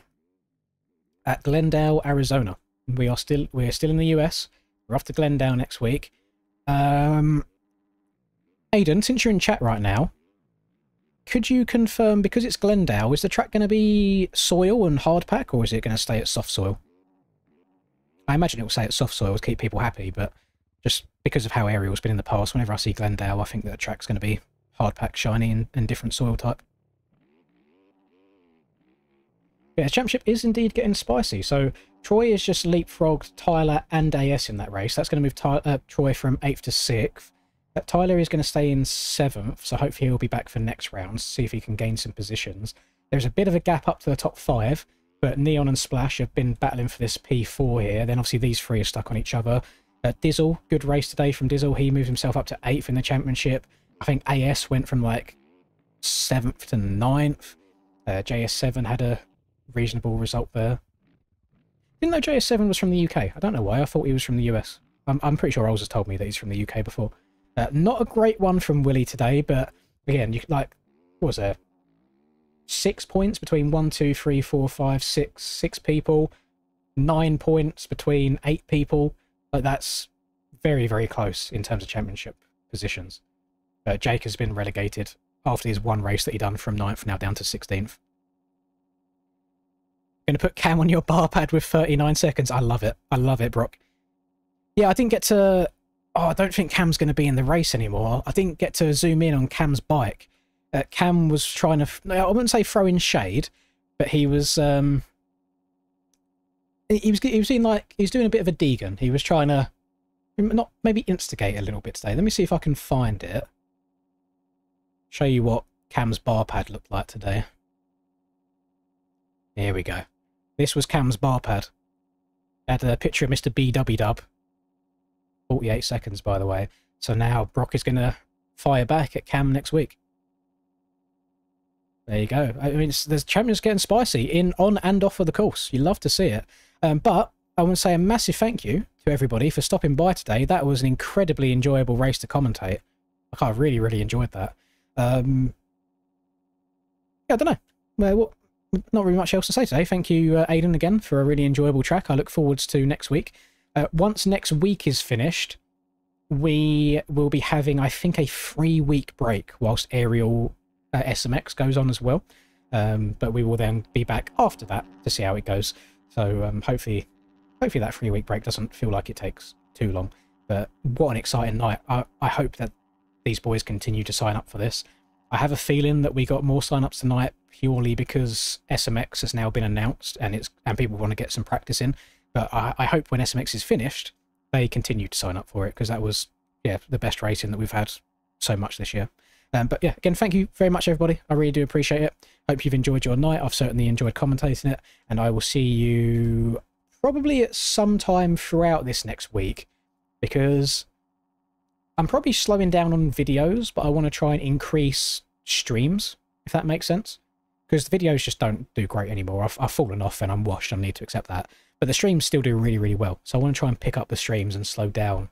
at Glendale, Arizona. We're still in the US. We're off to Glendale next week. Aiden, since you're in chat right now, could you confirm, because it's Glendale, is the track going to be soil and hard pack, or is it going to stay at soft soil? I imagine it will stay at soft soil to keep people happy, but just because of how Ariel's been in the past, whenever I see Glendale, I think that the track's going to be hard pack, shiny, and different soil type. Yeah, the championship is indeed getting spicy. So Troy has just leapfrogged Tyler and AS in that race. That's going to move Troy from 8th to 6th. Tyler is going to stay in 7th, so hopefully he'll be back for next round, see if he can gain some positions. There's a bit of a gap up to the top 5, but Neon and Splash have been battling for this P4 here. Then obviously these 3 are stuck on each other. Dizzle, good race today from Dizzle. He moved himself up to 8th in the championship. I think AS went from like 7th to 9th. JS7 had a reasonable result there. Didn't know JS7 was from the UK. I don't know why. I thought he was from the US. I'm pretty sure Ols has told me that he's from the UK before. Not a great one from Willie today, but again, you like, what was there? 6 points between 1, 2, 3, 4, 5, 6 people. 9 points between 8 people. Like, that's very, very close in terms of championship positions. Jake has been relegated after his one race that he done from 9th now down to 16th. Going to put Cam on your bar pad with 39 seconds. I love it. I love it, Brock. Yeah, I didn't get to... Oh, I don't think Cam's going to be in the race anymore. I didn't get to zoom in on Cam's bike. Cam was trying to... I wouldn't say throw in shade, but he was... He was doing like... He was doing a bit of a Deegan. He was trying to... Not maybe instigate a little bit today. Let me see if I can find it. Show you what Cam's bar pad looked like today. Here we go. This was Cam's bar pad. Had a picture of Mr. BW Dub. 48 seconds, by the way. So now Brock is going to fire back at Cam next week. There you go. I mean, there's champions getting spicy in, on, and off of the course. You love to see it. But I want to say a massive thank you to everybody for stopping by today. That was an incredibly enjoyable race to commentate. I really, really enjoyed that. Yeah, I don't know. Well, not really much else to say today. Thank you, Aidan, again, for a really enjoyable track. I look forward to next week. Once next week is finished, we will be having, I think, a 3-week break whilst Aerial SMX goes on as well. But we will then be back after that to see how it goes. So hopefully that 3-week break doesn't feel like it takes too long. But what an exciting night. I hope that these boys continue to sign up for this. I have a feeling that we got more sign-ups tonight purely because SMX has now been announced and people want to get some practice in. But I hope when SMX is finished, they continue to sign up for it, because that was, yeah, the best racing that we've had so much this year. But yeah, again, thank you very much, everybody. I really do appreciate it. Hope you've enjoyed your night. I've certainly enjoyed commentating it, and I will see you probably at some time throughout this next week, because I'm probably slowing down on videos, but I want to try and increase streams, if that makes sense. Because the videos just don't do great anymore. I've fallen off and I'm washed. I need to accept that. But the streams still do really, really well. So I want to try and pick up the streams and slow down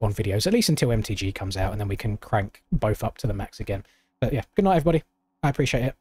on videos, at least until MTG comes out, and then we can crank both up to the max again. But yeah, good night, everybody. I appreciate it.